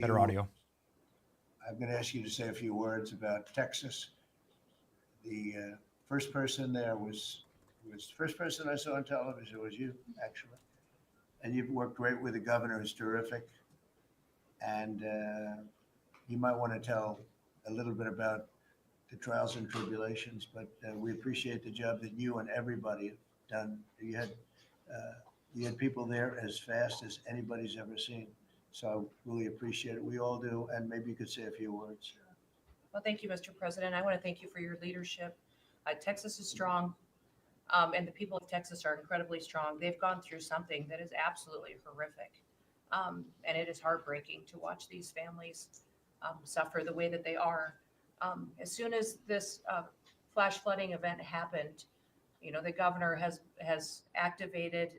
Better audio. I'm going to ask you to say a few words about Texas. The first person there was the first person I saw on television was you, actually, and you've worked great with the governor, who's terrific. And you might want to tell a little bit about the trials and tribulations, but we appreciate the job that you and everybody have done. Uh, you had people there as fast as anybody's ever seen. So really appreciate it. We all do. And maybe you could say a few words. Well, thank you, Mr. President. I want to thank you for your leadership. Texas is strong, and the people of Texas are incredibly strong. They've gone through something that is absolutely horrific, and it is heartbreaking to watch these families suffer the way that they are. As soon as this flash flooding event happened, the governor has activated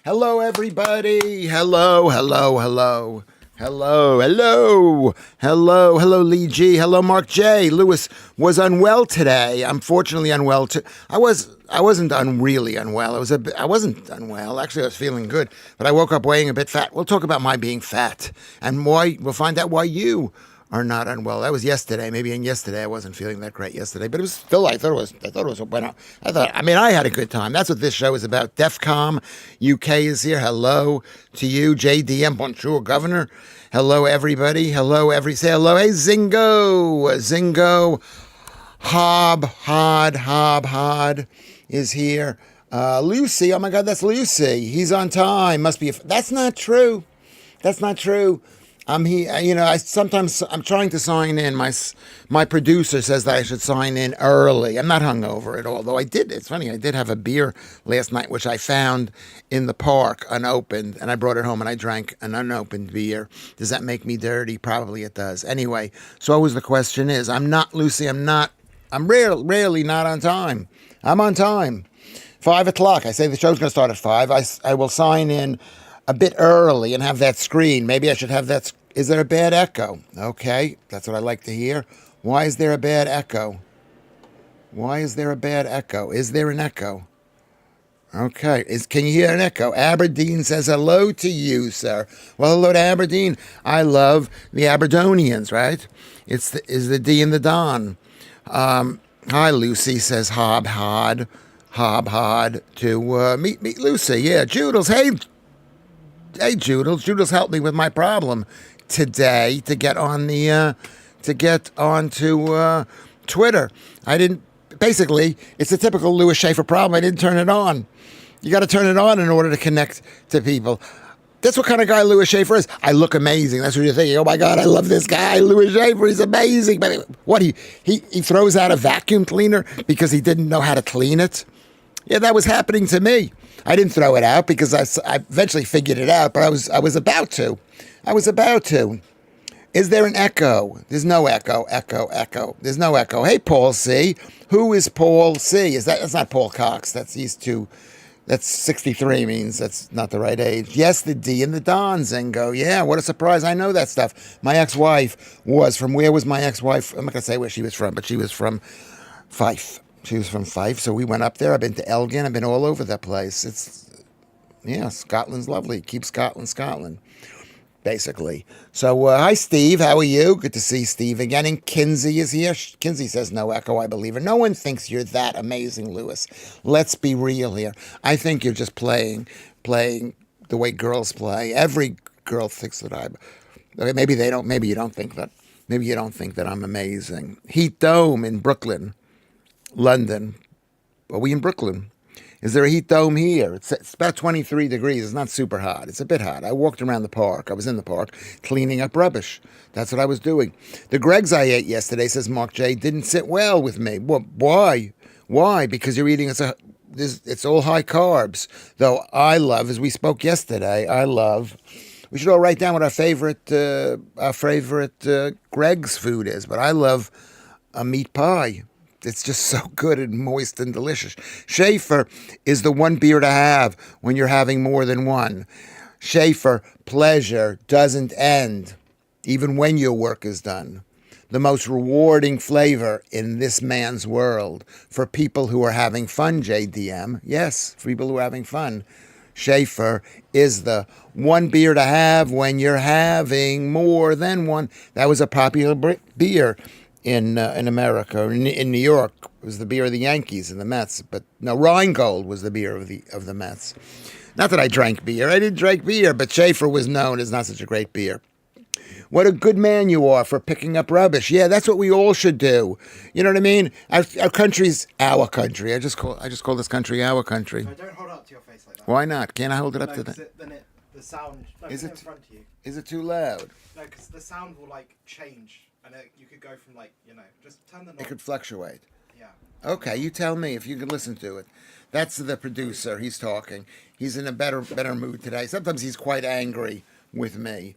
Hello, everybody. Hello, hello, hello. Hello, hello, hello, hello, Lee G. Hello, Mark J. Lewis was unwell today. I'm fortunately unwell too. I wasn't really unwell. I wasn't unwell. Actually, I was feeling good, but I woke up weighing a bit fat. We'll talk about my being fat and why. We'll find out why you are not unwell. That was yesterday. Maybe yesterday I wasn't feeling that great yesterday, but it was still. I thought it was. I mean, I had a good time. That's what this show is about. DEFCOM UK is here. Hello to you, JDM. Bonjour, Governor. Hello, everybody. Say hello. Hey, Zingo. Hob is here. Lucy. Oh my God, that's Lucy. He's on time. Must be. That's not true. That's not true. I'm here. I'm trying to sign in. My producer says that I should sign in early. I'm not hungover at all, though I did. It's funny. I did have a beer last night, which I found in the park unopened, and I brought it home and I drank an unopened beer. Does that make me dirty? Probably it does. Anyway, so always the question is, I'm not Lucy. I'm rarely not on time. I'm on time. 5 o'clock. I say the show's going to start at 5. I will sign in a bit early and have that screen. Maybe I should have that. Is there a bad echo? Okay, that's what I like to hear. Why is there a bad echo? Is there an echo? Okay, can you hear an echo? Aberdeen says hello to you, sir. Well, hello to Aberdeen. I love the Aberdonians, right? Is the D and the Don. Hi, Lucy, says Hob Hod to meet Lucy. Yeah, Joodles. Hey, Joodles. Joodles helped me with my problem today to get on onto Twitter. I didn't. Basically, it's a typical Lewis Schaffer problem. I didn't turn it on. You got to turn it on in order to connect to people. That's what kind of guy Lewis Schaffer is. I look amazing. That's what you're thinking. Oh my God, I love this guy, Lewis Schaffer. He's amazing. But what he throws out a vacuum cleaner because he didn't know how to clean it. Yeah, that was happening to me. I didn't throw it out because I eventually figured it out, but I was about to. Is there an echo? There's no echo. There's no echo. Hey, Paul C. Who is Paul C? That's not Paul Cox. That's 63 means that's not the right age. Yes, the D and the Don, Zingo. Yeah, what a surprise. I know that stuff. My ex-wife was from, where was my ex-wife? I'm not going to say where she was from, but she was from Fife. So we went up there. I've been to Elgin. I've been all over that place. Scotland's lovely. Keep Scotland, basically. So, hi, Steve. How are you? Good to see Steve again. And Kinsey is here. Kinsey says no echo, I believe her. No one thinks you're that amazing, Lewis. Let's be real here. I think you're just playing the way girls play. Every girl thinks that maybe they don't. Maybe you don't think that. Maybe you don't think that I'm amazing. Heat Dome in Brooklyn. London. Are we in Brooklyn? Is there a heat dome here? It's about 23 degrees. It's not super hot. It's a bit hot. I walked around the park. I was in the park cleaning up rubbish. That's what I was doing. The Gregs I ate yesterday, says Mark J, didn't sit well with me. Well, why? Because you're eating, it's all high carbs. Though I love, as we spoke yesterday, we should all write down what our favorite Greg's food is. But I love a meat pie. It's just so good and moist and delicious. Schaffer is the one beer to have when you're having more than one. Schaffer, pleasure doesn't end, even when your work is done. The most rewarding flavor in this man's world for people who are having fun, JDM. Yes, for people who are having fun. Schaffer is the one beer to have when you're having more than one. That was a popular beer in America. In New York, it was the beer of the Yankees and the Mets. But no, Rheingold was the beer of the Mets. Not that I drank beer. I didn't drink beer, but Schaffer was known as not such a great beer. What a good man you are for picking up rubbish. Yeah, that's what we all should do. You know what I mean? Our country's our country. I just call this country our country. No, don't hold it up to your face like that. Why not? Can't I hold it up to that? Then the sound. No, is it in front of you? Is it too loud? No, because the sound will change, and you could go from just turn the knob. It could fluctuate. Yeah. Okay, you tell me if you can listen to it. That's the producer. He's talking. He's in a better mood today. Sometimes he's quite angry with me.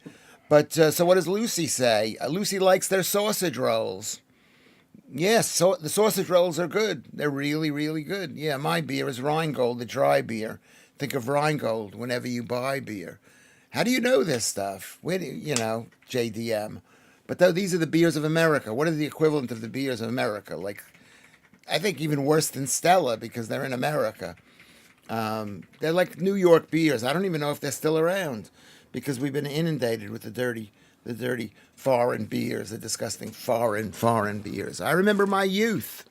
But so what does Lucy say? Lucy likes their sausage rolls. Yes, so the sausage rolls are good. They're really, really good. Yeah, my beer is Rheingold, the dry beer. Think of Rheingold whenever you buy beer. How do you know this stuff? Where do you know, JDM? But though these are the beers of America. What are the equivalent of the beers of America? Like, I think even worse than Stella because they're in America. They're like New York beers. I don't even know if they're still around because we've been inundated with the dirty foreign beers, the disgusting foreign beers. I remember my youth.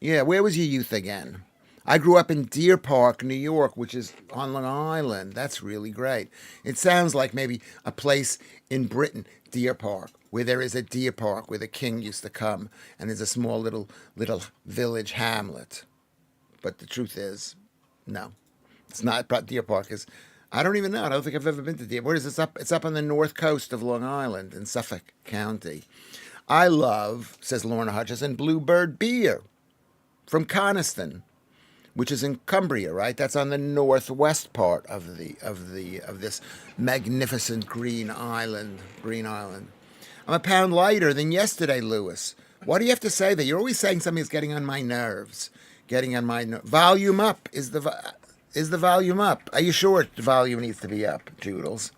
Yeah, where was your youth again? I grew up in Deer Park, New York, which is on Long Island. That's really great. It sounds like maybe a place in Britain, Deer Park, where there is a deer park where the king used to come, and there's a small little village hamlet. But the truth is, no, it's not. Deer Park is. I don't even know. I don't think I've ever been to Deer. Where is this up? It's up on the north coast of Long Island in Suffolk County. I love, says Lorna Hutchison, Bluebird beer from Coniston, which is in Cumbria, right? That's on the northwest part of this magnificent green island. I'm a pound lighter than yesterday, Lewis. Why do you have to say that? You're always saying something that's getting on my nerves. Volume up is the volume up. Are you sure the volume needs to be up, Joodles?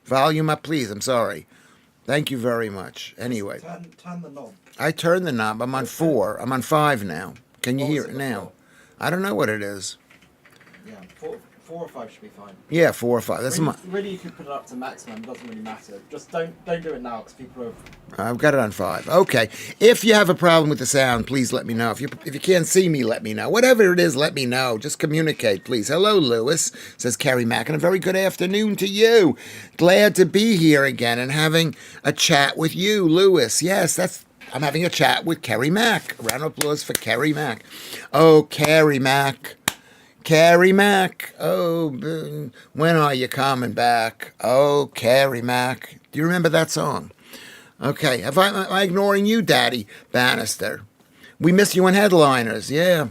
Volume up, please. I'm sorry. Thank you very much. Anyway, Turn the knob. I turned the knob. I'm on 4. I'm on 5 now. Can you hear it now? I don't know what it is. Yeah, 4 or 5 should be fine. Yeah, 4 or 5. That's Really, you could put it up to maximum. It doesn't really matter. Just don't do it now because people have. I've got it on 5. Okay. If you have a problem with the sound, please let me know. If you can't see me, let me know. Whatever it is, let me know. Just communicate, please. Hello, Lewis, says Carrie Mack, and a very good afternoon to you. Glad to be here again and having a chat with you, Lewis. Yes, I'm having a chat with Carrie Mack. A round of applause for Carrie Mack. Oh, Carrie Mack. Carrie Mack, oh, when are you coming back? Oh, Carrie Mack. Do you remember that song? Okay, am I ignoring you, Daddy Bannister? We miss you in headliners, yeah.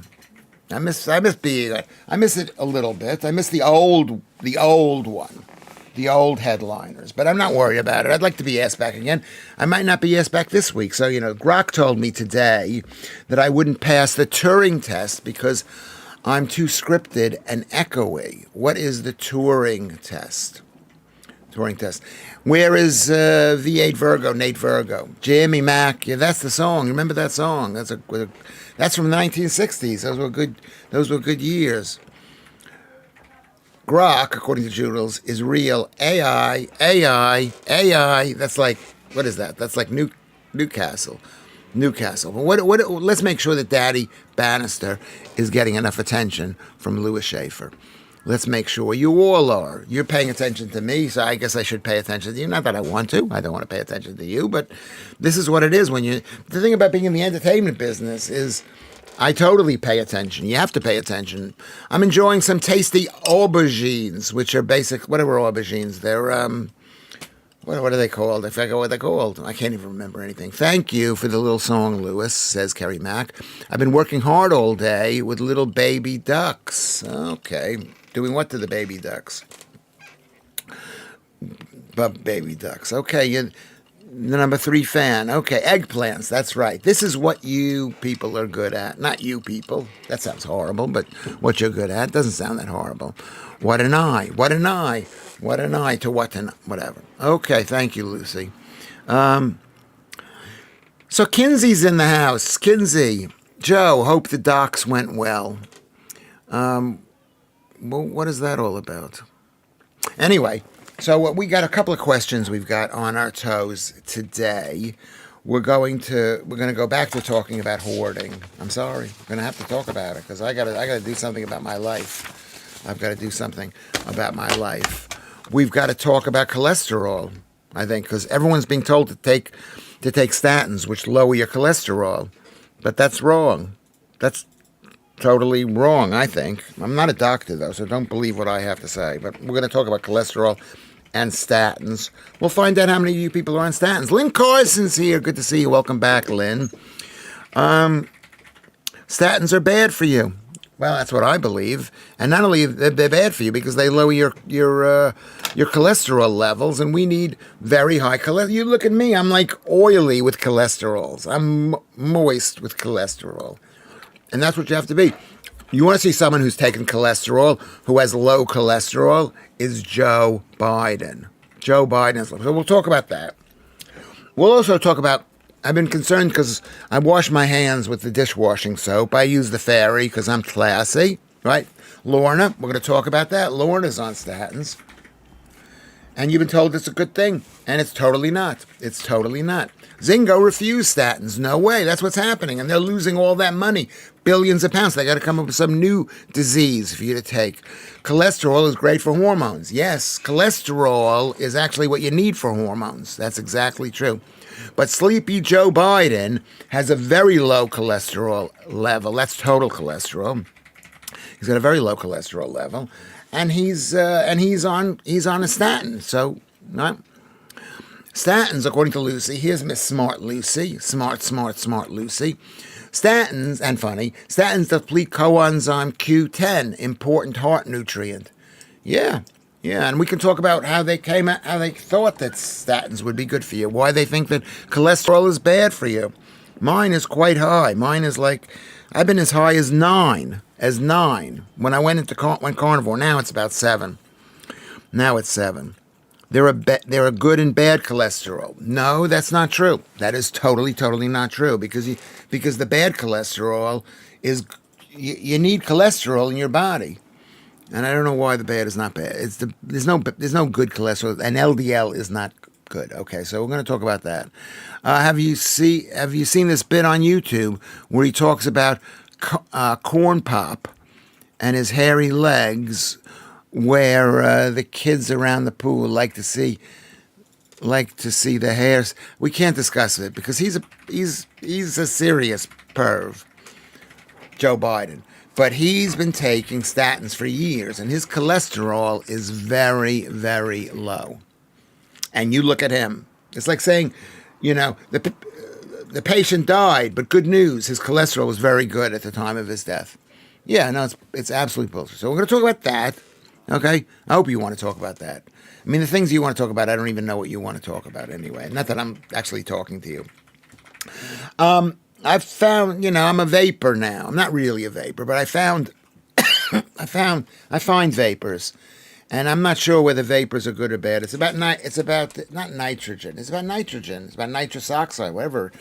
I miss being, I miss it a little bit. I miss the old one, the old headliners. But I'm not worried about it. I'd like to be asked back again. I might not be asked back this week. So, Grok told me today that I wouldn't pass the Turing test because I'm too scripted and echoey. What is the Turing test? Where is V8 Virgo, Nate Virgo? Jimmy Mack. Yeah, that's the song. Remember that song? That's from the 1960s. Those were good years. Grok, according to Joodles, is real. AI. That's like, what is that? That's like Newcastle. But let's make sure that Daddy Bannister is getting enough attention from Lewis Schaffer. Let's make sure you all are. You're paying attention to me, so I guess I should pay attention to you. Not that I want to. I don't want to pay attention to you, but this is what it is. The thing about being in the entertainment business is I totally pay attention. You have to pay attention. I'm enjoying some tasty aubergines, which are basic. What are aubergines? They're What are they called? I forgot what they're called. I can't even remember anything. Thank you for the little song, Lewis, says Carrie Mack. I've been working hard all day with little baby ducks. Okay. Doing what to the baby ducks? Baby ducks. Okay. You're the number 3 fan. Okay. Eggplants. That's right. This is what you people are good at. Not you people. That sounds horrible, but what you're good at doesn't sound that horrible. What an eye. To whatever. Okay, thank you, Lucy. So Kinsey's in the house. Kinsey, Joe, hope the docs went well. Well, what is that all about? Anyway, so we got a couple of questions we've got on our toes today. We're going to go back to talking about hoarding. I'm sorry, I'm going to have to talk about it because I got to do something about my life. I've got to do something about my life. We've got to talk about cholesterol, I think, because everyone's being told to take statins, which lower your cholesterol. But that's wrong. That's totally wrong, I think. I'm not a doctor, though, so don't believe what I have to say. But we're going to talk about cholesterol and statins. We'll find out how many of you people are on statins. Lynn Carson's here. Good to see you. Welcome back, Lynn. Statins are bad for you. Well, that's what I believe. And not only they're bad for you because they lower your cholesterol levels, and we need very high cholesterol. You look at me, I'm like oily with cholesterols. I'm moist with cholesterol. And that's what you have to be. You want to see someone who's taken cholesterol, who has low cholesterol, is Joe Biden. Joe Biden is low. So we'll talk about that. We'll also talk about, I've been concerned because I wash my hands with the dishwashing soap. I use the Fairy because I'm classy, right? Lorna, we're going to talk about that. Lorna's on statins. And you've been told it's a good thing. And it's totally not. It's totally not. Zingo refused statins. No way. That's what's happening. And they're losing all that money. Billions of pounds. They got to come up with some new disease for you to take. Cholesterol is great for hormones. Yes, cholesterol is actually what you need for hormones. That's exactly true. But Sleepy Joe Biden has a very low cholesterol level. That's total cholesterol. He's got a very low cholesterol level. And he's on a statin. So, right? Statins, according to Lucy, here's Miss Smart Lucy, smart Lucy. Statins, and funny, statins deplete coenzyme Q10, important heart nutrient. Yeah, and we can talk about how they thought that statins would be good for you, why they think that cholesterol is bad for you. Mine is quite high. Mine is I've been as high as 9. When I went carnivore. Now it's about 7. Now it's 7. There are good and bad cholesterol. No, that's not true. That is totally not true because the bad cholesterol is you need cholesterol in your body, and I don't know why the bad is not bad. There's no good cholesterol, and LDL is not good. Okay, so we're going to talk about that. Have you seen this bit on YouTube where he talks about corn pop and his hairy legs? Where the kids around the pool like to see the hairs. We can't discuss it because he's a serious perv, Joe Biden. But he's been taking statins for years, and his cholesterol is very, very low. And you look at him. It's like saying, the patient died, but good news, his cholesterol was very good at the time of his death. Yeah, no, it's absolutely bullshit. So we're going to talk about that. Okay? I hope you want to talk about that. I mean, the things you want to talk about, I don't even know what you want to talk about anyway. Not that I'm actually talking to you. I've found, I'm a vapor now. I'm not really a vapor, but I find vapors. And I'm not sure whether vapors are good or bad. It's about not nitrogen. It's about nitrogen. It's about nitrous oxide, whatever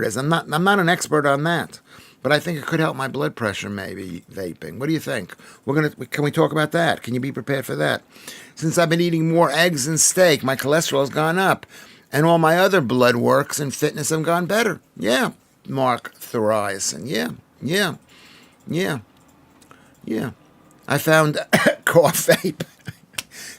it is. I'm not an expert on that. But I think it could help my blood pressure, maybe, vaping. What do you think? Can we talk about that? Can you be prepared for that? Since I've been eating more eggs and steak, my cholesterol has gone up. And all my other blood works and fitness have gone better. Yeah, Mark Thoriason. Yeah. I found cough vape.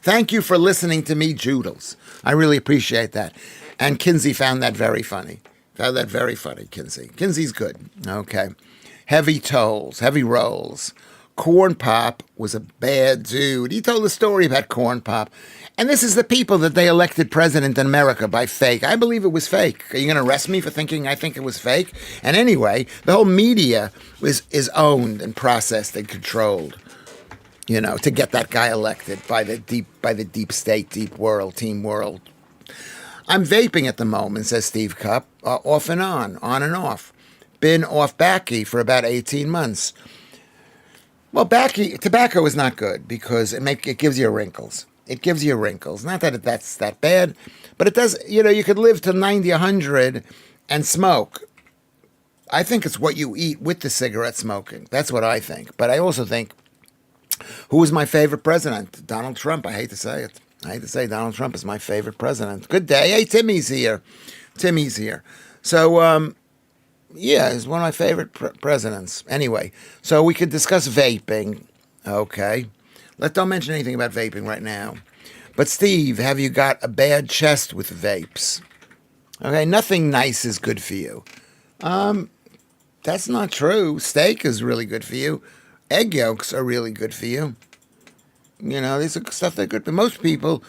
Thank you for listening to me, Joodles. I really appreciate that. And Kinsey found that very funny. Found that very funny, Kinsey. Kinsey's good. Okay. Heavy rolls. Corn Pop was a bad dude. He told a story about Corn Pop. And this is the people that they elected president in America by fake. I believe it was fake. Are you going to arrest me for thinking I think it was fake? And anyway, the whole media is owned and processed and controlled, to get that guy elected by the deep state, deep world, team world. I'm vaping at the moment, says Steve Cupp, off and on and off. Been off Backy for about 18 months. Well, tobacco is not good because it gives you wrinkles. It gives you wrinkles. Not that that's that bad, but it does, you could live to 90, 100 and smoke. I think it's what you eat with the cigarette smoking. That's what I think. But I also think, who was my favorite president? Donald Trump. I hate to say it. Donald Trump is my favorite president. Good day. Hey, Timmy's here. So, he's one of my favorite presidents. Anyway, so we could discuss vaping. Okay. Don't mention anything about vaping right now. But Steve, have you got a bad chest with vapes? Okay, nothing nice is good for you. That's not true. Steak is really good for you. Egg yolks are really good for you. These are stuff that are good. But most people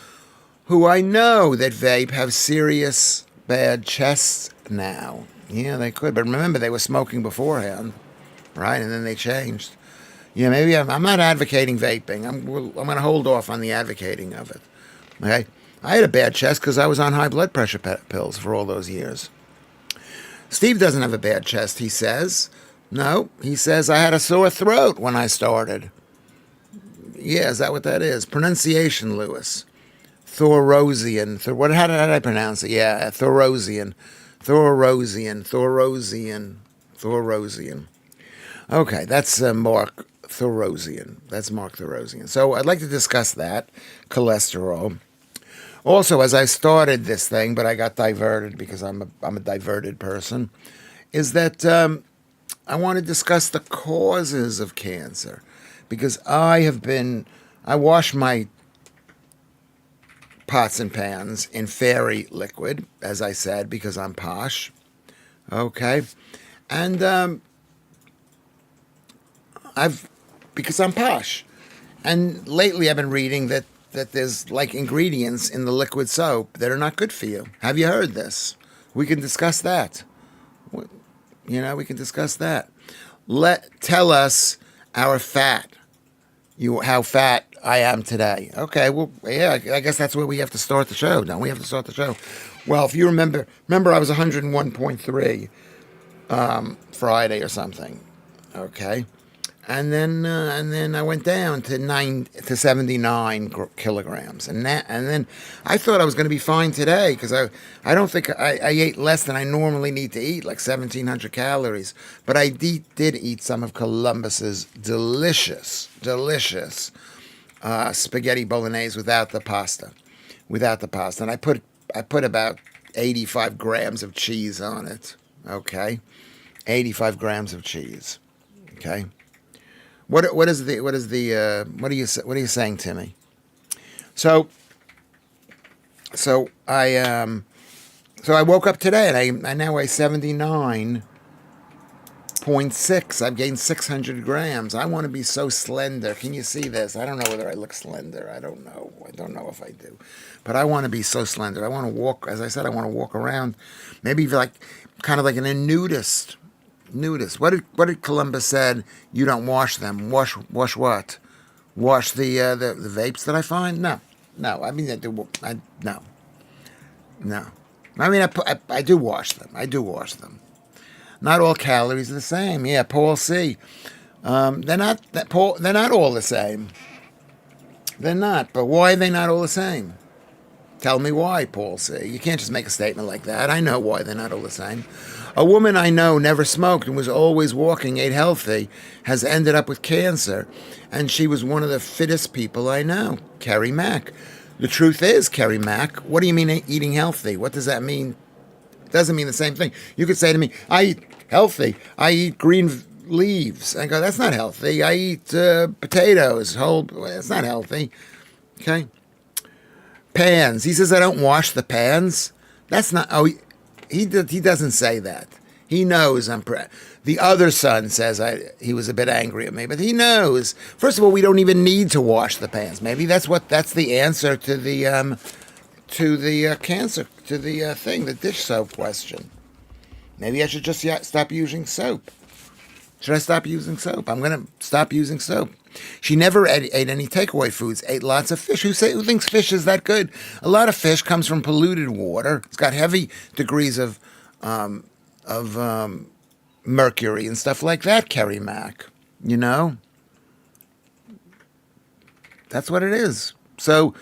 who I know that vape have serious bad chests now. Yeah, they could. But remember, they were smoking beforehand, right? And then they changed. Yeah, maybe I'm not advocating vaping. I'm going to hold off on the advocating of it. Okay? I had a bad chest because I was on high blood pressure pills for all those years. Steve doesn't have a bad chest, he says. No, he says I had a sore throat when I started. Yeah, is that what that is? Pronunciation, Lewis. Thorosian. How did I pronounce it? Yeah, Thorosian. Thorosian. Okay, that's Mark Thorosian. That's Mark Thorosian. So I'd like to discuss that, cholesterol. Also, as I started this thing, but I got diverted because I'm a diverted person, is that I want to discuss the causes of cancer, because I wash my pots and pans in fairy liquid, as I said, because I'm posh. Okay, and because I'm posh, and lately I've been reading that there's like ingredients in the liquid soap that are not good for you. Have you heard this? We can discuss that. We can discuss that. Tell us our fat. How fat I am today. Okay, well, yeah, I guess that's where we have to start the show. Don't we have to start the show? Well, if you remember I was 101.3 Friday or something. Okay, and then I went down to 79 kilograms, and then I thought I was going to be fine today, because I don't think I ate less than I normally need to eat, like 1,700 calories, but I did eat some of Columbus's delicious spaghetti bolognese without the pasta, and I put about 85 grams of cheese on it. Okay, 85 grams of cheese. Okay. What are you saying to me? So I woke up today and I now weigh 79.6. I've gained 600 grams. I want to be so slender. Can you see this? I don't know whether I look slender. I don't know if I do, but I want to be so slender. I want to walk, as I said, I want to walk around, maybe kind of like a nudist. What did Columbus said? You don't wash them. Wash what? Wash the vapes that I find? No. I mean, no. I mean, I do wash them. Not all calories are the same. Yeah, Paul C. They're not all the same. They're not. But why are they not all the same? Tell me why, Paul C. You can't just make a statement like that. I know why they're not all the same. A woman I know never smoked and was always walking, ate healthy, has ended up with cancer, and she was one of the fittest people I know. Kerry Mack. The truth is, Kerry Mack, what do you mean eating healthy? What does that mean? It doesn't mean the same thing. You could say to me, I eat healthy. I eat green leaves. I go, that's not healthy. I eat potatoes. That's not healthy. Okay. Pans. He says I don't wash the pans. That's not. Oh, he doesn't say that. He knows the other son says he was a bit angry at me, but he knows. First of all, we don't even need to wash the pans. Maybe that's the answer to the cancer, to the the dish soap question. Maybe I should just stop using soap. Should I stop using soap? I'm going to stop using soap. She never ate any takeaway foods, ate lots of fish. Who thinks fish is that good? A lot of fish comes from polluted water. It's got heavy degrees of mercury and stuff like that, Kerry Mack. That's what it is. So,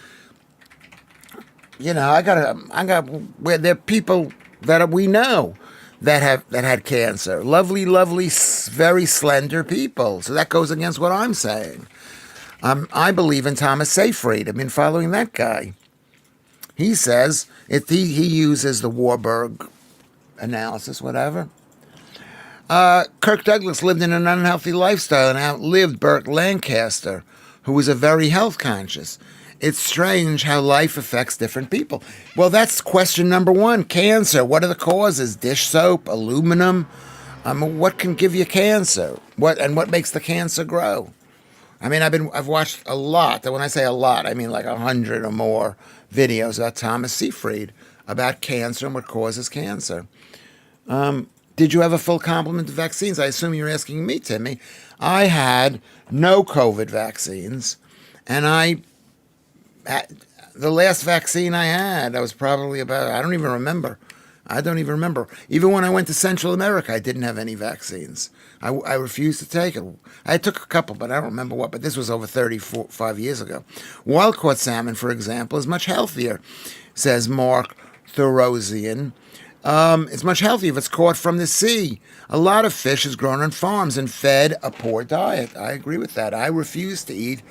I got where there are people that we know that had cancer. Lovely, very slender people. So that goes against what I'm saying. I believe in Thomas Seyfried. I've been following that guy. He says he uses the Warburg analysis, whatever. Kirk Douglas lived in an unhealthy lifestyle and outlived Burt Lancaster, who was a very health conscious. It's strange how life affects different people. Well, that's question number one. Cancer. What are the causes? Dish soap, aluminum. What can give you cancer? What makes the cancer grow? I mean, I've watched a lot. And when I say a lot, I mean like 100 or more videos about Thomas Seyfried about cancer and what causes cancer. Did you have a full complement of vaccines? I assume you're asking me, Timmy. I had no COVID vaccines, and the last vaccine I had, I was probably I don't even remember. I don't even remember. Even when I went to Central America, I didn't have any vaccines. I refused to take it. I took a couple, but I don't remember what. But this was over 35 years ago. Wild-caught salmon, for example, is much healthier, says Mark Thorosian. It's much healthier if it's caught from the sea. A lot of fish is grown on farms and fed a poor diet. I agree with that. I refuse to eat,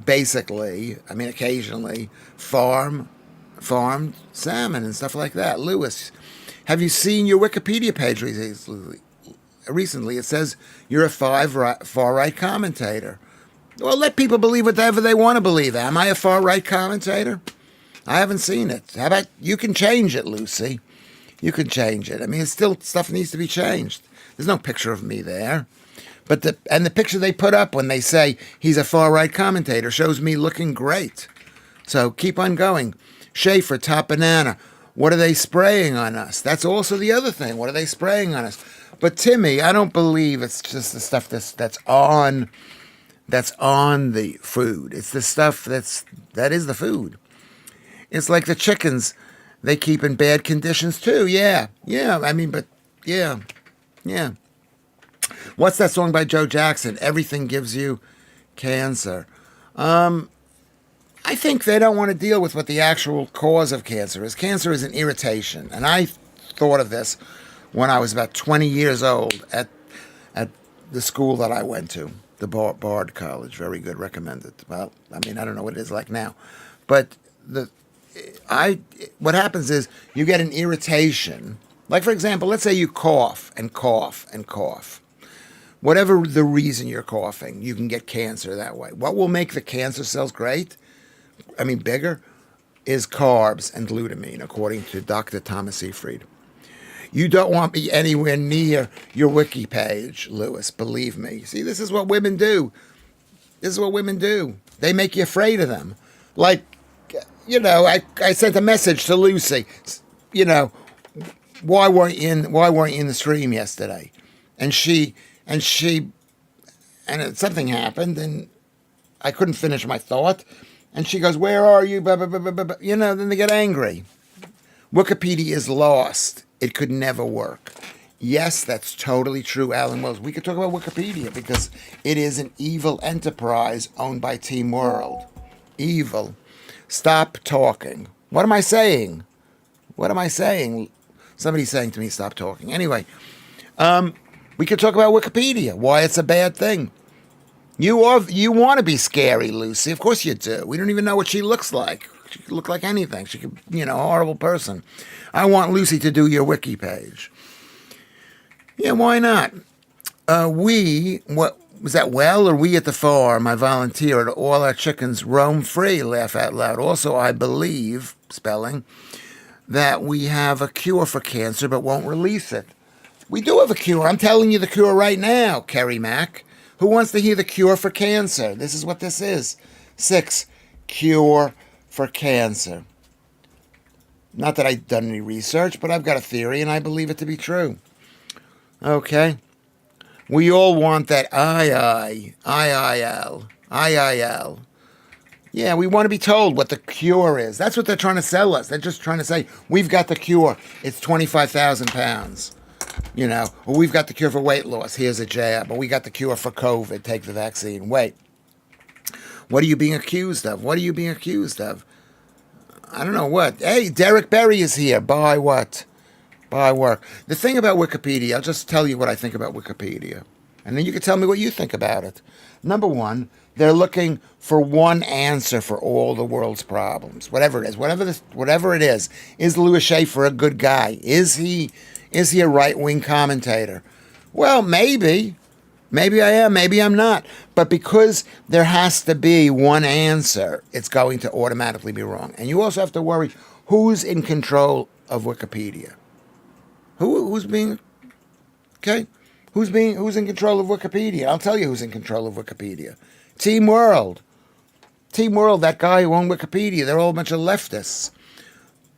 basically, I mean occasionally, farmed salmon and stuff like that. Lewis, have you seen your Wikipedia page recently? It says you're a far-right commentator. Well, let people believe whatever they want to believe. Am I a far-right commentator? I haven't seen it. How about you can change it, Lucy? You can change it. I mean, it's still stuff needs to be changed. There's no picture of me there. But the picture they put up when they say he's a far-right commentator shows me looking great. So keep on going. Schaffer, Top Banana. What are they spraying on us? That's also the other thing. What are they spraying on us? But Timmy, I don't believe it's just the stuff that's on the food. It's the stuff that is the food. It's like the chickens they keep in bad conditions too. Yeah. I mean, but yeah. What's that song by Joe Jackson? Everything gives you cancer. I think they don't want to deal with what the actual cause of cancer is. Cancer is an irritation. And I thought of this when I was about 20 years old at the school that I went to, the Bard College. Very good, recommended. Well, I mean, I don't know what it is like now. But what happens is you get an irritation. Like, for example, let's say you cough and cough and cough. Whatever the reason you're coughing, you can get cancer that way. What will make the cancer cells bigger, is carbs and glutamine, according to Dr. Thomas Seyfried. You don't want me anywhere near your wiki page, Lewis, believe me. See, this is what women do. They make you afraid of them. Like, I sent a message to Lucy, why weren't you in the stream yesterday? And something happened, and I couldn't finish my thought. And she goes, where are you? Blah, blah, blah, blah, blah. Then they get angry. Wikipedia is lost. It could never work. Yes, that's totally true, Alan Wells. We could talk about Wikipedia because it is an evil enterprise owned by Team World. Evil. Stop talking. What am I saying? Somebody's saying to me, stop talking. Anyway, we could talk about Wikipedia, why it's a bad thing. You want to be scary, Lucy. Of course you do. We don't even know what she looks like. She could look like anything. She could, a horrible person. I want Lucy to do your wiki page. Yeah, why not? What was that? Well, or we at the farm, I volunteered. All our chickens roam free, laugh out loud. Also, I believe, spelling, that we have a cure for cancer but won't release it. We do have a cure. I'm telling you the cure right now, Kerry Mack. Who wants to hear the cure for cancer? This is what this is. 6, cure for cancer. Not that I've done any research, but I've got a theory and I believe it to be true. Okay. We all want that IIL. Yeah, we want to be told what the cure is. That's what they're trying to sell us. They're just trying to say, we've got the cure. It's 25,000 pounds. Or we've got the cure for weight loss. Here's a jab. Or we got the cure for COVID. Take the vaccine. Wait. What are you being accused of? I don't know what. Hey, Derek Berry is here. By what? By work. The thing about Wikipedia, I'll just tell you what I think about Wikipedia. And then you can tell me what you think about it. Number one, they're looking for one answer for all the world's problems. Whatever it is. Whatever it is. Is Lewis Schaffer a good guy? Is he a right-wing commentator? Well, maybe. Maybe I am, maybe I'm not. But because there has to be one answer, it's going to automatically be wrong. And you also have to worry, who's in control of Wikipedia? Who's in control of Wikipedia? I'll tell you who's in control of Wikipedia. Team World. That guy who owned Wikipedia, they're all a bunch of leftists.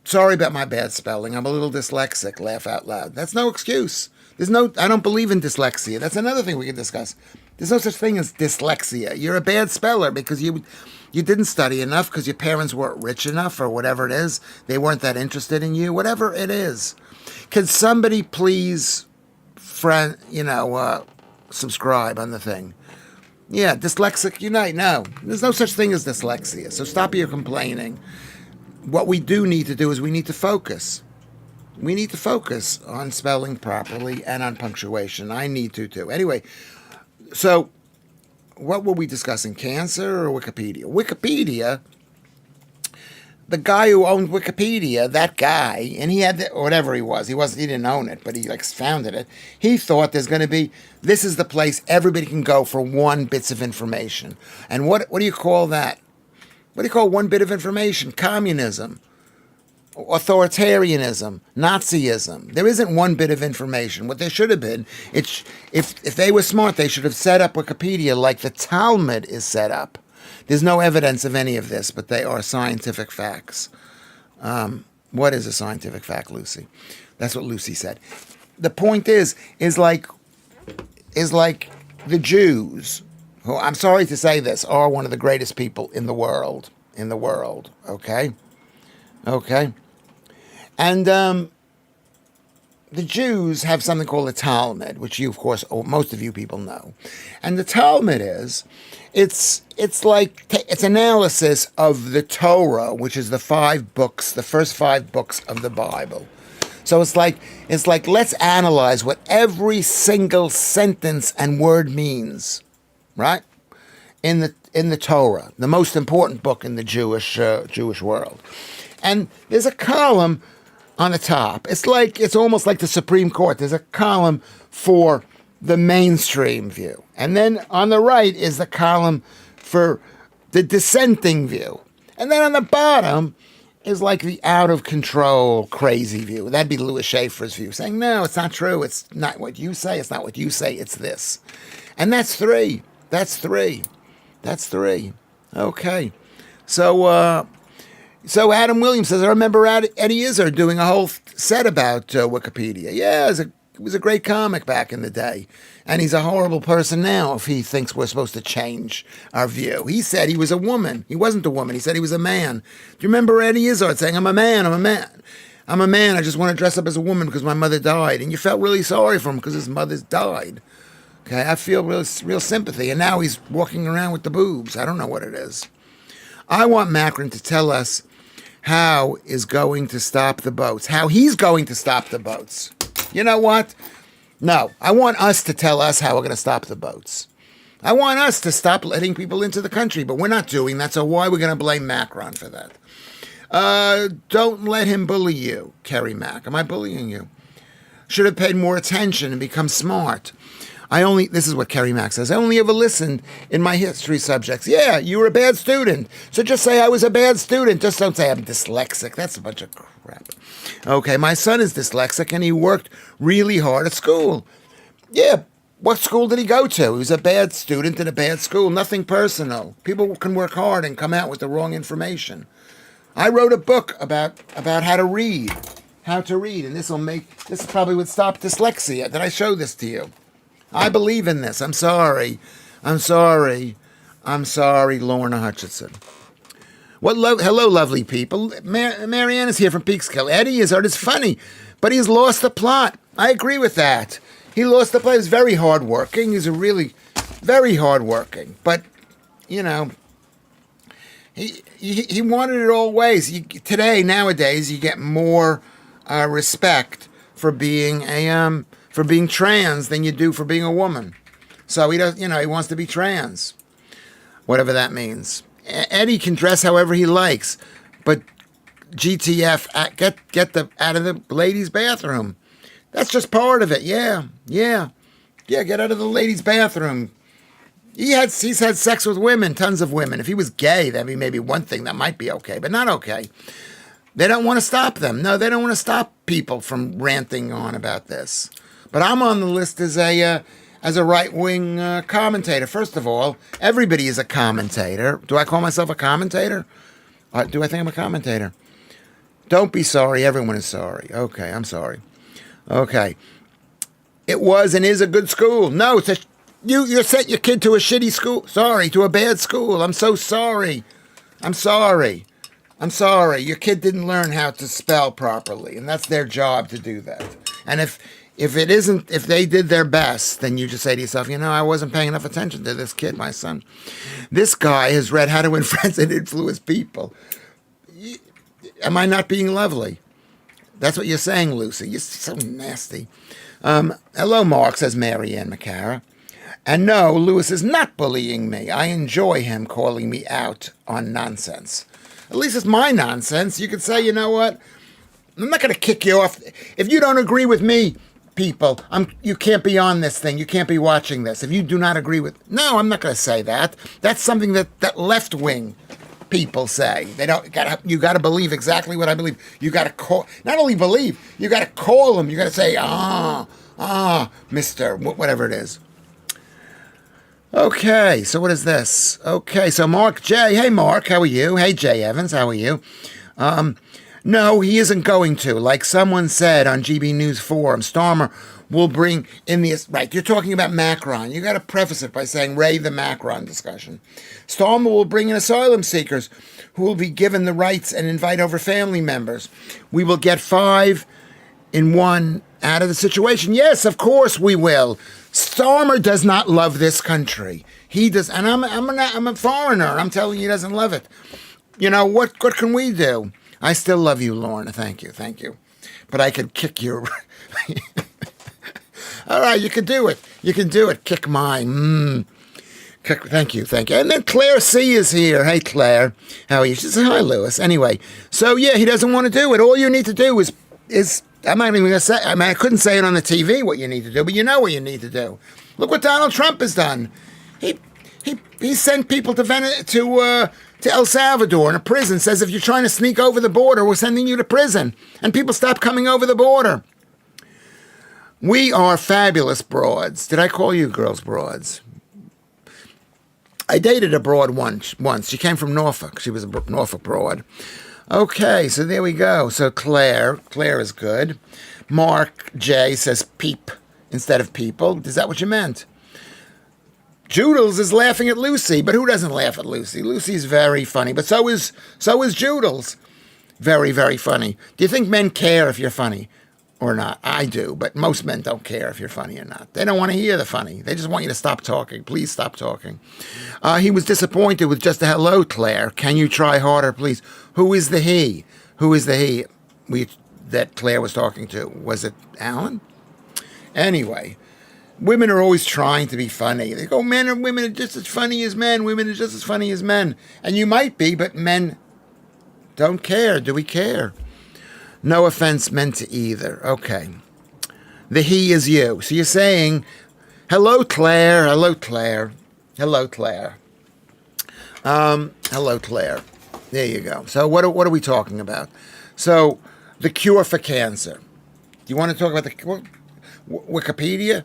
Sorry about my bad spelling. I'm a little dyslexic. Laugh out loud. That's no excuse. I don't believe in dyslexia. That's another thing we can discuss. There's no such thing as dyslexia. You're a bad speller because you didn't study enough, because your parents weren't rich enough, or whatever it is. They weren't that interested in you, whatever it is. Can somebody please, subscribe on the thing? Yeah, Dyslexic Unite. No, there's no such thing as dyslexia. So stop your complaining. What we do need to do is we need to focus. We need to focus on spelling properly and on punctuation. I need to too. Anyway, so what were we discussing? Cancer or Wikipedia? Wikipedia, the guy who owned Wikipedia, that guy, and he had whatever he didn't own it, but he founded it. He thought this is the place everybody can go for 1 bit of information. And what do you call that? What do you call 1 bit of information? Communism, authoritarianism, Nazism. There isn't 1 bit of information. What there should have been, if they were smart, they should have set up Wikipedia like the Talmud is set up. There's no evidence of any of this, but they are scientific facts. What is a scientific fact, Lucy? That's what Lucy said. The point is like the Jews, who, I'm sorry to say this, are one of the greatest people in the world. Okay? And the Jews have something called the Talmud, which you, of course, most of you people know. And the Talmud it's analysis of the Torah, which is the 5 books, the first 5 books of the Bible. So it's like let's analyze what every single sentence and word means, right? In the Torah, the most important book in the Jewish world. And there's a column on the top. It's almost like the Supreme Court. There's a column for the mainstream view. And then on the right is the column for the dissenting view. And then on the bottom is like the out of control, crazy view. That'd be Lewis Schaffer's view, saying, no, it's not true. It's not what you say. It's not what you say. It's this. And that's 3. That's 3. Okay. So Adam Williams says, I remember Eddie Izzard doing a whole set about Wikipedia. Yeah, it was a great comic back in the day. And he's a horrible person now if he thinks we're supposed to change our view. He said he was a woman. He wasn't a woman. He said he was a man. Do you remember Eddie Izzard saying, I'm a man. I just want to dress up as a woman because my mother died. And you felt really sorry for him because his mother's died. Okay, I feel real sympathy. And now he's walking around with the boobs. I don't know what it is. I want Macron to tell us how he's going to stop the boats. You know what? No, I want us to tell us how we're going to stop the boats. I want us to stop letting people into the country, but we're not doing that, so why are we going to blame Macron for that? Don't let him bully you, Kerry Mack. Am I bullying you? Should have paid more attention and become smart. This is what Kerry Mack says, I only ever listened in my history subjects. Yeah, you were a bad student. So just say I was a bad student. Just don't say I'm dyslexic. That's a bunch of crap. Okay, my son is dyslexic and he worked really hard at school. Yeah, what school did he go to? He was a bad student in a bad school. Nothing personal. People can work hard and come out with the wrong information. I wrote a book about how to read. And this probably would stop dyslexia. Did I show this to you? I believe in this. I'm sorry, Lorna Hutchinson. Hello, lovely people. Marianne is here from Peekskill. Eddie Izzard is funny, but he's lost the plot. I agree with that. He lost the plot. He's very hardworking. He's a really very hardworking. But, he wanted it all ways. Nowadays, you get more respect for being for being trans than you do for being a woman. So he does, he wants to be trans, whatever that means. Eddie can dress however he likes, but GTF, get out of the ladies' bathroom. That's just part of it. Yeah. Get out of the ladies' bathroom. He's had sex with women, tons of women. If he was gay, that'd be maybe one thing that might be okay, but not okay. They don't want to stop them. No, they don't want to stop people from ranting on about this. But I'm on the list as a right-wing commentator. First of all, everybody is a commentator. Do I call myself a commentator? Do I think I'm a commentator? Don't be sorry. Everyone is sorry. Okay, I'm sorry. Okay. It was and is a good school. No, You sent your kid to a shitty school. Sorry, to a bad school. I'm so sorry. I'm sorry. I'm sorry. Your kid didn't learn how to spell properly, and that's their job to do that. And if they did their best, then you just say to yourself, I wasn't paying enough attention to this kid, my son. This guy has read How to Win Friends and Influence People. Am I not being lovely? That's what you're saying, Lucy. You're so nasty. Hello, Mark, says Mary Ann McCara. And no, Lewis is not bullying me. I enjoy him calling me out on nonsense. At least it's my nonsense. You could say, you know what? I'm not going to kick you off. If you don't agree with me, people, you can't be on this thing. You can't be watching this. If you do not agree with... No, I'm not going to say that. That's something that left-wing people say. You got to believe exactly what I believe. You got to call... Not only believe, you got to call them. You got to say, Mr. Whatever it is. Okay, so what is this? Okay, so Mark J. Hey, Mark, how are you? Hey, Jay Evans, how are you? No, he isn't going to. Like someone said on GB News Forum, Starmer will bring in the... Right, you're talking about Macron. You got to preface it by saying, Ray, the Macron discussion. Starmer will bring in asylum seekers who will be given the rights and invite over family members. We will get 5 in 1 out of the situation. Yes, of course we will. Starmer does not love this country. He does, and I'm a foreigner. I'm telling you, he doesn't love it. What can we do? I still love you, Lorna. Thank you. But I could kick your... All right, you can do it. Kick mine. Thank you. And then Claire C is here. Hey, Claire. How are you? She said, hi, Lewis. Anyway, so yeah, he doesn't want to do it. All you need to do is I'm not even going to say, I couldn't say it on the TV what you need to do, but you know what you need to do. Look what Donald Trump has done. He sent people to El Salvador in a prison, says if you're trying to sneak over the border, we're sending you to prison. And people stop coming over the border. We are fabulous broads. Did I call you girls broads? I dated a broad once. She came from Norfolk. She was a Norfolk broad. Okay, so there we go. So Claire is good. Mark J says peep instead of people. Is that what you meant? Joodles is laughing at Lucy, but who doesn't laugh at Lucy? Lucy's very funny, but so is Joodles. Very, very funny. Do you think men care if you're funny or not? I do, but most men don't care if you're funny or not. They don't want to hear the funny. They just want you to stop talking. Please stop talking. He was disappointed with just a hello, Claire. Can you try harder, please? Who is the he? Who is the he that Claire was talking to? Was it Alan? Anyway, women are always trying to be funny. They go, men and women are just as funny as men. Women are just as funny as men. And you might be, but men don't care. Do we care? No offense meant to either. Okay. The he is you. So you're saying, hello, Claire. Hello, Claire. Hello, Claire. Hello, Claire. There you go. So what are we talking about? So the cure for cancer. Do you want to talk about the Wikipedia?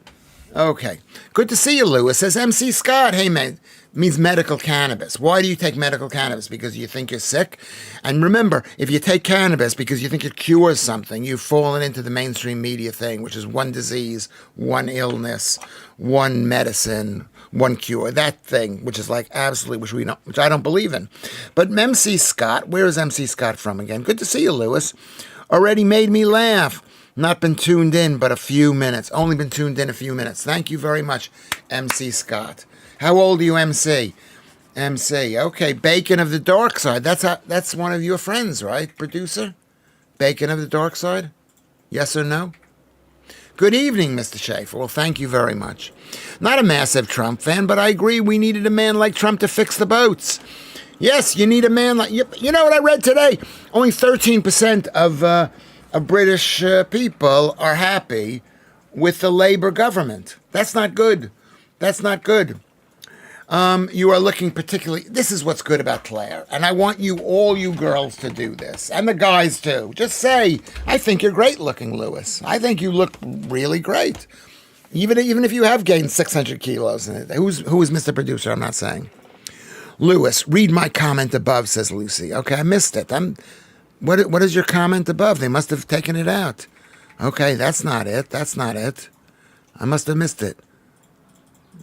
Okay. Good to see you, Lewis. Says MC Scott. Hey, man. Means medical cannabis. Why do you take medical cannabis? Because you think you're sick? And remember, if you take cannabis because you think it cures something, you've fallen into the mainstream media thing, which is one disease, one illness, one medicine, one cure. That thing, which is like absolutely, which I don't believe in. But MC Scott, where is MC Scott from again? Good to see you, Lewis. Already made me laugh. Not been tuned in, but a few minutes. Only been tuned in a few minutes. Thank you very much, MC Scott. How old are you, MC? MC. Okay, Bacon of the Dark Side. That's one of your friends, right, producer? Bacon of the Dark Side? Yes or no? Good evening, Mr. Schaffer. Well, thank you very much. Not a massive Trump fan, but I agree we needed a man like Trump to fix the boats. Yes, you need a man like... You know what I read today? Only 13% of British people are happy with the Labour government. That's not good. That's not good. You are looking particularly... This is what's good about Claire. And I want all you girls to do this. And the guys too. Just say, I think you're great looking, Lewis. I think you look really great. Even if you have gained 600 kilos. Who is Mr. Producer? I'm not saying. Lewis, read my comment above, says Lucy. Okay, I missed it. What is your comment above? They must have taken it out. Okay, that's not it. I must have missed it.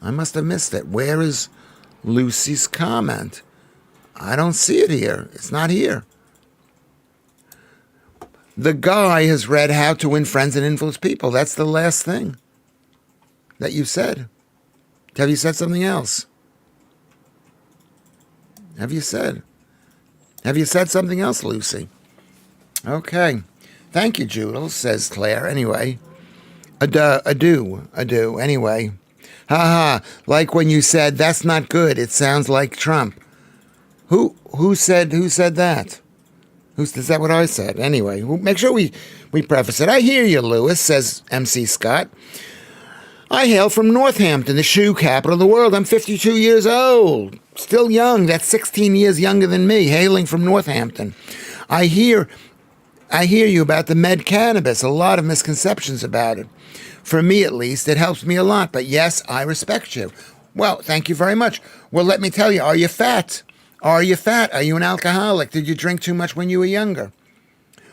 I must have missed it. Where is Lucy's comment? I don't see it here. It's not here. The guy has read How to Win Friends and Influence People. That's the last thing that you said. Have you said something else? Have you said something else, Lucy? Okay. Thank you, Joodles, says Claire. Anyway. Adieu. Anyway. Ha. Like when you said, that's not good. It sounds like Trump. Who said that? Is that what I said? Anyway, make sure we preface it. I hear you, Lewis, says MC Scott. I hail from Northampton, the shoe capital of the world. I'm 52 years old. Still young. That's 16 years younger than me, hailing from Northampton. I hear you about the med cannabis. A lot of misconceptions about it. For me, at least, it helps me a lot. But yes, I respect you. Well, thank you very much. Well, let me tell you, are you fat? Are you fat? Are you an alcoholic? Did you drink too much when you were younger?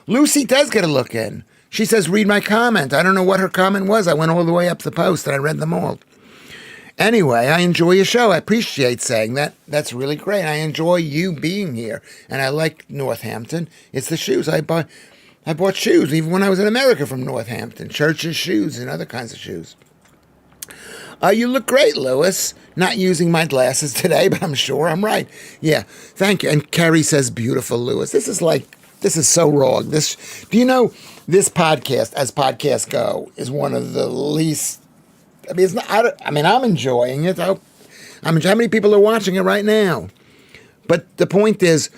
Lucy does get a look in. She says, read my comment. I don't know what her comment was. I went all the way up the post and I read them all. Anyway, I enjoy your show. I appreciate saying that. That's really great. I enjoy you being here. And I like Northampton. It's the shoes. I bought shoes even when I was in America from Northampton. Church's shoes and other kinds of shoes. You look great, Lewis. Not using my glasses today, but I'm sure I'm right. Yeah, thank you. And Kerry says, beautiful, Lewis. This is so wrong. Do you know, this podcast, as podcasts go, is one of the least, I mean, it's not, I'm enjoying it. How many people are watching it right now? But the point is,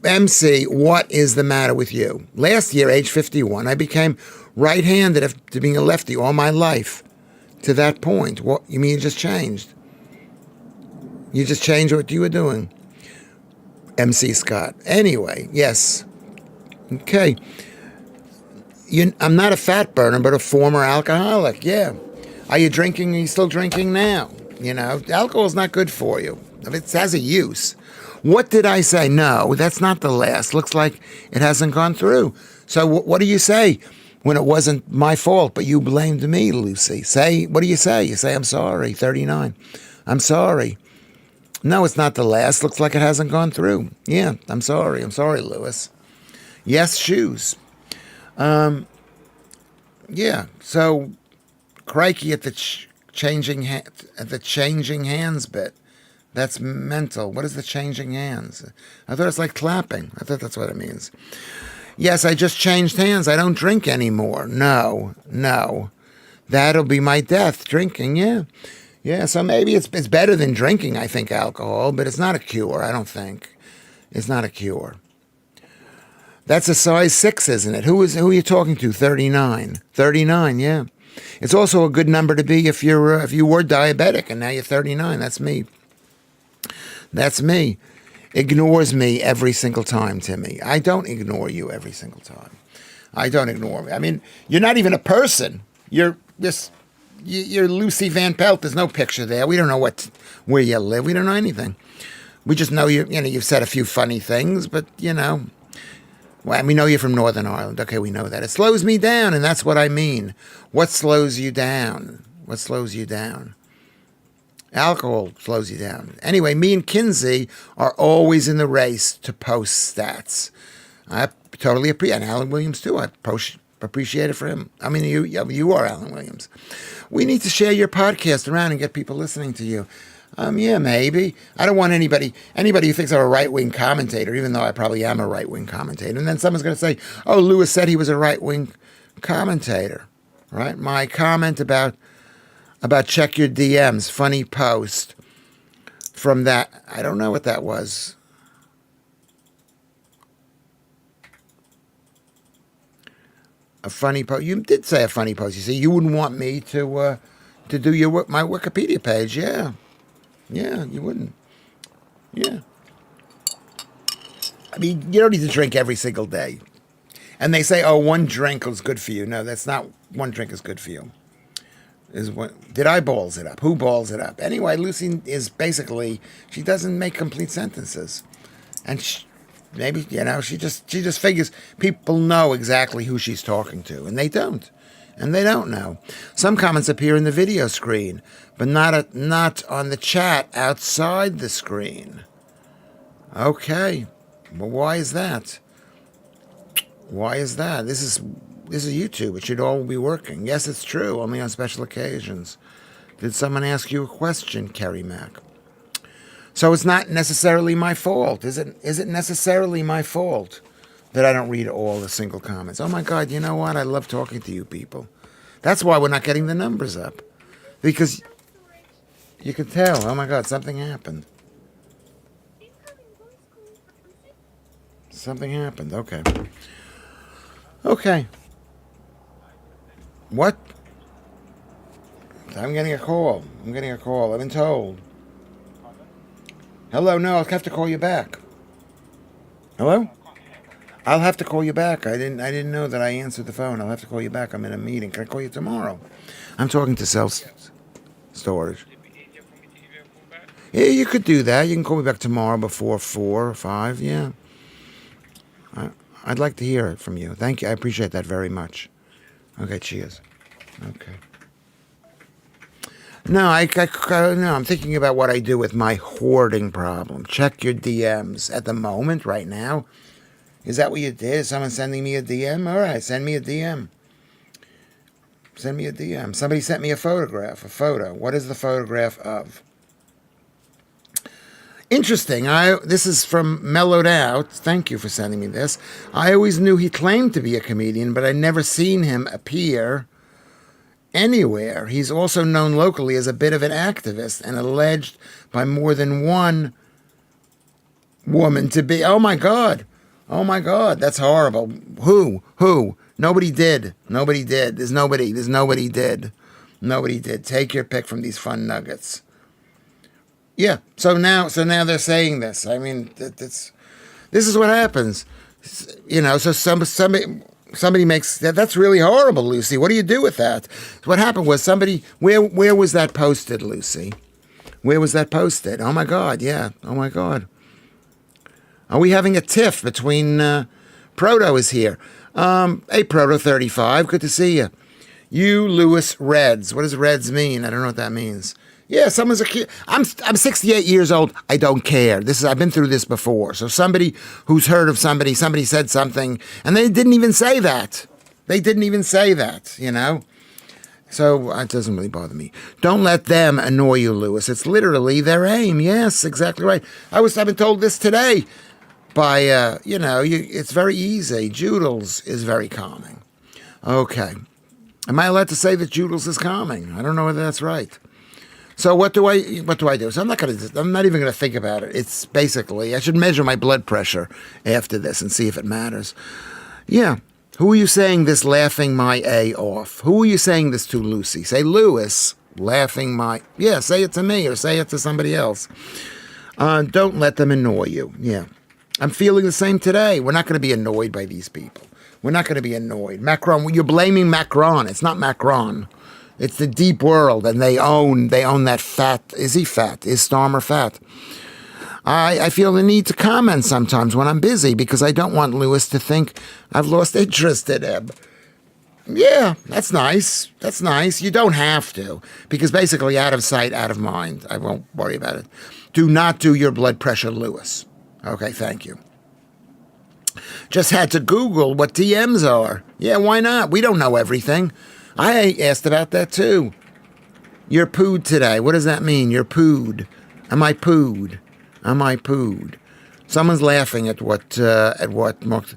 MC, what is the matter with you? Last year, age 51, I became right-handed after being a lefty all my life. To that point. What you mean you just changed? You just changed what you were doing. MC Scott. Anyway, yes. Okay. I'm not a fat burner, but a former alcoholic. Yeah. Are you drinking? Are you still drinking now? You know, alcohol's not good for you. It has a use. What did I say? No, that's not the last. Looks like it hasn't gone through. So what do you say? When it wasn't my fault, but you blamed me, Lucy. What do you say? You say, I'm sorry, 39. I'm sorry. No, it's not the last. Looks like it hasn't gone through. Yeah, I'm sorry. I'm sorry, Lewis. Yes, shoes. Yeah, so crikey at the changing hands bit. That's mental. What is the changing hands? I thought it's like clapping. I thought that's what it means. Yes, I just changed hands. I don't drink anymore. No. That'll be my death, drinking, yeah. Yeah, so maybe it's better than drinking, I think, alcohol, but it's not a cure, I don't think. It's not a cure. That's a size 6, isn't it? Who are you talking to? 39. 39, yeah. It's also a good number to be if you were diabetic and now you're 39. That's me. That's me. Ignores me every single time, Timmy. I don't ignore you every single time. I don't ignore me. I mean, you're not even a person. You're Lucy Van Pelt. There's no picture there. We don't know where you live. We don't know anything. We just know you've said a few funny things, but well, we know you're from Northern Ireland. Okay, we know that. It slows me down, and that's what I mean. What slows you down? What slows you down? Alcohol slows you down. Anyway, me and Kinsey are always in the race to post stats. I totally appreciate, and Alan Williams too. I appreciate it for him. I mean, you are Alan Williams. We need to share your podcast around and get people listening to you. Yeah, maybe. I don't want anybody who thinks I'm a right-wing commentator, even though I probably am a right-wing commentator. And then someone's going to say, oh, Lewis said he was a right-wing commentator, right? My comment about check your DMs, funny post from that. I don't know what that was. A funny post. You did say a funny post. You see, you wouldn't want me to do my Wikipedia page. Yeah, you wouldn't. Yeah. I mean, you don't need to drink every single day. And they say, oh, one drink is good for you. No, that's not. One drink is good for you. Did I balls it up? Who balls it up? Anyway, Lucy is basically, she doesn't make complete sentences. And maybe, she just figures people know exactly who she's talking to. And they don't. and they don't know. Some comments appear in the video screen, but not on the chat outside the screen. Okay, well, why is that? Why is that? This is YouTube. It should all be working. Yes, it's true. Only on special occasions. Did someone ask you a question, Kerry Mack? So it's not necessarily my fault. Is it necessarily my fault that I don't read all the single comments? Oh my God, you know what? I love talking to you people. That's why we're not getting the numbers up. Because you can tell, oh my God, something happened. Something happened, okay. Okay. What? I'm getting a call. I've been told. Hello, no, I'll have to call you back. Hello? I'll have to call you back. I didn't know that I answered the phone. I'll have to call you back. I'm in a meeting. Can I call you tomorrow? I'm talking to self-storage. Yeah, you could do that. You can call me back tomorrow before 4 or 5, yeah. I'd like to hear it from you. Thank you. I appreciate that very much. Okay, cheers. Okay. No, no, I'm thinking about what I do with my hoarding problem. Check your DMs at the moment, right now. Is that what you did? Is someone sending me a DM? All right, send me a DM. Send me a DM. Somebody sent me a photo. What is the photograph of? Interesting. This is from Mellowed Out. Thank you for sending me this. I always knew he claimed to be a comedian, but I'd never seen him appear anywhere. He's also known locally as a bit of an activist and alleged by more than one woman to be. Oh my God, that's horrible. Who? Nobody did. There's nobody did. Take your pick from these fun nuggets. Yeah. So now they're saying this. I mean, this is what happens. You know. So somebody makes that's really horrible, Lucy. What do you do with that? What happened was somebody. Where was that posted, Lucy? Where was that posted? Oh my God. Yeah. Oh my God. Are we having a tiff between Proto is here? Hey, Proto 35. Good to see you. You, Lewis Reds. What does Reds mean? I don't know what that means. Yeah, someone's accused. I'm 68 years old. I don't care. I've been through this before. So somebody who's heard of somebody said something, and they didn't even say that. You know? So it doesn't really bother me. Don't let them annoy you, Lewis. It's literally their aim. Yes, exactly right. I've been told this today by, it's very easy. Joodles is very calming. Okay. Am I allowed to say that Joodles is calming? I don't know whether that's right. So what do I do? So I'm not even gonna think about it. It's basically I should measure my blood pressure after this and see if it matters. Yeah. Who are you saying this laughing my A off? Who are you saying this to, Lucy? Say Lewis laughing my say it to me or say it to somebody else. Don't let them annoy you. Yeah. I'm feeling the same today. We're not gonna be annoyed by these people. We're not gonna be annoyed. Macron, you're blaming Macron. It's not Macron. It's the deep world, and they own that fat. Is he fat? Is Starmer fat? I feel the need to comment sometimes when I'm busy because I don't want Lewis to think I've lost interest in him. Yeah, that's nice. You don't have to, because basically out of sight, out of mind. I won't worry about it. Do not do your blood pressure, Lewis. Okay, thank you. Just had to Google what DMs are. Yeah, why not? We don't know everything. I asked about that too. You're pooed today. What does that mean? You're pooed. Am I pooed? Someone's laughing at what Mark.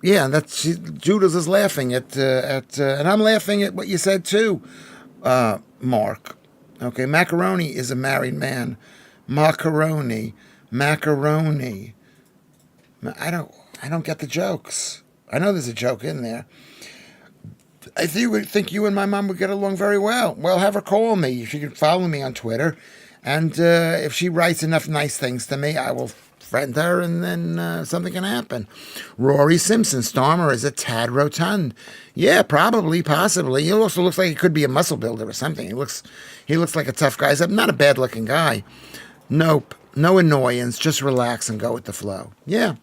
Judas is laughing at, and I'm laughing at what you said too, Mark. Okay, Macaroni is a married man. Macaroni. I don't get the jokes. I know there's a joke in there. I think you and my mom would get along very well. Well, have her call me. She can follow me on Twitter. And if she writes enough nice things to me, I will friend her, and then something can happen. Rory Simpson, Starmer is a tad rotund. Yeah, probably, possibly. He also looks like he could be a muscle builder or something. He looks like a tough guy. He's not a bad-looking guy. Nope. No annoyance, just relax and go with the flow. Yeah,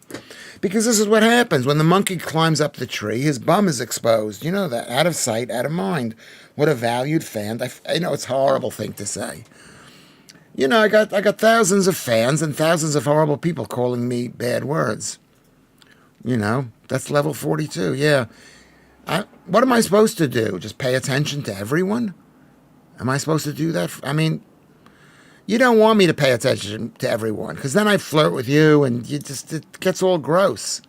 because this is what happens. When the monkey climbs up the tree, his bum is exposed. You know that. Out of sight, out of mind. What a valued fan. I know it's a horrible thing to say. You know, I got thousands of fans and thousands of horrible people calling me bad words. You know, that's level 42, yeah. What am I supposed to do? Just pay attention to everyone? Am I supposed to do that? I mean, you don't want me to pay attention to everyone, because then I flirt with you, and it gets all gross.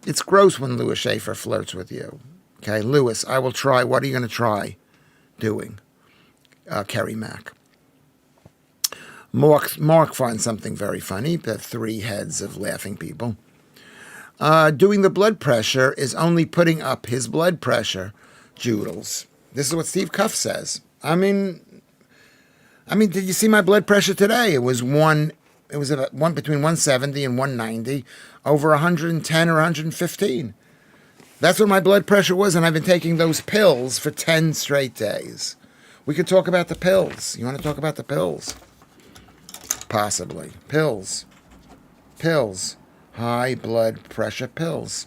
It's gross when Lewis Schaffer flirts with you. Okay, Lewis, I will try. What are you going to try doing? Kerry Mack. Mark finds something very funny, the 3 heads of laughing people. Doing the blood pressure is only putting up his blood pressure, Joodles. This is what Steve Cuff says. I mean, did you see my blood pressure today? It was between 170 and 190, over 110 or 115. That's what my blood pressure was, and I've been taking those pills for 10 straight days. We could talk about the pills. You want to talk about the pills? Possibly. Pills. High blood pressure pills.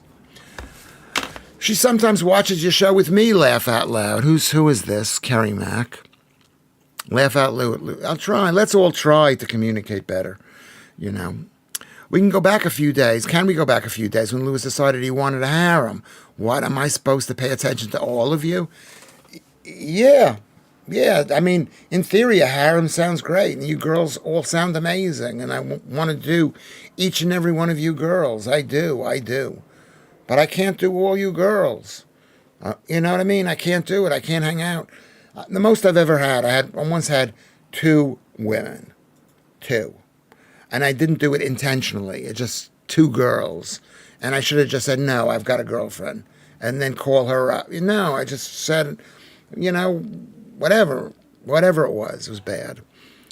She sometimes watches your show with me, laugh out loud. Who is this? Kerry Mack. Laugh out loud. I'll try. Let's all try to communicate better. You know. We can go back a few days. Can we go back a few days when Lewis decided he wanted a harem? What, am I supposed to pay attention to all of you? Yeah. I mean, in theory, a harem sounds great, and you girls all sound amazing, and I want to do each and every one of you girls. I do. But I can't do all you girls. You know what I mean? I can't do it. I can't hang out. The most I've ever had, I once had 2 women. 2. And I didn't do it intentionally. It's just 2 girls. And I should have just said, no, I've got a girlfriend. And then call her up. No, I just said, you know, whatever it was bad.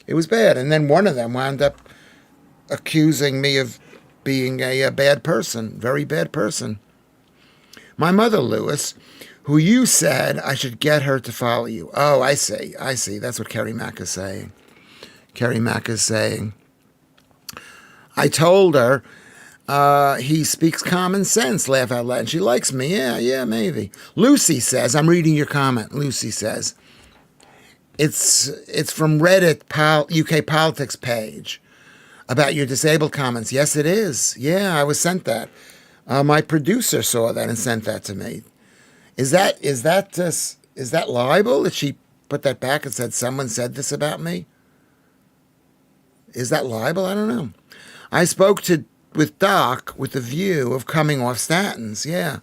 It was bad. And then one of them wound up accusing me of being a bad person, very bad person. My mother, Lewis, who you said I should get her to follow you. Oh, I see. That's what Kerry Mack is saying. I told her he speaks common sense, laugh out loud, and she likes me. Yeah, maybe. Lucy says, I'm reading your comment. Lucy says, it's from Reddit UK politics page about your disabled comments. Yes, it is. Yeah, I was sent that. My producer saw that and sent that to me. Is that libel? Did she put that back and said someone said this about me? Is that libel? I don't know. I spoke with Doc with the view of coming off statins. Yeah.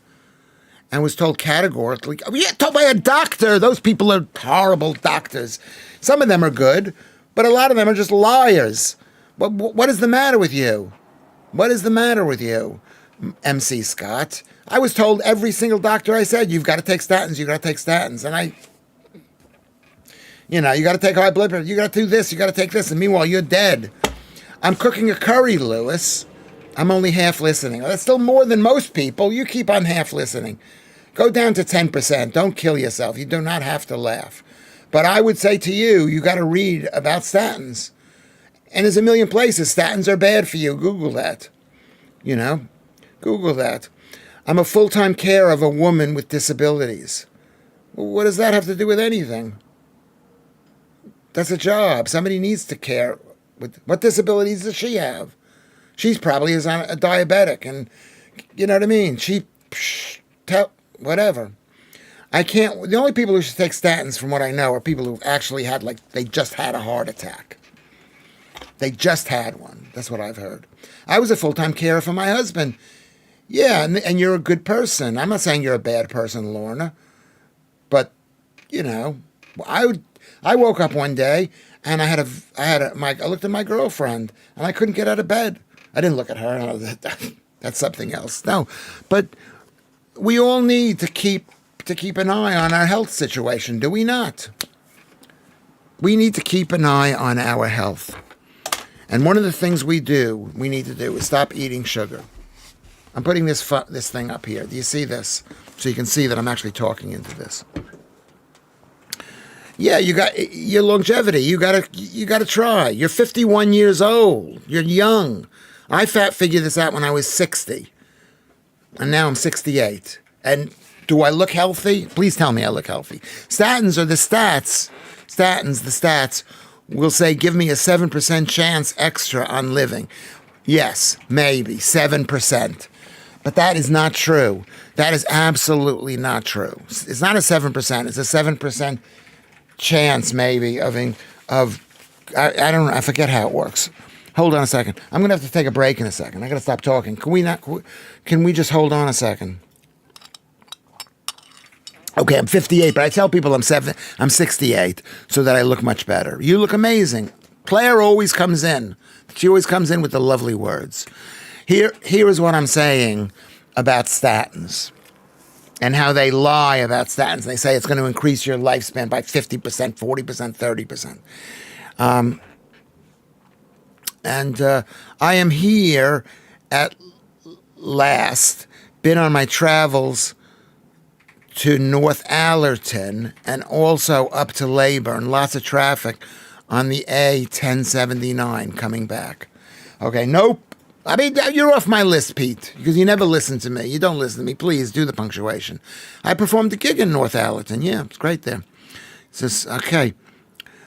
And was told categorically, told by a doctor. Those people are horrible doctors. Some of them are good, but a lot of them are just liars. What is the matter with you? What is the matter with you, MC Scott? I was told every single doctor I said, you've got to take statins. And you got to take high blood pressure. You got to do this. You got to take this. And meanwhile, you're dead. I'm cooking a curry, Lewis. I'm only half listening. That's still more than most people. You keep on half listening. Go down to 10%. Don't kill yourself. You do not have to laugh. But I would say to you, you got to read about statins. And there's a million places. Statins are bad for you. Google that. Google that. I'm a full-time carer of a woman with disabilities. What does that have to do with anything? That's a job. Somebody needs to care. What disabilities does she have? She's probably a diabetic, and you know what I mean? Whatever. The only people who should take statins, from what I know, are people who've actually had, they just had a heart attack. They just had one. That's what I've heard. I was a full-time carer for my husband. Yeah, and you're a good person. I'm not saying you're a bad person, Lorna. But, I woke up one day, and I looked at my girlfriend, and I couldn't get out of bed. I didn't look at her. That's something else. No, but we all need to keep an eye on our health situation, do we not? We need to keep an eye on our health. And one of the things we need to do is stop eating sugar. I'm putting this thing up here. Do you see this? So you can see that I'm actually talking into this. Yeah, you got your longevity. You gotta try. You're 51 years old. You're young. I figured this out when I was 60, and now I'm 68. And do I look healthy? Please tell me I look healthy. Statins are the stats. Statins, the stats will say, give me a 7% chance extra on living. Yes, maybe 7%. But that is not true. That is absolutely not true. It's not a 7%. It's a 7% chance maybe of I don't know. I forget how it works. Hold on a second. I'm gonna have to take a break in a second. I gotta stop talking. Can we just hold on a second? Okay, I'm 58, but I tell people I'm 68 so that I look much better. You look amazing. Claire always comes in. She always comes in with the lovely words. Here is what I'm saying about statins and how they lie about statins. They say it's going to increase your lifespan by 50%, 40%, 30%. And I am here at last, been on my travels to North Allerton and also up to Leyburn. Lots of traffic on the A1079 coming back. Okay, nope. I mean, you're off my list, Pete, because you never listen to me. You don't listen to me. Please do the punctuation. I performed a gig in North Allerton. Yeah, it's great there. Says, okay.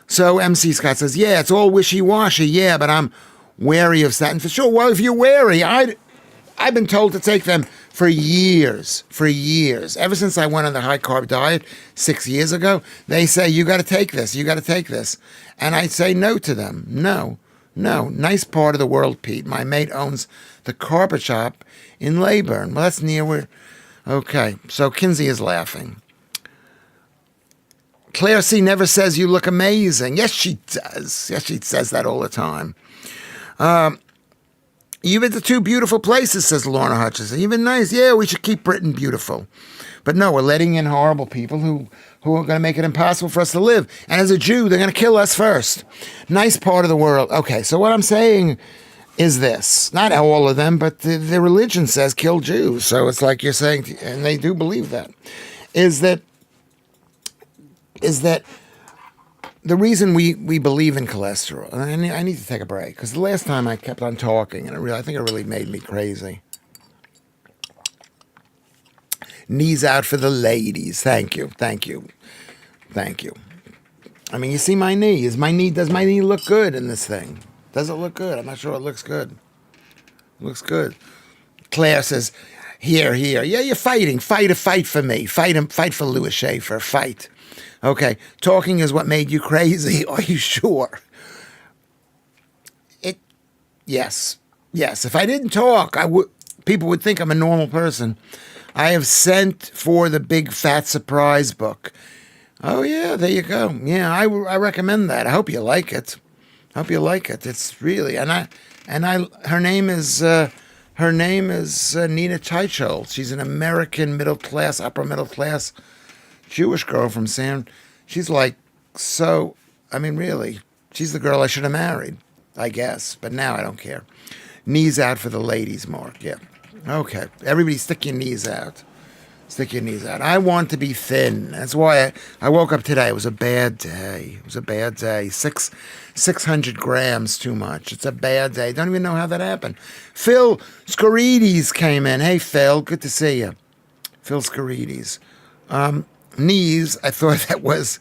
So MC Scott says, yeah, it's all wishy-washy. Yeah, but I'm wary of statins for sure. Well, if you're wary, I've been told to take them for years. Ever since I went on the high-carb diet 6 years ago, they say, you got to take this. And I say no to them. No. Nice part of the world, Pete. My mate owns the carpet shop in Leyburn. Well, that's near where... Okay, so Kinsey is laughing. Claire C. never says you look amazing. Yes, she does. Yes, she says that all the time. You've been to 2 beautiful places, says Lorna Hutchison. You've been nice. Yeah, we should keep Britain beautiful. But no, we're letting in horrible people who are going to make it impossible for us to live. And as a Jew, they're going to kill us first. Nice part of the world. Okay, so what I'm saying is this. Not all of them, but the religion says kill Jews. So it's like you're saying, and they do believe that, is that the reason we believe in cholesterol, and I need to take a break, because the last time I kept on talking, and I think it really made me crazy. Knees out for the ladies. Thank you. I mean, you see my knee. Does my knee look good in this thing? Does it look good? I'm not sure it looks good. It looks good. Claire says, here. Yeah, you're fighting. Fight for me. Fight for Lewis Schaffer. Fight. Okay, talking is what made you crazy. Are you sure? Yes. If I didn't talk, people would think I'm a normal person. I have sent for the big fat surprise book. Oh yeah, there you go. Yeah, I recommend that. I hope you like it. It's really her name is Nina Teicholz. She's an American upper middle class Jewish girl from she's like, so, I mean, really, she's the girl I should have married, I guess. But now I don't care. Knees out for the ladies, Mark. Yeah. Okay. Everybody stick your knees out. I want to be thin. That's why I woke up today. It was a bad day. 600 grams too much. It's a bad day. Don't even know how that happened. Phil Scarides came in. Hey, Phil. Good to see you. Phil Scarides. Knees, I thought that was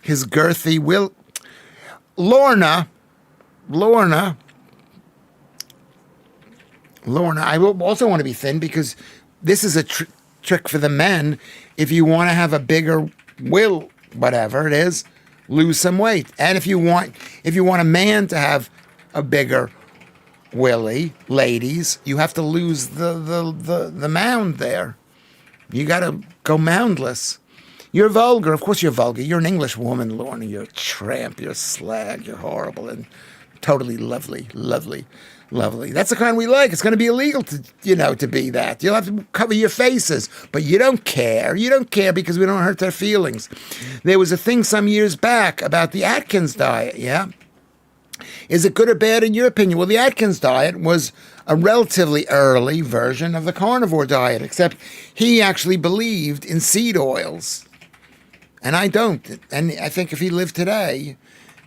his girthy will. Lorna, I also want to be thin because this is a trick for the men. If you want to have a bigger will, whatever it is, lose some weight. And if you want a man to have a bigger willy, ladies, you have to lose the mound there. You got to go moundless. You're vulgar. Of course you're vulgar. You're an English woman, Lorna. You're a tramp. You're a slag. You're horrible and totally lovely. That's the kind we like. It's going to be illegal to be that. You'll have to cover your faces, but you don't care. You don't care because we don't hurt their feelings. There was a thing some years back about the Atkins diet, yeah? Is it good or bad in your opinion? Well, the Atkins diet was a relatively early version of the carnivore diet, except he actually believed in seed oils. And I don't. And I think if he lived today,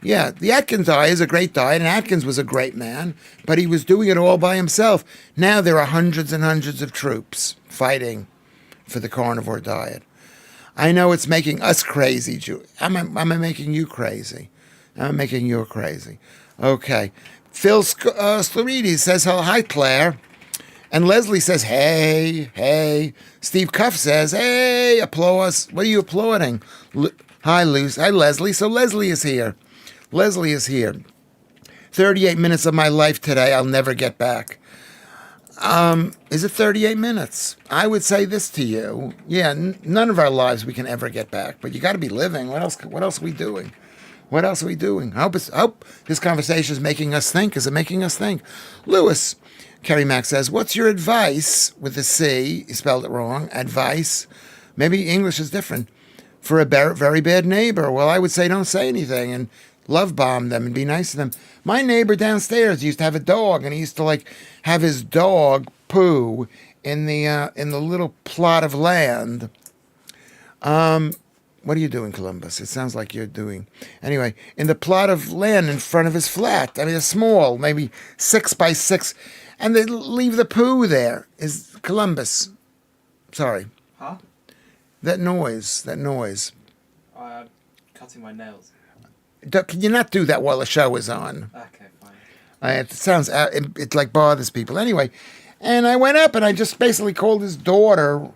yeah, the Atkins diet is a great diet, and Atkins was a great man, but he was doing it all by himself. Now there are hundreds and hundreds of troops fighting for the carnivore diet. I know it's making us crazy, Jew. I'm making you crazy. I'm making you crazy. Okay. Phil Sklarides says, "Oh, hi, Claire." And Leslie says, "Hey, hey." Steve Cuff says, "Hey, applause." What are you applauding? Hi, Lucy. Hi, Leslie. So Leslie is here. Leslie is here. 38 minutes of my life today I'll never get back. Is it 38 minutes? I would say this to you. Yeah, none of our lives we can ever get back, but you got to be living. What else are we doing? What else are we doing? I hope this conversation is making us think. Is it making us think? Lewis, Kerry Mack says, "What's your advice," with a C, he spelled it wrong, advice. Maybe English is different. "For a very bad neighbor." Well, I would say don't say anything and love bomb them and be nice to them. My neighbor downstairs used to have a dog, and he used to have his dog poo in the little plot of land. What are you doing, Columbus? It sounds like you're doing. Anyway, in the plot of land in front of his flat. I mean, a small, maybe 6 by 6. And they leave the poo there. Is Columbus. Sorry. Huh? That noise. Cutting my nails. Can you not do that while the show is on? Okay, fine. It sounds, it like bothers people. Anyway, and I went up and I just basically called his daughter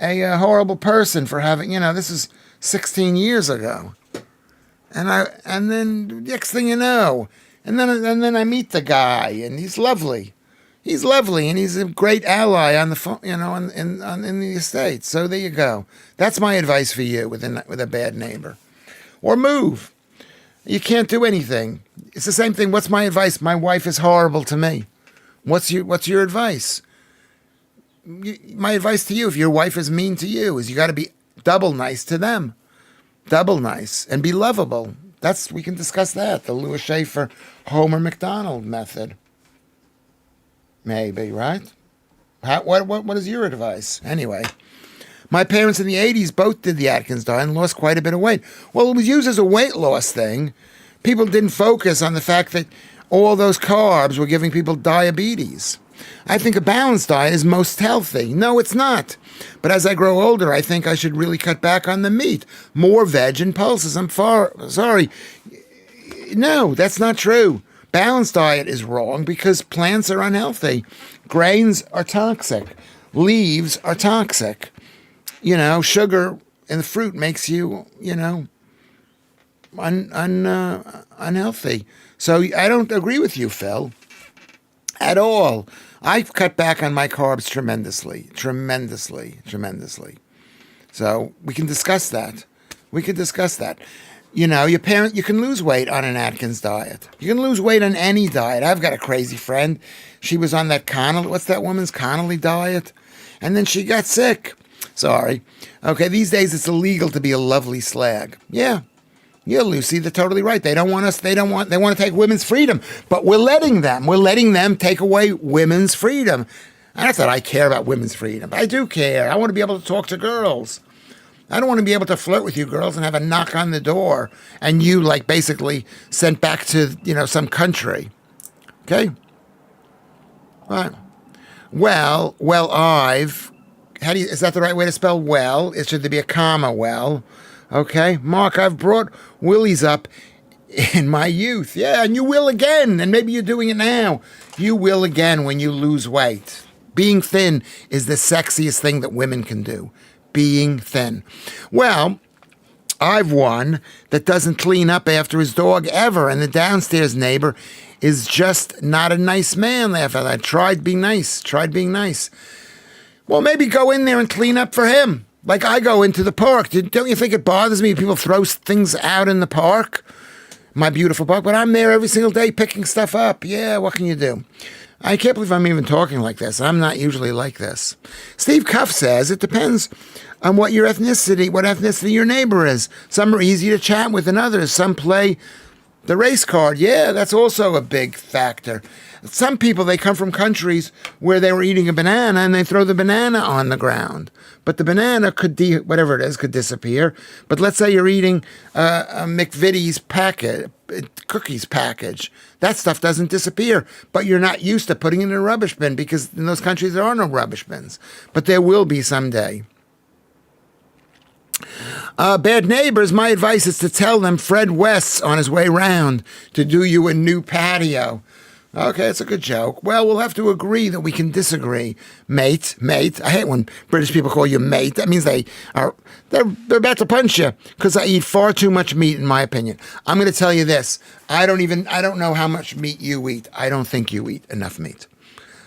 a horrible person for having, this is 16 years ago. And then next thing you know, and then I meet the guy, and he's lovely. He's lovely, and he's a great ally on the phone, in the estate. So there you go. That's my advice for you with a bad neighbor, or move. You can't do anything. It's the same thing. What's my advice? My wife is horrible to me. What's your advice? My advice to you, if your wife is mean to you, is you got to be double nice to them. Double nice and be lovable. We can discuss that. The Lewis Schaffer, Homer McDonald method. Maybe, right? What is your advice? Anyway, my parents in the 80s both did the Atkins diet and lost quite a bit of weight. Well, it was used as a weight loss thing. People didn't focus on the fact that all those carbs were giving people diabetes. I think a balanced diet is most healthy. No, it's not. But as I grow older, I think I should really cut back on the meat. More veg and pulses. Sorry. No, that's not true. Balanced diet is wrong because plants are unhealthy. Grains are toxic. Leaves are toxic. Sugar in the fruit makes you, unhealthy. So I don't agree with you, Phil, at all. I've cut back on my carbs tremendously. So we can discuss that. You can lose weight on an Atkins diet. You can lose weight on any diet. I've got a crazy friend. She was on that what's that woman's Connolly diet? And then she got sick. Sorry. Okay, these days it's illegal to be a lovely slag. Yeah, Lucy, they're totally right. They want to take women's freedom, but we're letting them take away women's freedom. Not that I care about women's freedom, but I do care. I want to be able to talk to girls. I don't want to be able to flirt with you girls and have a knock on the door and you basically sent back to, some country. Okay? Right. Well, is that the right way to spell well? Should there be a comma, well? Okay, Mark, I've brought willies up in my youth. Yeah, and you will again, and maybe you're doing it now. You will again when you lose weight. Being thin is the sexiest thing that women can do. Being thin. Well, I've one that doesn't clean up after his dog ever, and the downstairs neighbor is just not a nice man after that. Tried being nice. Well, maybe go in there and clean up for him. Like I go into the park. Don't you think it bothers me if people throw things out in the park? My beautiful park. But I'm there every single day picking stuff up. Yeah, what can you do? I can't believe I'm even talking like this. I'm not usually like this. Steve Cuff says it depends on what ethnicity your neighbor is. Some are easy to chat with than others. Some play The race card, yeah, that's also a big factor. Some people, they come from countries where they were eating a banana and they throw the banana on the ground. But the banana could, whatever it is, could disappear. But let's say you're eating a McVitie's packet, cookies package. That stuff doesn't disappear. But you're not used to putting it in a rubbish bin because in those countries there are no rubbish bins. But there will be someday. Bad neighbors, my advice is to tell them Fred West's on his way round to do you a new patio. Okay, it's a good joke. Well, we'll have to agree that we can disagree. Mate. I hate when British people call you mate. That means they're about to punch you because I eat far too much meat, in my opinion. I'm going to tell you this. I don't know how much meat you eat. I don't think you eat enough meat.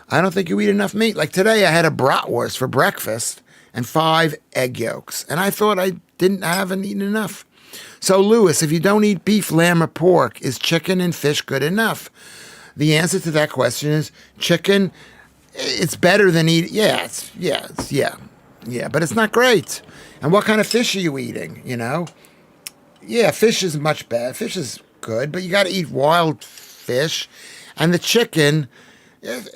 I don't think you eat enough meat. Like today, I had a bratwurst for breakfast and 5 egg yolks. And I thought I haven't eaten enough. So, Lewis, if you don't eat beef, lamb, or pork, is chicken and fish good enough? The answer to that question is chicken. It's better than eating. Yeah, but it's not great. And what kind of fish are you eating? You know? Yeah, fish is much better. Fish is good, but you got to eat wild fish. And the chicken,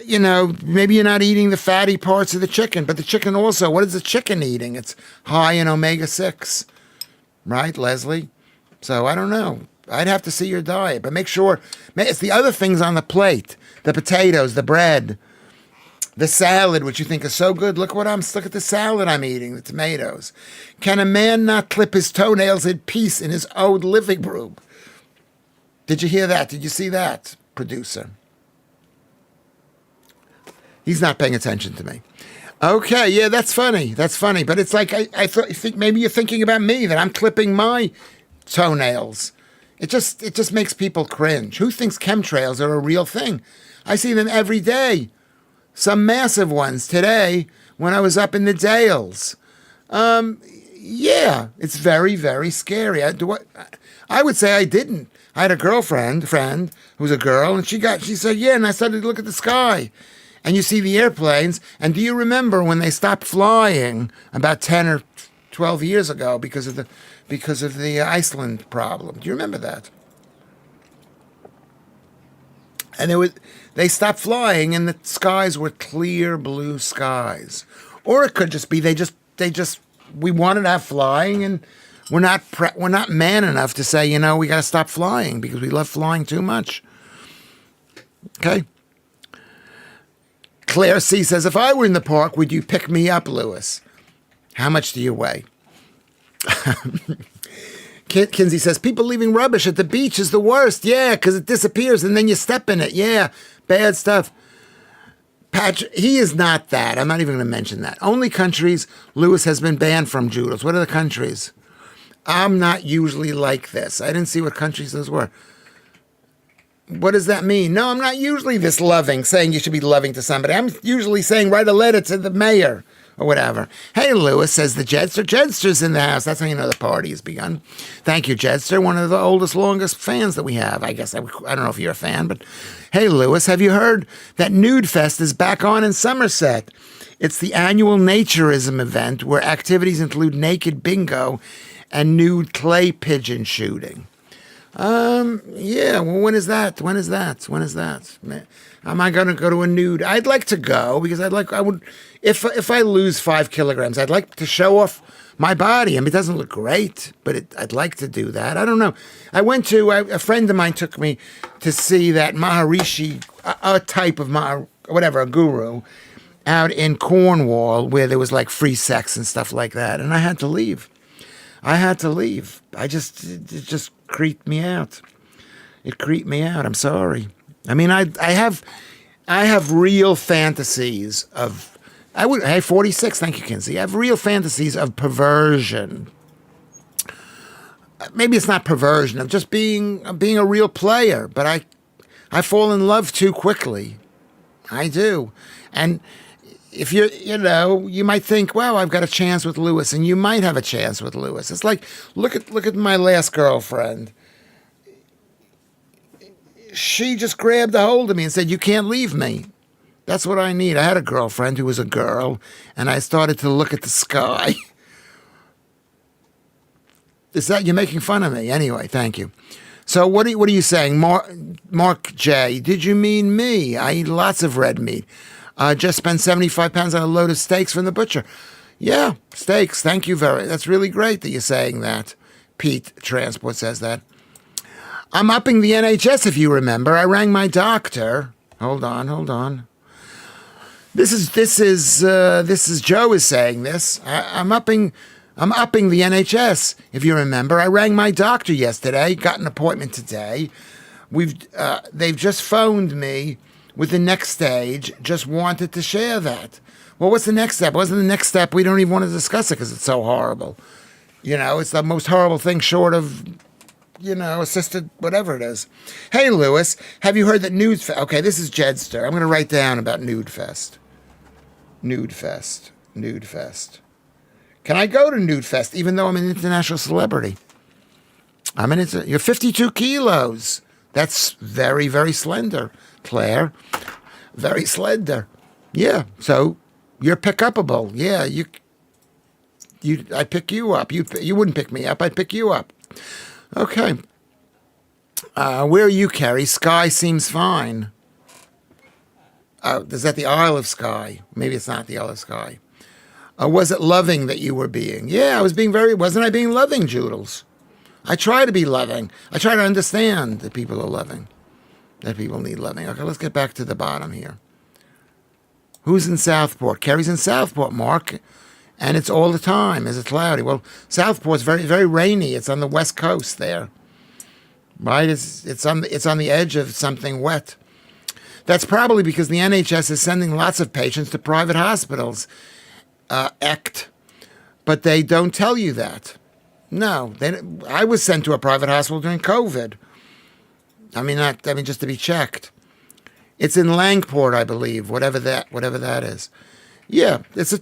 you know, maybe you're not eating the fatty parts of the chicken, but the chicken also, what is the chicken eating? It's high in omega-6, right, Leslie? So I don't know. I'd have to see your diet, but make sure it's the other things on the plate, the potatoes, the bread, the salad, which you think is so good. Look at the salad I'm eating, the tomatoes. Can a man not clip his toenails in peace in his own living room? Did you hear that? Did you see that, producer? He's not paying attention to me. Okay, yeah, that's funny. But it's like I think maybe you're thinking about me, that I'm clipping my toenails. It just makes people cringe. Who thinks chemtrails are a real thing? I see them every day. Some massive ones today when I was up in the Dales. Yeah, it's very, very scary. I would say I didn't. I had a friend who was a girl, and she said, yeah, and I started to look at the sky. And you see the airplanes, and do you remember when they stopped flying about 10 or 12 years ago because of the Iceland problem? Do you remember that? And they stopped flying, and the skies were clear blue skies. Or it could just be we wanted to have flying, and we're not man enough to say, you know, we got to stop flying because we love flying too much. Okay. Claire C. says, if I were in the park, would you pick me up, Lewis? How much do you weigh? Kinsey says, people leaving rubbish at the beach is the worst. Yeah, because it disappears and then you step in it. Yeah, bad stuff. Patrick, he is not that. I'm not even going to mention that. Only countries Lewis has been banned from, Judas. What are the countries? I'm not usually like this. I didn't see what countries those were. What does that mean? No, I'm not usually this loving, saying you should be loving to somebody. I'm usually saying write a letter to the mayor or whatever. Hey, Lewis, says the Jetster. Jetster's in the house. That's how you know the party has begun. Thank you, Jetster, one of the oldest, longest fans that we have. I guess I don't know if you're a fan, but hey, Lewis, have you heard that Nude Fest is back on in Somerset? It's the annual naturism event where activities include naked bingo and nude clay pigeon shooting. Yeah, well, when is that? Am I going to go to a nude? I'd like to go because if I lose 5 kilograms, I'd like to show off my body. I mean, it doesn't look great, but I'd like to do that. I don't know. I went to, a friend of mine took me to see that Maharishi, a type of a guru out in Cornwall where there was like free sex and stuff like that. And I had to leave. It just creeped me out. It creeped me out. I'm sorry. I mean, I have real fantasies of, hey, 46, thank you, Kinsey. I have real fantasies of perversion. Maybe it's not perversion, of just being a real player, but I fall in love too quickly. I do. And if you might think, well, I've got a chance with Lewis, and you might have a chance with Lewis. It's like, look at my last girlfriend. She just grabbed a hold of me and said, you can't leave me. That's what I need. I had a girlfriend who was a girl, and I started to look at the sky. You're making fun of me? Anyway, thank you. So what are you saying, Mark J? Did you mean me? I eat lots of red meat. Just spent 75 pounds on a load of steaks from the butcher. Yeah, steaks. Thank you That's really great that you're saying that. Pete Transport says that. I'm upping the NHS, if you remember. I rang my doctor. Hold on. This is Joe is saying this. I'm upping the NHS, if you remember. I rang my doctor yesterday, got an appointment today. They've just phoned me with the next stage, just wanted to share that. Well, what's the next step? Wasn't the next step? We don't even want to discuss it because it's so horrible. It's the most horrible thing short of, assisted, whatever it is. Hey, Lewis, have you heard that Nude Fest? Okay, this is Jedster. I'm going to write down about Nude Fest. Nude Fest. Can I go to Nude Fest even though I'm an international celebrity? You're 52 kilos. That's very, very slender, Claire. Very slender. Yeah, so you're pick-upable. Yeah, I'd pick you up. You wouldn't pick me up. I'd pick you up. Okay. Where are you, Kerry? Skye seems fine. Is that the Isle of Skye? Maybe it's not the Isle of Skye. Was it loving that you were being? Yeah, I was being wasn't I being loving, Joodles? I try to be loving. I try to understand that people are loving, that people need loving. Okay, let's get back to the bottom here. Who's in Southport? Kerry's in Southport, Mark. And it's all the time. Is it cloudy? Well, Southport's very, very rainy. It's on the west coast there. Right? It's on the edge of something wet. That's probably because the NHS is sending lots of patients to private hospitals. But they don't tell you that. No, I was sent to a private hospital during COVID. Just to be checked. It's in Langport, I believe, whatever that is. Yeah, it's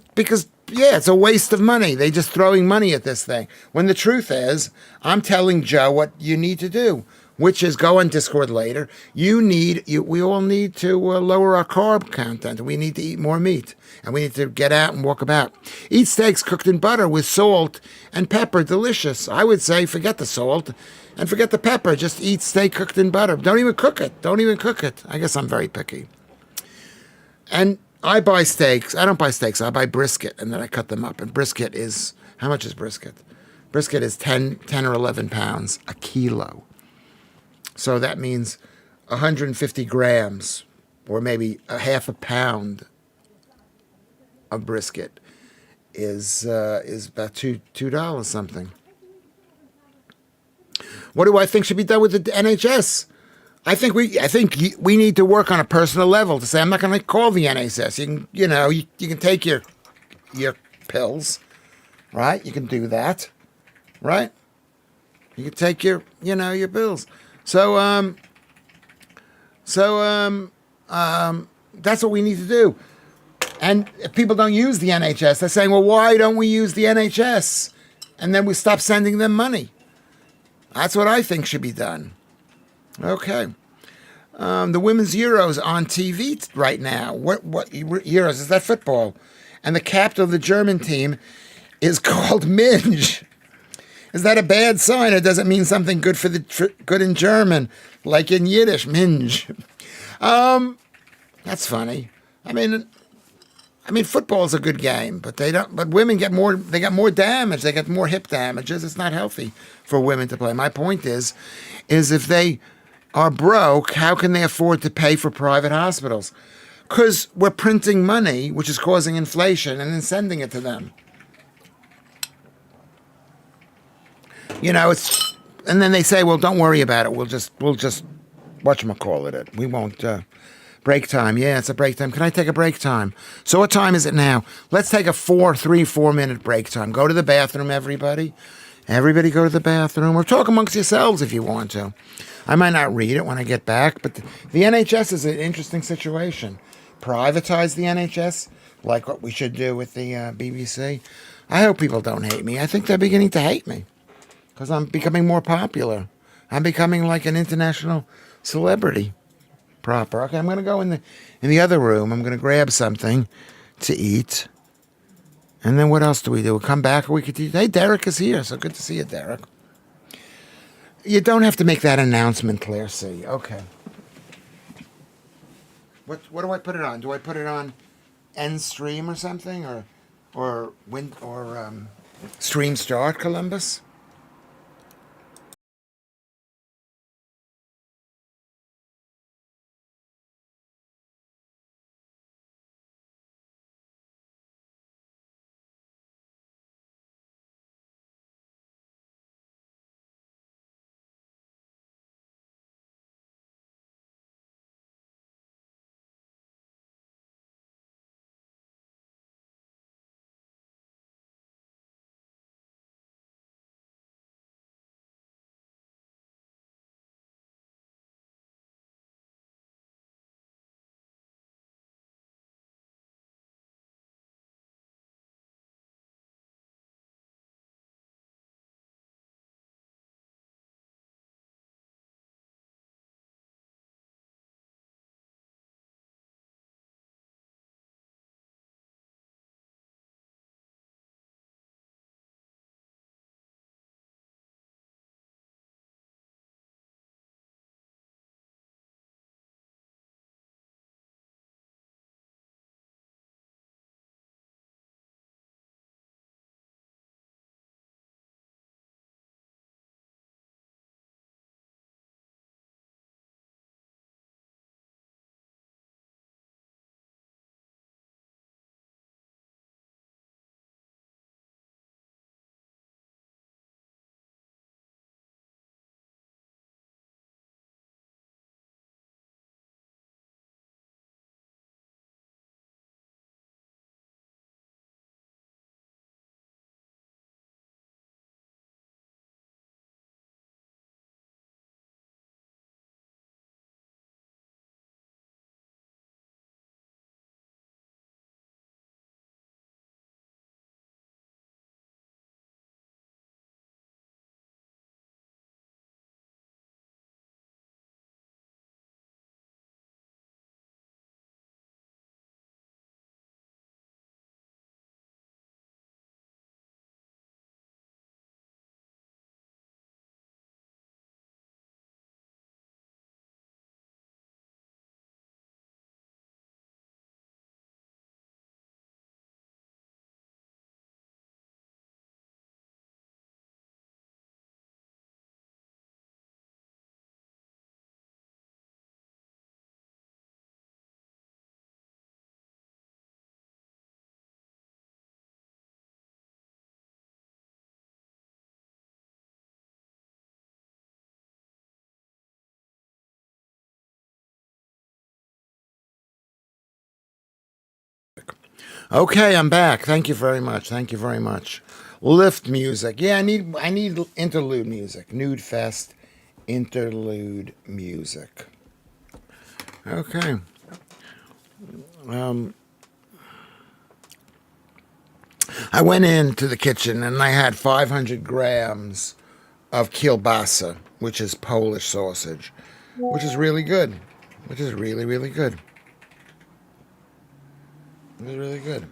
a waste of money. They're just throwing money at this thing. When the truth is, I'm telling Joe what you need to do, which is go on Discord later. We all need to lower our carb content. We need to eat more meat. And we need to get out and walk about. Eat steaks cooked in butter with salt and pepper. Delicious. I would say forget the salt and forget the pepper. Just eat steak cooked in butter. Don't even cook it. I guess I'm very picky. And I buy steaks. I don't buy steaks. I buy brisket, and then I cut them up. And brisket is, how much is brisket? Brisket is 10 or 11 pounds a kilo. So that means 150 grams, or maybe a half a pound of brisket is about $2 something. What do I think should be done with the NHS? I think we need to work on a personal level to say I'm not going to call the NHS. You can take your pills, right? You can do that, right? You can take your pills. So that's what we need to do. And if people don't use the NHS, they're saying, well, why don't we use the NHS? And then we stop sending them money. That's what I think should be done. Okay. The Women's Euros on TV right now. What Euros? Is that football? And the captain of the German team is called Minge. Is that a bad sign, or does it mean something good good in German, like in Yiddish, Minge? That's funny. I mean, football's a good game, but But women get more. They got more damage. They get more hip damages. It's not healthy for women to play. My point is if they are broke, how can they afford to pay for private hospitals? Because we're printing money, which is causing inflation, and then sending it to them. And then they say, well, don't worry about it. We'll just whatchamacallit it. We won't. Break time. Yeah, it's a break time. Can I take a break time? So what time is it now? Let's take a 4-minute break time. Go to the bathroom, everybody. Everybody go to the bathroom. Or talk amongst yourselves if you want to. I might not read it when I get back, but the NHS is an interesting situation. Privatize the NHS, like what we should do with the BBC. I hope people don't hate me. I think they're beginning to hate me because I'm becoming more popular. I'm becoming like an international celebrity. Proper. Okay, I'm going to go in the other room. I'm going to grab something to eat. And then what else do we do? We'll come back and we could eat. Hey, Derek is here, so good to see you, Derek. You don't have to make that announcement, Claire C. Okay. What do I put it on? Do I put it on end stream or something, or stream start Columbus? Okay, I'm back. Thank you very much. Thank you very much. Lift music. Yeah, I need interlude music. Nude Fest interlude music. Okay. I went into the kitchen and I had 500 grams of kielbasa, which is Polish sausage, which is really good. Which is really, really good. It was really good.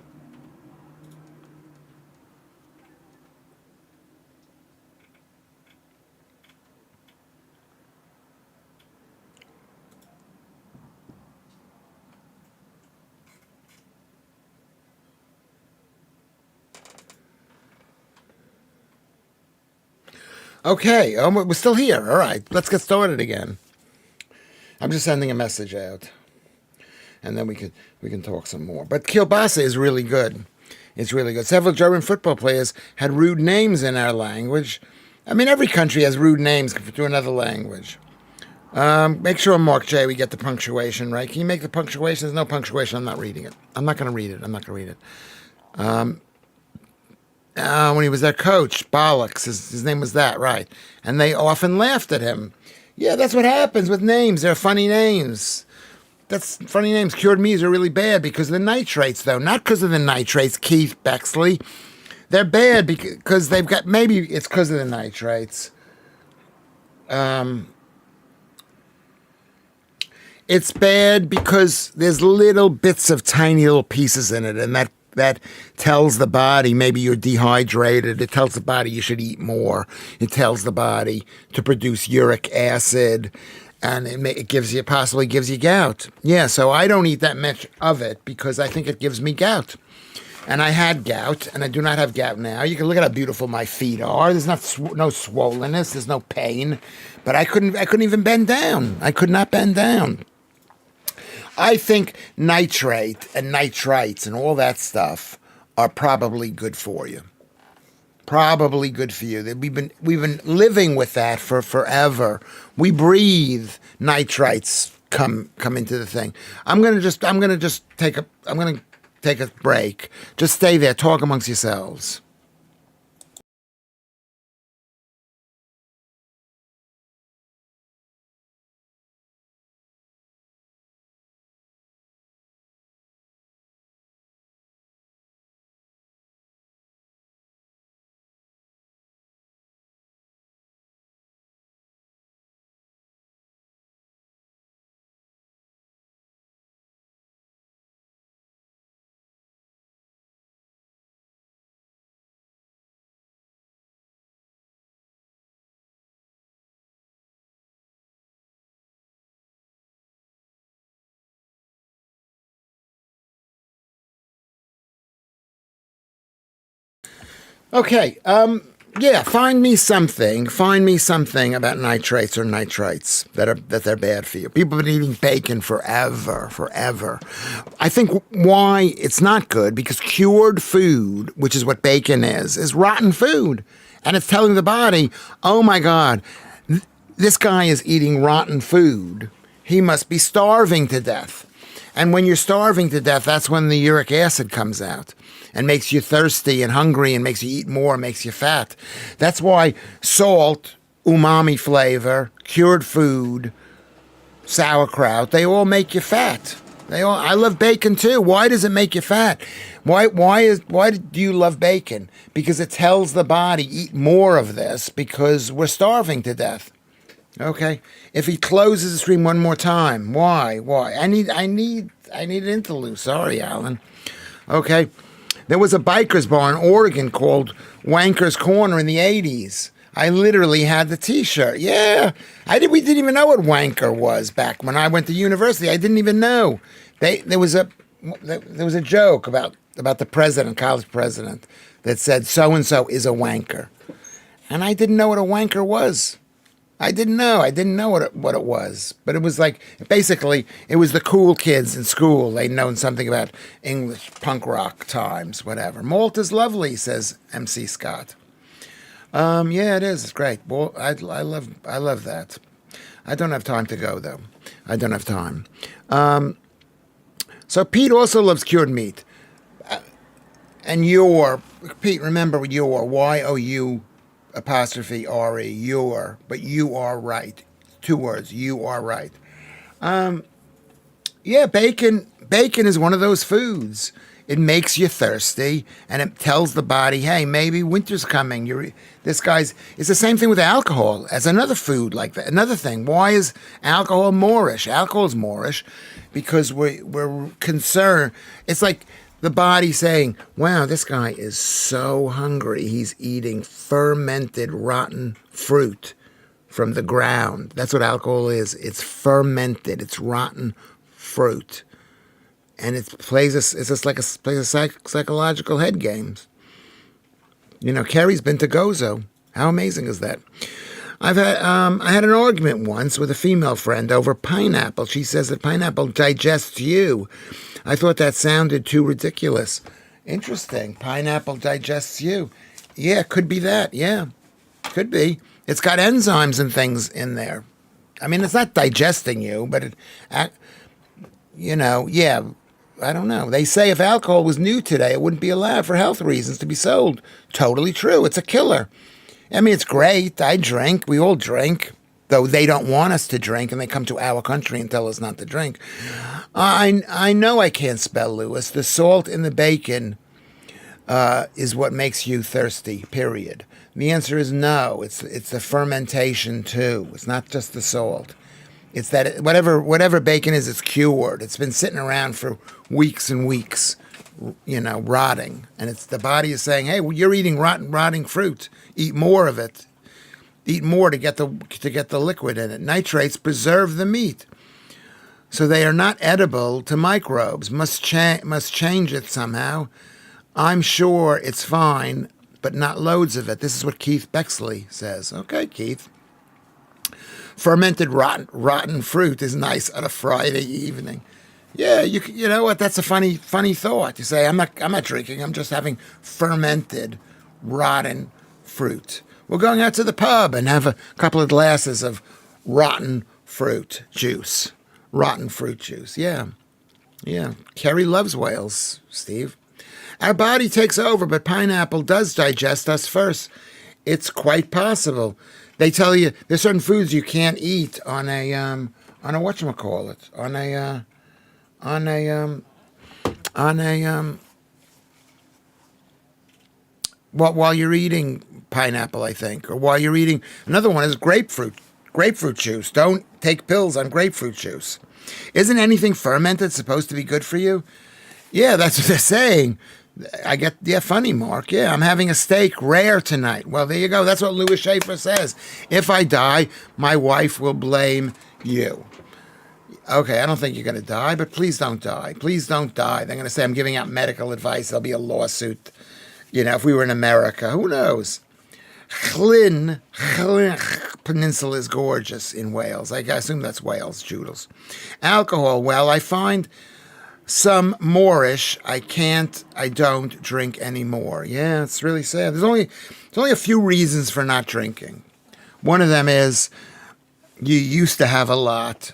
Okay, we're still here. All right, let's get started again. I'm just sending a message out, and then we can talk some more. But kielbasa is really good. It's really good. Several German football players had rude names in our language. I mean, every country has rude names to another language. Make sure, Mark J, we get the punctuation right. Can you make the punctuation? There's no punctuation. I'm not reading it. I'm not going to read it. I'm not going to read it. When he was their coach, Bollocks, his name was that, right? And they often laughed at him. Yeah, that's what happens with names. They're funny names. That's funny names. Cured meats are really bad because of the nitrates, though. Not because of the nitrates, Keith Bexley. They're bad because they've got, maybe it's because of the nitrates. It's bad because there's little bits of tiny little pieces in it, and that that tells the body maybe you're dehydrated. It tells the body you should eat more. It tells the body to produce uric acid, and it gives you, possibly gives you gout. Yeah, so I don't eat that much of it because I think it gives me gout. And I had gout, and I do not have gout now. You can look at how beautiful my feet are. There's no swollenness. There's no pain, but I couldn't even bend down. I could not bend down. I think nitrate and nitrites and all that stuff are probably good for you. Probably good for you. We've been living with that for forever. We breathe nitrites come into the thing. I'm gonna take a break. Just stay there. Talk amongst yourselves. Okay. Yeah. Find me something. Find me something about nitrates or nitrites that they're bad for you. People have been eating bacon forever. I think why it's not good because cured food, which is what bacon is rotten food, and it's telling the body, oh my God, this guy is eating rotten food. He must be starving to death. And when you're starving to death, that's when the uric acid comes out and makes you thirsty and hungry and makes you eat more, makes you fat. That's why salt, umami flavor, cured food, sauerkraut, they all make you fat. I love bacon too. Why does it make you fat? Why do you love bacon? Because it tells the body eat more of this because we're starving to death. Okay. If he closes the stream one more time, why? I need an interlude. Sorry, Alan. Okay. There was a biker's bar in Oregon called Wanker's Corner in the 80s. I literally had the T-shirt. Yeah. We didn't even know what wanker was back when I went to university. I didn't even know. There was a joke about the president, college president, that said so-and-so is a wanker. And I didn't know what a wanker was. I didn't know what it was, but it was like, basically, it was the cool kids in school. They'd known something about English punk rock times, whatever. Malt is lovely, says MC Scott. Yeah, it is. It's great. Well, I love that. I don't have time to go though. I don't have time. So Pete also loves cured meat, and Pete. Remember YOU. Apostrophe R-E, but you are right. 2 words, you are right. Yeah, bacon is one of those foods. It makes you thirsty, and it tells the body, hey, maybe winter's coming. It's the same thing with alcohol as another food like that. Another thing, why is alcohol Moorish? Alcohol is Moorish because we're concerned. It's like the body saying, wow, this guy is so hungry. He's eating fermented, rotten fruit from the ground. That's what alcohol is. It's fermented. It's rotten fruit. And it plays psychological head games. You know, Kerry's been to Gozo. How amazing is that? I had an argument once with a female friend over pineapple. She says that pineapple digests you. I thought that sounded too ridiculous. Interesting. Pineapple digests you. Yeah, could be that. Yeah, could be. It's got enzymes and things in there. I mean, it's not digesting you, but yeah, I don't know. They say if alcohol was new today, it wouldn't be allowed for health reasons to be sold. Totally true. It's a killer. I mean, it's great. I drink. We all drink. Though they don't want us to drink, and they come to our country and tell us not to drink. I know I can't spell, Lewis. The salt in the bacon is what makes you thirsty, period. The answer is no. It's the fermentation, too. It's not just the salt. It's that whatever bacon is, it's cured. It's been sitting around for weeks and weeks, rotting. And it's the body is saying, hey, well, you're eating rotting fruit. Eat more of it. Eat more to get the liquid in it. Nitrates preserve the meat, so they are not edible to microbes. Must change it somehow. I'm sure it's fine, but not loads of it. This is what Keith Bexley says. Okay, Keith. Fermented rotten fruit is nice on a Friday evening. Yeah, you know what? That's a funny thought. You say I'm not drinking. I'm just having fermented rotten fruit. We're going out to the pub and have a couple of glasses of rotten fruit juice. Rotten fruit juice. Yeah. Kerry loves whales, Steve. Our body takes over, but pineapple does digest us first. It's quite possible. They tell you there's certain foods you can't eat on a whatchamacallit, while you're eating pineapple, I think, or while you're eating. Another one is grapefruit juice. Don't take pills on grapefruit juice. Isn't anything fermented supposed to be good for you? Yeah, that's what they're saying. Funny, Mark. Yeah, I'm having a steak rare tonight. Well, there you go. That's what Lewis Schaffer says. If I die, my wife will blame you. Okay, I don't think you're going to die, but please don't die. Please don't die. They're going to say I'm giving out medical advice. There'll be a lawsuit. If we were in America, who knows? Llyn Peninsula is gorgeous in Wales. I assume that's Wales, Joodles. Alcohol, well, I find some Moorish. I don't drink anymore. Yeah, it's really sad. There's only a few reasons for not drinking. One of them is you used to have a lot.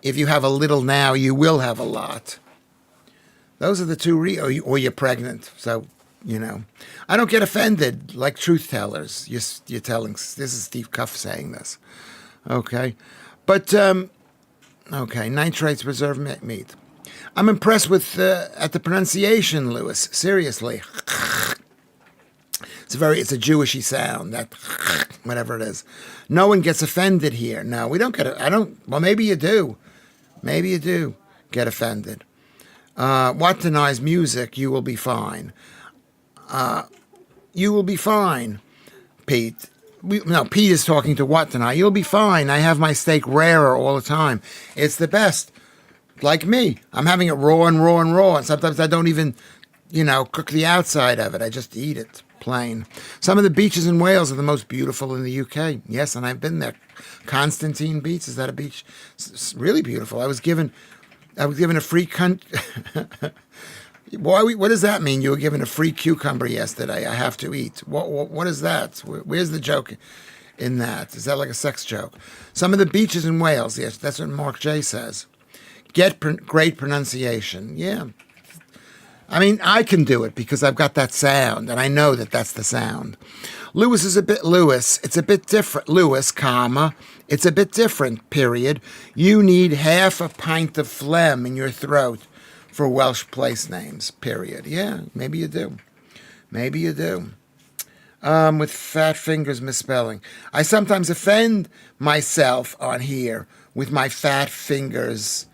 If you have a little now, you will have a lot. Those are the two or you're pregnant. So, I don't get offended like truth tellers. You're telling, this is Steve Cuff saying this. Okay. But, nitrates preserve meat. I'm impressed with at the pronunciation, Lewis. Seriously. It's a Jewishy sound, that whatever it is. No one gets offended here. No, we don't get it. Well, maybe you do. Maybe you do get offended. What denies music? You will be fine. You will be fine, Pete. Pete is talking to What tonight. You'll be fine. I have my steak rarer all the time. It's the best. Like me, I'm having it raw and raw and raw. And sometimes I don't even, cook the outside of it. I just eat it plain. Some of the beaches in Wales are the most beautiful in the UK. Yes, and I've been there. Constantine Beach, is that a beach? It's really beautiful. I was given a free what does that mean? You were given a free cucumber yesterday. I have to eat. What is that? Where's the joke in that? Is that like a sex joke? Some of the beaches in Wales. Yes, that's what Mark J says. Get great pronunciation. Yeah. I mean, I can do it because I've got that sound, and I know that that's the sound. Lewis. It's a bit different. Lewis, comma. It's a bit different, period. You need half a pint of phlegm in your throat for Welsh place names, period. Yeah, maybe you do. With fat fingers misspelling. I sometimes offend myself on here with my fat fingers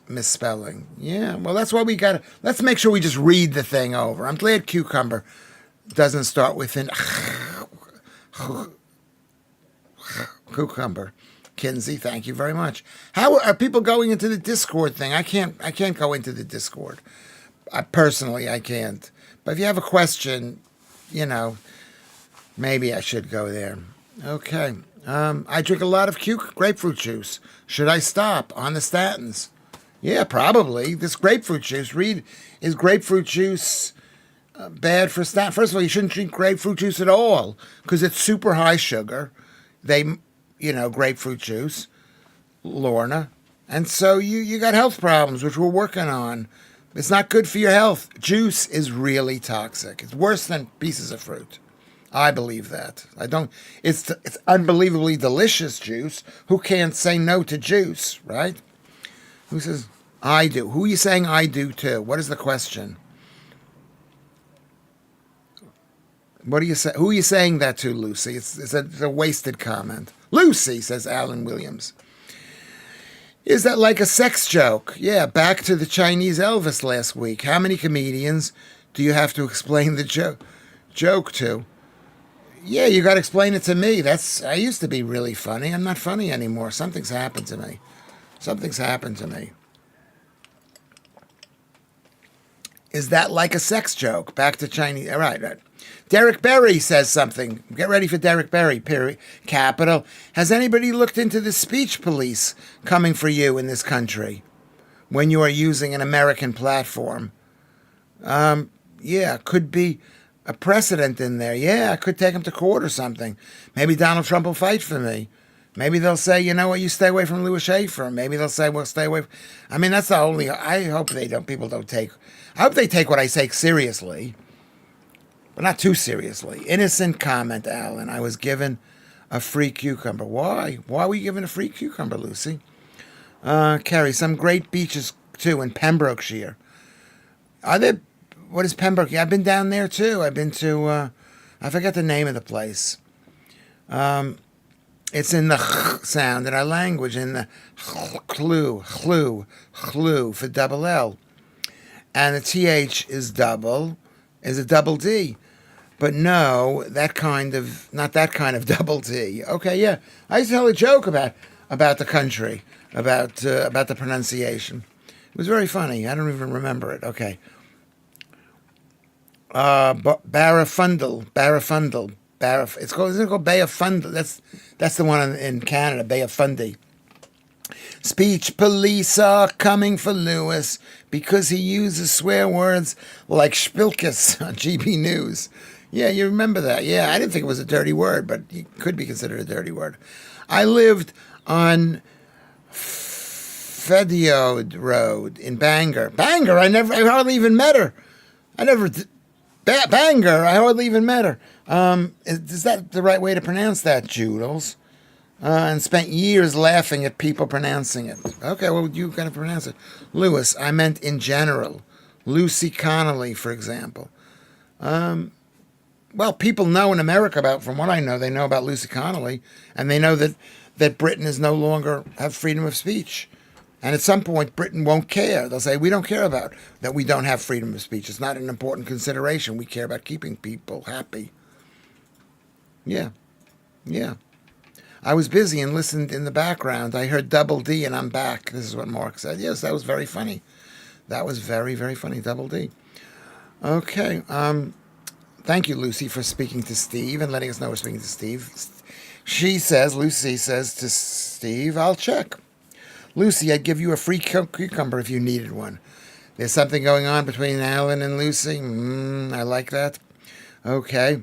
misspelling. Yeah, well, that's why let's make sure we just read the thing over. I'm glad cucumber doesn't start with an cucumber. Kinsey, thank you very much. How are people going into the Discord thing? I can't go into the Discord. Personally, I can't. But if you have a question, maybe I should go there. Okay. I drink a lot of grapefruit juice. Should I stop on the statins? Yeah, probably. This grapefruit juice. Is grapefruit juice bad for statins? First of all, you shouldn't drink grapefruit juice at all because it's super high sugar. Grapefruit juice, Lorna. And so you got health problems, which we're working on. It's not good for your health. Juice is really toxic. It's worse than pieces of fruit. I believe that. It's unbelievably delicious juice. Who can't say no to juice, right? Who says, I do? Who are you saying I do to? What is the question? What do you say? Who are you saying that to, Lucy? It's a wasted comment. Lucy, says Alan Williams. Is that like a sex joke? Yeah, back to the Chinese Elvis last week. How many comedians do you have to explain the joke to? Yeah, you got to explain it to me. I used to be really funny. I'm not funny anymore. Something's happened to me. Something's happened to me. Is that like a sex joke? Back to Chinese. All right, right. Derek Berry says something. Get ready for Derek Berry. Capital. Has anybody looked into the speech police coming for you in this country when you are using an American platform? Yeah, could be a precedent in there. Yeah, I could take him to court or something. Maybe Donald Trump will fight for me. Maybe they'll say, you know what, you stay away from Lewis Schaffer. Maybe they'll say, well, stay away. I mean, that's the only. I hope they don't. People don't take. I hope they take what I say seriously, but not too seriously. Innocent comment, Alan. I was given a free cucumber. Why? Why were you given a free cucumber, Lucy? Carrie, some great beaches too in Pembrokeshire. Are there? What is Pembroke? Yeah, I've been down there too. I've been to. I forget the name of the place. It's in the sound in our language, in the chlu for double L. And the TH is a double D. But no, not that kind of double D. Okay, yeah. I used to tell a joke about the country, about the pronunciation. It was very funny. I don't even remember it. Okay. Barafundle. Isn't it called Bay of Fundy? That's the one in Canada, Bay of Fundy. Speech police are coming for Lewis because he uses swear words like spilkes on GB News. Yeah, you remember that. Yeah, I didn't think it was a dirty word, but it could be considered a dirty word. I lived on Fediode Road in Bangor. Bangor, I hardly even met her. Bangor, I hardly even met her. Is that the right way to pronounce that, Joodles? And spent years laughing at people pronouncing it. Okay, well, you got to pronounce it. Lewis, I meant in general. Lucy Connolly, for example. Well, people know in America from what I know, they know about Lucy Connolly, and they know that Britain is no longer have freedom of speech. And at some point, Britain won't care. They'll say, we don't care about that we don't have freedom of speech. It's not an important consideration. We care about keeping people happy. Yeah. I was busy and listened in the background. I heard double D and I'm back. This is what Mark said. Yes, that was very funny. That was very, very funny. Double D. Okay. Thank you, Lucy, for speaking to Steve and letting us know we're speaking to Steve. Lucy says to Steve, I'll check. Lucy, I'd give you a free cucumber if you needed one. There's something going on between Alan and Lucy. I like that. Okay.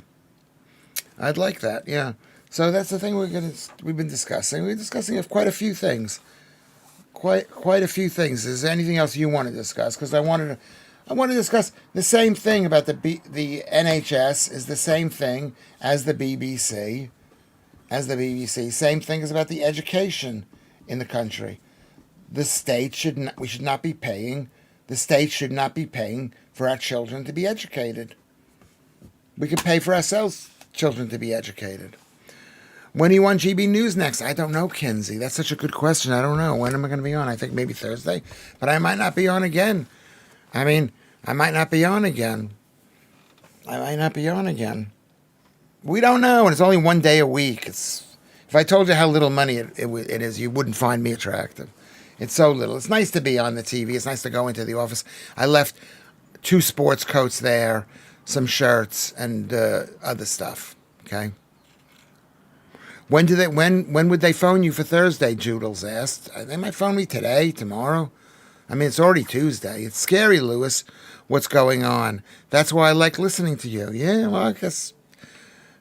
I'd like that, yeah. So that's the thing we've been discussing. We're discussing quite a few things. Quite a few things. Is there anything else you want to discuss? Because I want to discuss the same thing about the NHS is the same thing as the BBC. Same thing as about the education in the country. The state we should not be paying. The state should not be paying for our children to be educated. We could pay for ourselves children to be educated. When are you on GB News next? I don't know, Kinsey. That's such a good question. I don't know. When am I going to be on? I think maybe Thursday. But I might not be on again. I might not be on again. We don't know. And it's only one day a week. If I told you how little money it is, you wouldn't find me attractive. It's so little. It's nice to be on the TV. It's nice to go into the office. I left 2 sports coats there, some shirts, and other stuff. Okay. When would they phone you for Thursday? Joodles asked. They might phone me today, tomorrow. I mean, it's already Tuesday. It's scary, Lewis, what's going on. That's why I like listening to you. Yeah, well, I guess,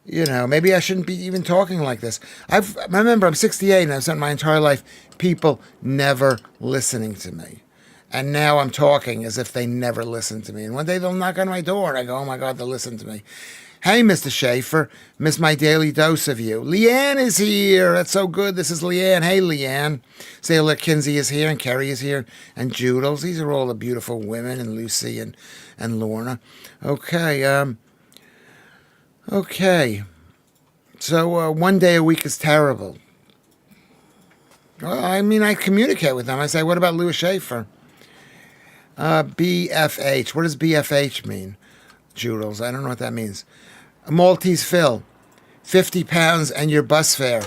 maybe I shouldn't be even talking like this. I remember I'm 68 and I've spent my entire life people never listening to me. And now I'm talking as if they never listened to me. And one day they'll knock on my door and I go, oh my God, they'll listen to me. Hey, Mr. Schaffer, miss my daily dose of you. Leanne is here. That's so good. This is Leanne. Hey, Leanne. Say hello, Kinsey is here and Kerry is here and Joodles. These are all the beautiful women and Lucy and Lorna. Okay. Okay. So one day a week is terrible. Well, I mean, I communicate with them. I say, what about Lewis Schaffer? BFH. What does BFH mean? Joodles. I don't know what that means. A Maltese Phil. 50 pounds and your bus fare.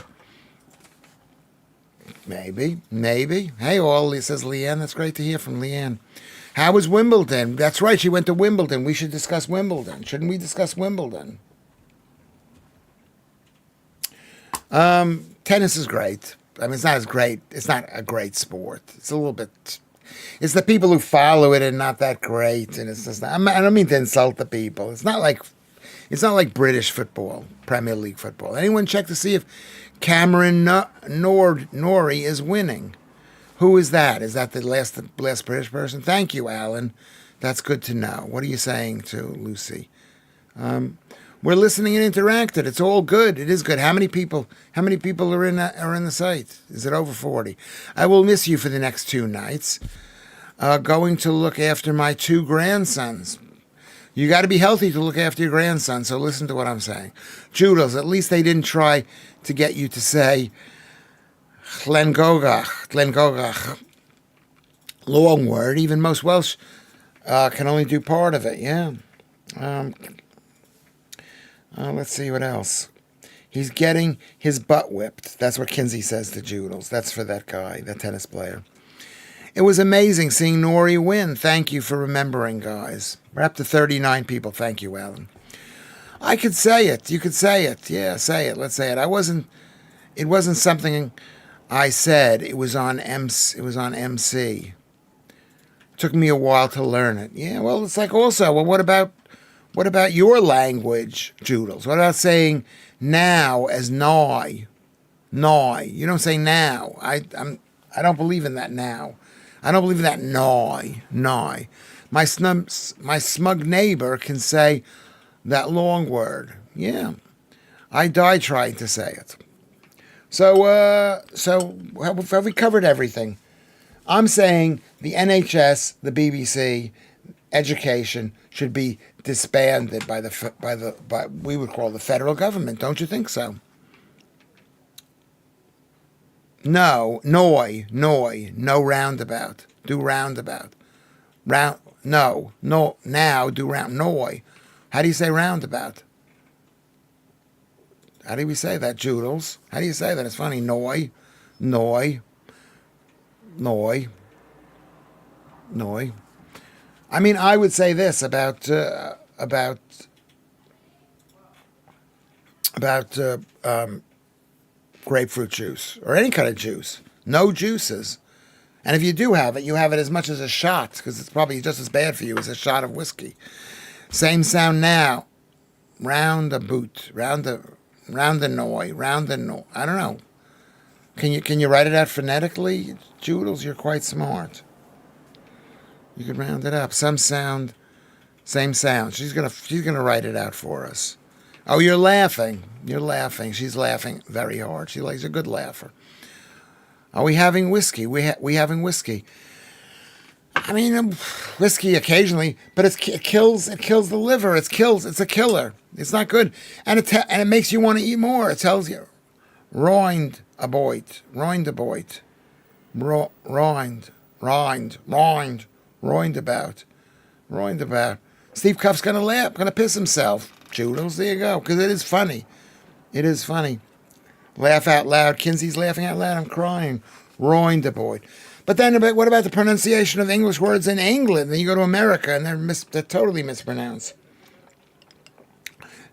Maybe. Hey, all, says Leanne. That's great to hear from Leanne. How was Wimbledon? That's right. She went to Wimbledon. We should discuss Wimbledon. Shouldn't we discuss Wimbledon? Tennis is great. I mean, it's not as great. It's not a great sport. It's a little bit. It's the people who follow it and not that great. And it's just. I don't mean to insult the people. It's not like British football, Premier League football. Anyone check to see if Cameron Norrie is winning? Who is that? Is that the last British person? Thank you, Alan. That's good to know. What are you saying to Lucy? We're listening and interacted. It's all good. It is good. How many people are in the site? Is it over 40? I will miss you for the next 2 nights. Going to look after my 2 grandsons. You got to be healthy to look after your grandson, so listen to what I'm saying. Joodles, at least they didn't try to get you to say Glengogach. Long word. Even most Welsh can only do part of it, yeah. Let's see what else. He's getting his butt whipped. That's what Kinsey says to Joodles. That's for that guy, that tennis player. It was amazing seeing Norrie win. Thank you for remembering, guys. We're up to 39 people. Thank you, Alan. I could say it. You could say it. Yeah, say it. Let's say it. It wasn't something I said. It was on MC. Took me a while to learn it. Yeah, well, it's like also, well, what about your language, Joodles? What about saying now as nigh? Nigh. You don't say now. I don't believe in that now. I don't believe in that nigh. My smug neighbor can say that long word. Yeah. I die trying to say it. So have we covered everything? I'm saying the NHS, the BBC, education should be disbanded by we would call the federal government. Don't you think so? No roundabout. Do roundabout. No, now do round. Noi. How do you say roundabout? How do we say that, Joodles? How do you say that? It's funny. Noi. I mean, I would say this about grapefruit juice or any kind of juice. No juices. And if you do have it, you have it as much as a shot because it's probably just as bad for you as a shot of whiskey. Same sound now. Round a boot. Round the noi. I don't know. Can you write it out phonetically? Joodles, you're quite smart. You could round it up. Some sound, same sound. She's gonna write it out for us. Oh, you're laughing. She's laughing very hard. She's a good laugher. Are we having whiskey? We having whiskey. I mean, whiskey occasionally, but it kills the liver. It's a killer. It's not good, and it makes you want to eat more. It tells you, roind about. Steve Cuff's gonna piss himself. Joodles, there you go, because it is funny. Laugh out loud. Kinsey's laughing out loud. I'm crying. Roindaboyd. But then, what about the pronunciation of English words in England? Then you go to America, and they're totally mispronounced.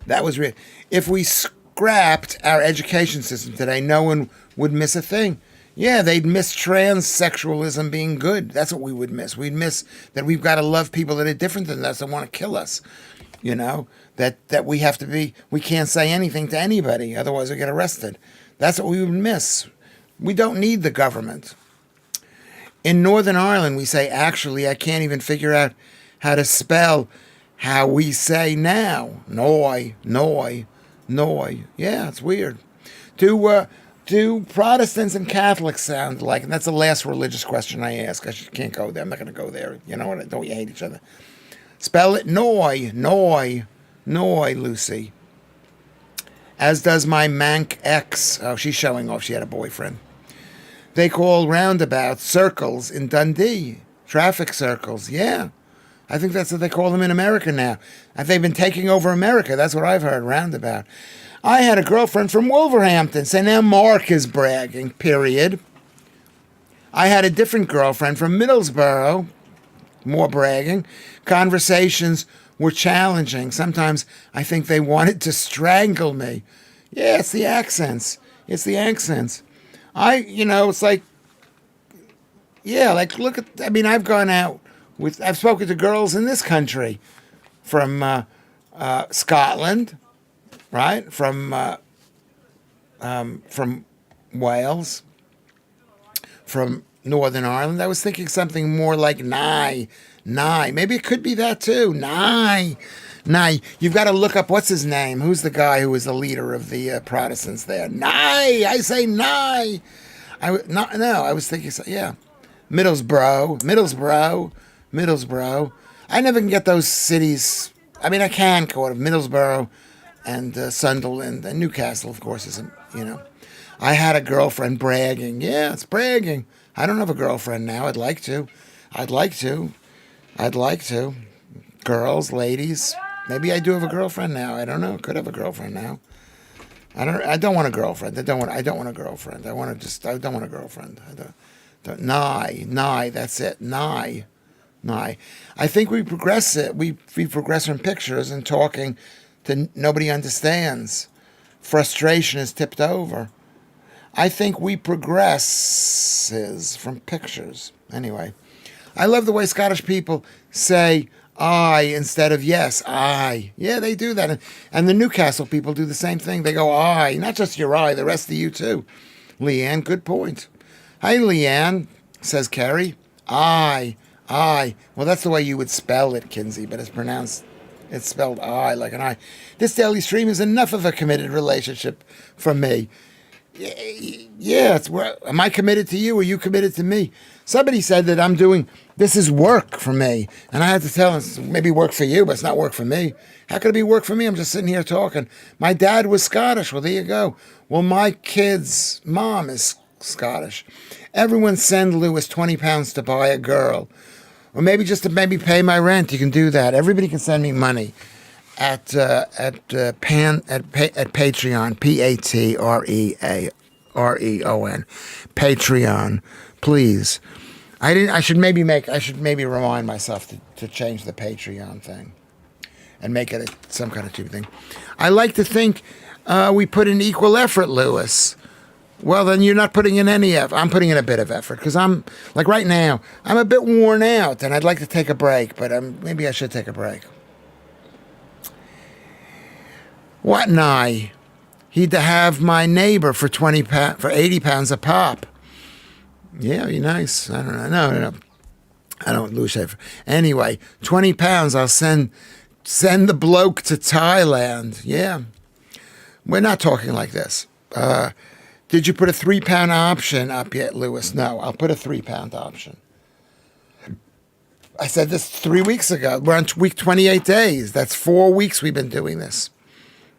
That was real. If we scrapped our education system today, no one would miss a thing. Yeah, they'd miss transsexualism being good. That's what we would miss. We'd miss that we've got to love people that are different than us and want to kill us. You know, that we can't say anything to anybody, otherwise we get arrested. That's what we would miss. We don't need the government. In Northern Ireland, we say, actually, I can't even figure out how to spell how we say now. Noi. Yeah, it's weird. Do Protestants and Catholics sound alike? And that's the last religious question I ask. I can't go there. I'm not going to go there. You know what? Don't we hate each other? Spell it Noi, Lucy. As does my Mank ex. Oh, she's showing off she had a boyfriend. they call roundabouts circles in Dundee. Traffic circles, yeah. I think that's what they call them in America now. They've been taking over America. That's what I've heard, roundabout. I had a girlfriend from Wolverhampton, so now Mark is bragging, period. I had a different girlfriend from Middlesbrough, more bragging. Conversations were challenging. Sometimes I think they wanted to strangle me. Yeah, it's the accents. It's the accents. It's like, yeah, like, look at, I've gone out I've spoken to girls in this country from Scotland, right? From Wales, from Northern Ireland. I was thinking something more like nigh. Maybe it could be that too. Nigh. You've got to look up, what's his name? Who's the guy who was the leader of the Protestants there? Nigh. I say nigh. I was thinking, yeah. Middlesbrough. I never can get those cities. I can call it Middlesbrough and Sunderland and Newcastle, of course, isn't, I had a girlfriend bragging. Yeah, it's bragging. I don't have a girlfriend now. I'd like to. Girls, ladies. Maybe I do have a girlfriend now. I don't know. Could have a girlfriend now. I don't want a girlfriend. I don't want a girlfriend. I don't want a girlfriend. Nigh. That's it. Nigh. I think we progress it. We progress from pictures and talking to nobody understands. Frustration is tipped over. I think we progress from pictures. Anyway, I love the way Scottish people say I instead of yes, I. Yeah, they do that. And the Newcastle people do the same thing. They go I, not just your I, the rest of you too. Leanne, good point. Hi, Leanne, says Kerry. I. Well, that's the way you would spell it, Kinsey, but it's spelled I, like an I. This daily stream is enough of a committed relationship for me. Yeah, am I committed to you or you committed to me? Somebody said that this is work for me. And I had to tell them, maybe work for you, but it's not work for me. How could it be work for me? I'm just sitting here talking. My dad was Scottish. Well, there you go. Well, my kid's mom is Scottish. Everyone send Lewis £20 to buy a girl. Or maybe just to pay my rent. You can do that. Everybody can send me money at Patreon, Patreon, Patreon, please. I should maybe remind myself to change the Patreon thing and make it some kind of stupid thing. I like to think we put in equal effort, Lewis. Well, then you're not putting in any effort. I'm putting in a bit of effort because I'm, like right now, I'm a bit worn out and I'd like to take a break, but maybe I should take a break. What nigh? He'd to have my neighbor for £80 a pop. Yeah, be nice. I don't know. No. I don't lose Schaffer. Anyway, £20. I'll send the bloke to Thailand. Yeah. We're not talking like this. Did you put a £3 option up yet, Lewis? No, I'll put a £3 option. I said this 3 weeks ago. We're on week 28 days. That's 4 weeks we've been doing this.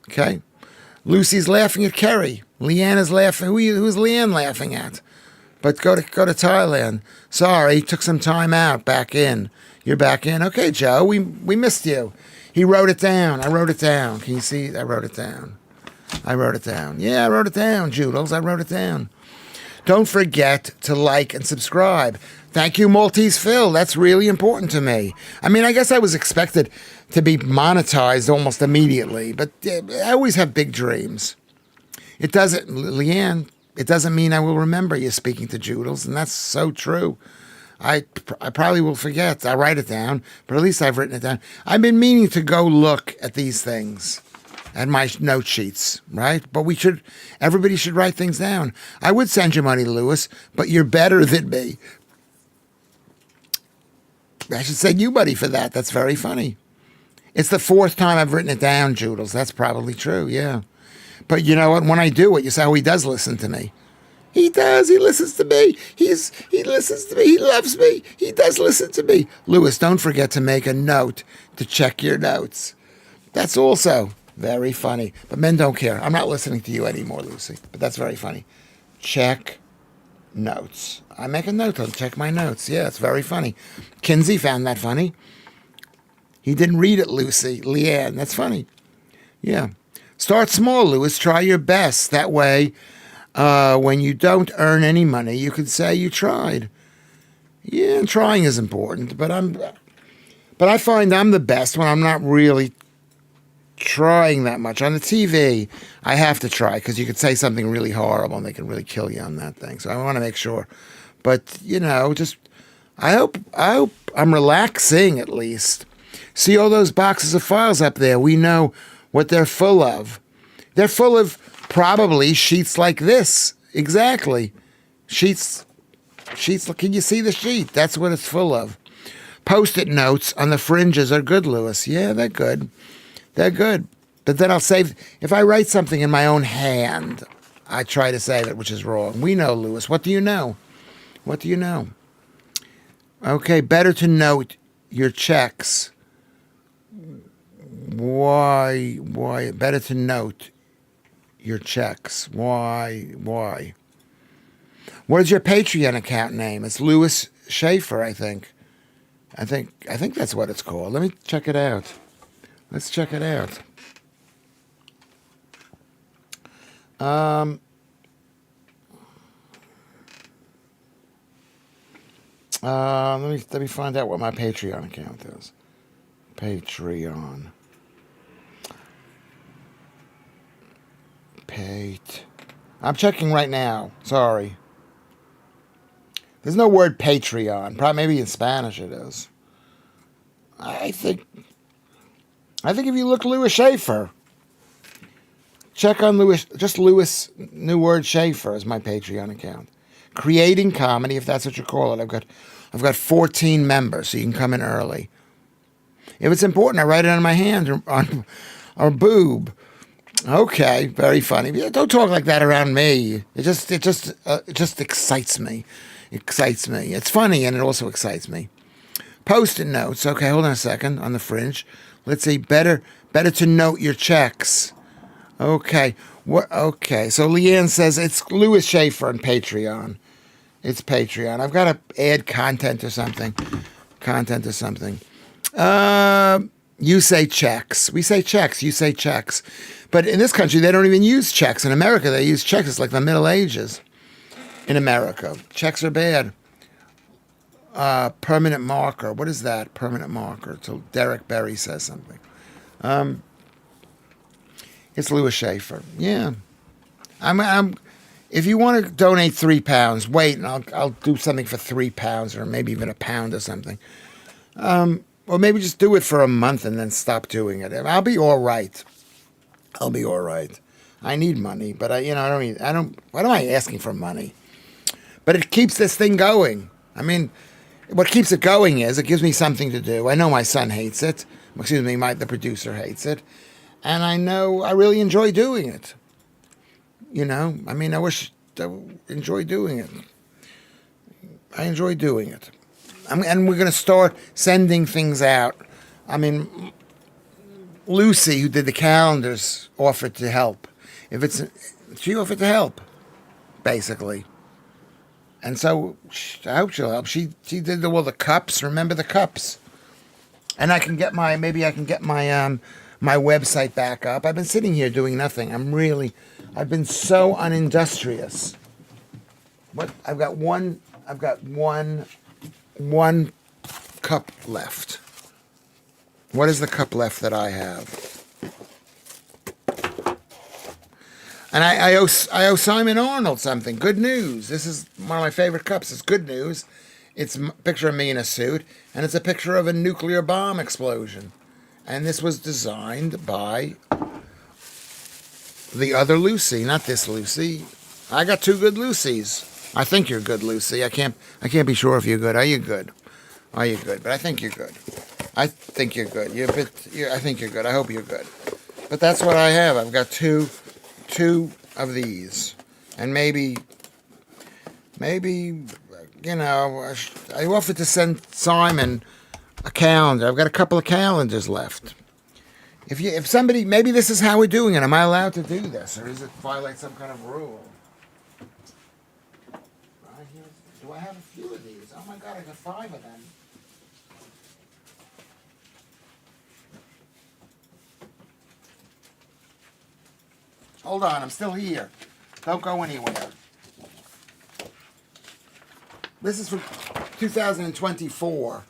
Okay? Lucy's laughing at Kerry. Leanne is laughing. Who's Leanne laughing at? But go to Thailand. Sorry, took some time out. Back in. You're back in. Okay, Joe, we missed you. He wrote it down. I wrote it down. Can you see? I wrote it down. Yeah, I wrote it down, Joodles. I wrote it down. Don't forget to like and subscribe. Thank you, Maltese Phil. That's really important to me. I guess I was expected to be monetized almost immediately, but I always have big dreams. It doesn't, Leanne, it doesn't mean I will remember you speaking to Joodles, and that's so true. I probably will forget. I'll write it down, but at least I've written it down. I've been meaning to go look at these things. And my note sheets, right? But everybody should write things down. I would send you money, Lewis, but you're better than me. I should send you money for that. That's very funny. It's the 4th time I've written it down, Joodles. That's probably true, yeah. But you know what? When I do it, you say, oh, he does listen to me. He does. He listens to me. He listens to me. He loves me. He does listen to me. Lewis, don't forget to make a note to check your notes. That's also very funny. But men don't care. I'm not listening to you anymore, Lucy. But that's very funny. Check notes. I make a note. I'll check my notes. Yeah, it's very funny. Kinsey found that funny. He didn't read it, Lucy. Leanne, that's funny. Yeah. Start small, Lewis. Try your best. That way, when you don't earn any money, you can say you tried. Yeah, trying is important, but I find I'm the best when I'm not really trying that much. On the TV, I have to try because you could say something really horrible and they can really kill you on that thing. So I want to make sure. But, just I hope I'm relaxing at least. See all those boxes of files up there? We know what they're full of. They're full of probably sheets like this. Exactly. Sheets. Can you see the sheet? That's what it's full of. Post-it notes on the fringes are good, Lewis. Yeah, they're good. They're good. But then I'll save, if I write something in my own hand, I try to save it, which is wrong. We know, Lewis. What do you know? What do you know? Okay, better to note your checks. Why? Better to note your checks. Why? What is your Patreon account name? It's Lewis Schaffer, I think. I think that's what it's called. Let me check it out. Let's check it out. Let me find out what my Patreon account is. Patreon. I'm checking right now. Sorry. There's no word Patreon. Probably maybe in Spanish it is. I think if you look Lewis Schaffer, check on Lewis, just Lewis, new word Schaffer is my Patreon account. Creating comedy, if that's what you call it. I've got 14 members, so you can come in early. If it's important, I write it on my hand or on or boob. Okay, very funny. Don't talk like that around me. It just excites me. Excites me. It's funny and it also excites me. Post-it notes. Okay, hold on a second. On the fringe. Let's see. Better to note your checks. Okay. Okay. So Leanne says it's Lewis Schaffer on Patreon. It's Patreon. I've got to add content or something. You say checks. We say checks. You say checks. But in this country, they don't even use checks. In America, they use checks. It's like the Middle Ages. In America, checks are bad. Permanent marker. What is that? Permanent marker. So Derek Berry says something. It's Lewis Schaffer. Yeah. I'm. If you want to donate £3, wait, and I'll do something for £3 or maybe even £1 or something. Or maybe just do it for a month and then stop doing it. I'll be all right. I need money, but I don't. What am I asking for money? But it keeps this thing going. I mean, what keeps it going is it gives me something to do. I know my son hates it. Excuse me, the producer hates it. And I know I really enjoy doing it. I mean, I wish I enjoy doing it. I enjoy doing it. And we're going to start sending things out. I mean, Lucy, who did the calendars, offered to help. She offered to help, basically. And so I hope she'll help. She did all the cups. Remember the cups? And I can get my my website back up. I've been sitting here doing nothing. I've been so unindustrious. I've got one cup left. What is the cup left that I have? And I owe Simon Arnold something. Good news. This is one of my favorite cups. It's good news. It's a picture of me in a suit, and it's a picture of a nuclear bomb explosion. And this was designed by the other Lucy, not this Lucy. I got two good Lucys. I think you're good, Lucy. I can't be sure if you're good. Are you good? But I think you're good. I think you're good. I think you're good. I hope you're good. But that's what I have. I've got two of these, and maybe I offered to send Simon a calendar. I've got a couple of calendars left. If somebody, maybe this is how we're doing it. Am I allowed to do this, or does it violate some kind of rule? Do I have a few of these? Oh my God, I got 5 of them. Hold on, I'm still here. Don't go anywhere. This is from 2024.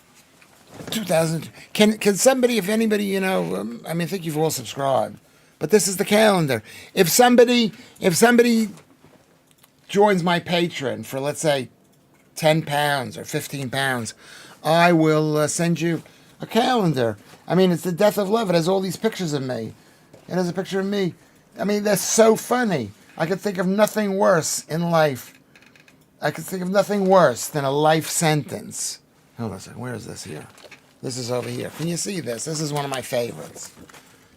2000. Can somebody, if anybody, I mean, I think you've all subscribed, but this is the calendar. If somebody joins my Patreon for, let's say, £10 or £15, I will send you a calendar. I mean, it's the death of love. It has all these pictures of me. It has a picture of me. I mean, they're so funny. I could think of nothing worse in life. I could think of nothing worse than a life sentence. Hold on a second. Where is this here? This is over here. Can you see this? This is one of my favorites.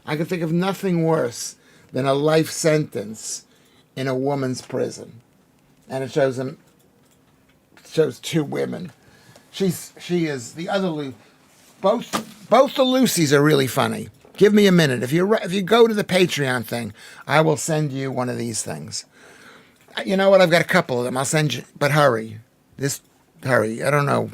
I could think of nothing worse than a life sentence in a woman's prison. And it shows them. Shows 2 women. She is the other Lucy. Both the Lucys are really funny. Give me a minute. If you go to the Patreon thing, I will send you one of these things. You know what? I've got a couple of them. I'll send you, but hurry. Hurry. I don't know.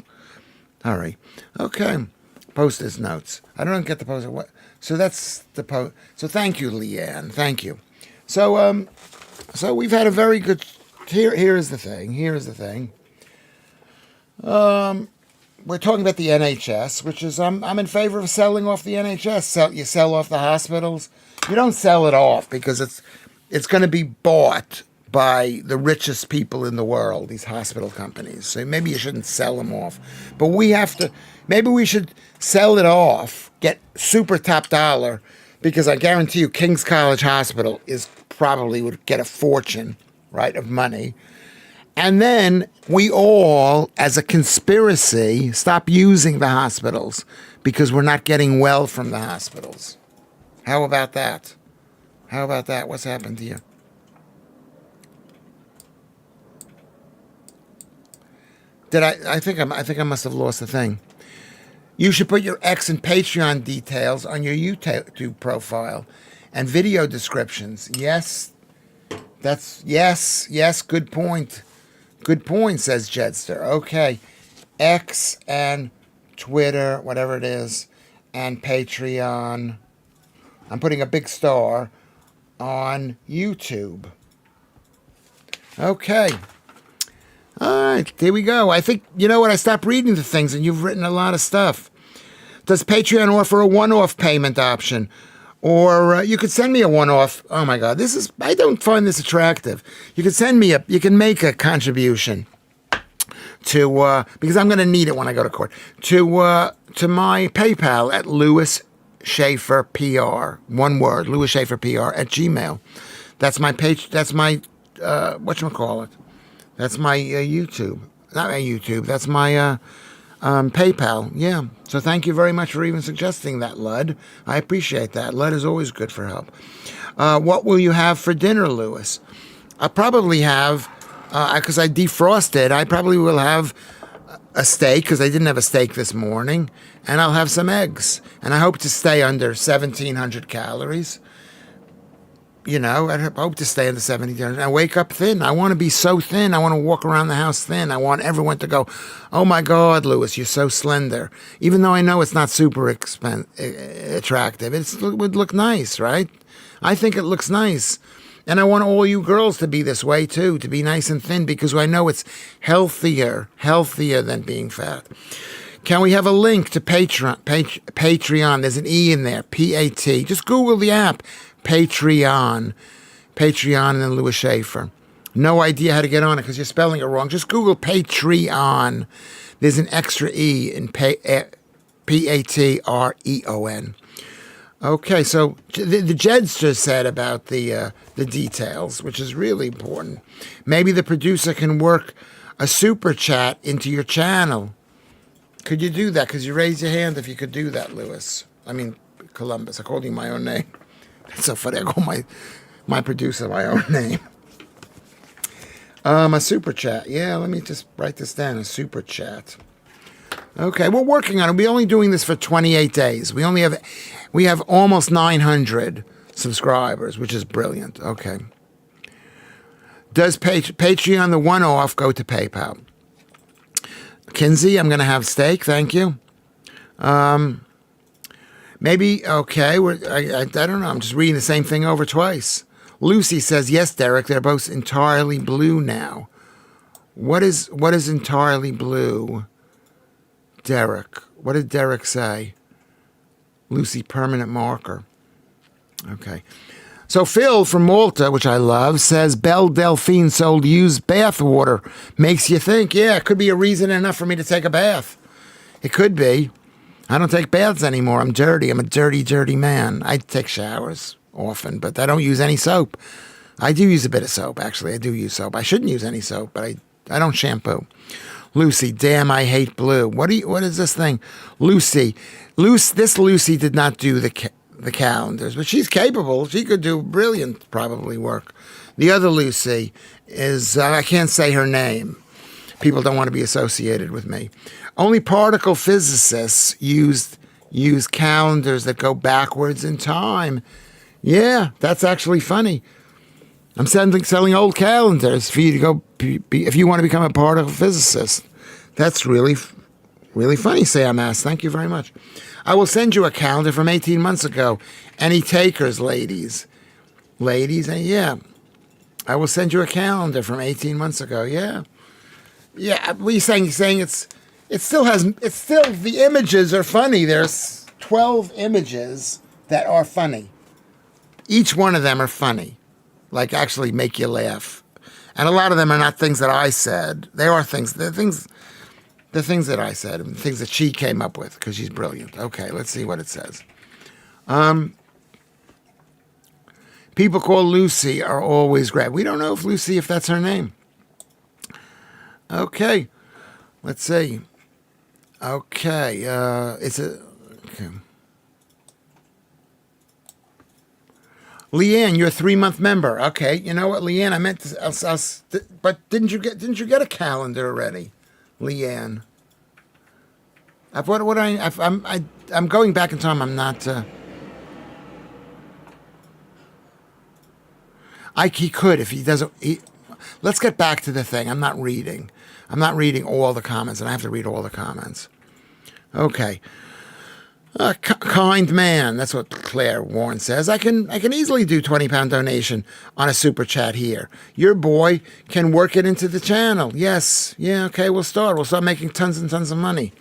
Hurry. Okay. Post-it notes. I don't get the post-it. What? So that's the post. So thank you, Leanne. Thank you. So we've had a very good. Here is the thing. We're talking about the NHS, which is I'm in favor of selling off the NHS. You sell off the hospitals. You don't sell it off because it's going to be bought by the richest people in the world, these hospital companies. So maybe you shouldn't sell them off. But maybe we should sell it off, get super top dollar, because I guarantee you King's College Hospital probably would get a fortune, right, of money. And then we all, as a conspiracy, stop using the hospitals because we're not getting well from the hospitals. How about that? What's happened to you? I think I must have lost the thing. You should put your X and Patreon details on your YouTube profile and video descriptions. Yes, good point. Good point, says Jedster. Okay. X and Twitter, whatever it is, and Patreon. I'm putting a big star on YouTube. Okay. All right, here we go. I think, you know what, I stopped reading the things, and you've written a lot of stuff. Does Patreon offer a one-off payment option? Or you could send me a one-off. Oh my God, I don't find this attractive. You can make a contribution to, because I'm going to need it when I go to court, to my PayPal at Lewis Schaffer PR, one word, Lewis Schaffer PR at Gmail. That's my page. That's my, whatchamacallit. That's my YouTube. Not my YouTube. That's my PayPal. Yeah. So thank you very much for even suggesting that, Lud. I appreciate that. Lud is always good for help. What will you have for dinner, Lewis? I'll probably have, because I defrosted, I probably will have a steak, because I didn't have a steak this morning, and I'll have some eggs. And I hope to stay under 1,700 calories. You know, I hope to stay in the 70s. I wake up thin. I want to be so thin. I want to walk around the house thin. I want everyone to go, oh my God, Lewis, you're so slender. Even though I know it's not super attractive. It would look nice, right? I think it looks nice. And I want all you girls to be this way too, to be nice and thin, because I know it's healthier than being fat. Can we have a link to Patreon? There's an E in there, P-A-T. Just Google the app. Patreon and then Lewis Schaffer. No idea how to get on it because you're spelling it wrong. Just Google Patreon. There's an extra E in P-A-T-R-E-O-N. Okay, so the Jedster said about the details, which is really important. Maybe the producer can work a super chat into your channel. Could you do that? Because you raised your hand if you could do that, Lewis. I mean, Columbus. I called you my own name. That's so funny. I call my producer my own name. A super chat. Yeah, let me just write this down. A super chat. Okay, we're working on it. We're only doing this for 28 days. We have almost 900 subscribers, which is brilliant. Okay. Does Patreon, the one-off, go to PayPal? Kinsey, I'm going to have steak. Thank you. Maybe, okay. I don't know. I'm just reading the same thing over twice. Lucy says, yes, Derek, they're both entirely blue now. What is entirely blue? Derek. What did Derek say? Lucy, permanent marker. Okay. So Phil from Malta, which I love, says Belle Delphine sold used bath water. Makes you think, yeah, it could be a reason enough for me to take a bath. It could be. I don't take baths anymore. I'm dirty. I'm a dirty, dirty man. I take showers often, but I don't use any soap. I do use a bit of soap, actually. I do use soap. I shouldn't use any soap, but I don't shampoo. Lucy, damn, I hate blue. What is this thing? Lucy. This Lucy did not do the calendars, but she's capable. She could do brilliant, probably, work. The other Lucy is, I can't say her name. People don't want to be associated with me. Only particle physicists use calendars that go backwards in time. Yeah, that's actually funny. I'm selling old calendars for you to go if you want to become a particle physicist. That's really, really funny, Sam asked. Thank you very much. I will send you a calendar from 18 months ago. Any takers, ladies? Ladies, and yeah. I will send you a calendar from 18 months ago. Yeah. Yeah, what are you saying? You're saying the images are funny. There's 12 images that are funny. Each one of them are funny. Like actually make you laugh. And a lot of them are not things that I said. They're things that I said, and things that she came up with because she's brilliant. Okay, let's see what it says. People call Lucy are always great. We don't know if that's her name. Okay, let's see. Okay, okay. Leanne, you're a 3-month member. Okay, you know what, Leanne? I meant to. But didn't you get a calendar already, Leanne? I'm going back in time. I'm not. He could if he doesn't. Let's get back to the thing. I'm not reading all the comments, and I have to read all the comments. Okay. Kind man, that's what Claire Warren says. I can easily do £20 donation on a super chat here. Your boy can work it into the channel. Yes, yeah, okay, we'll start making tons and tons of money.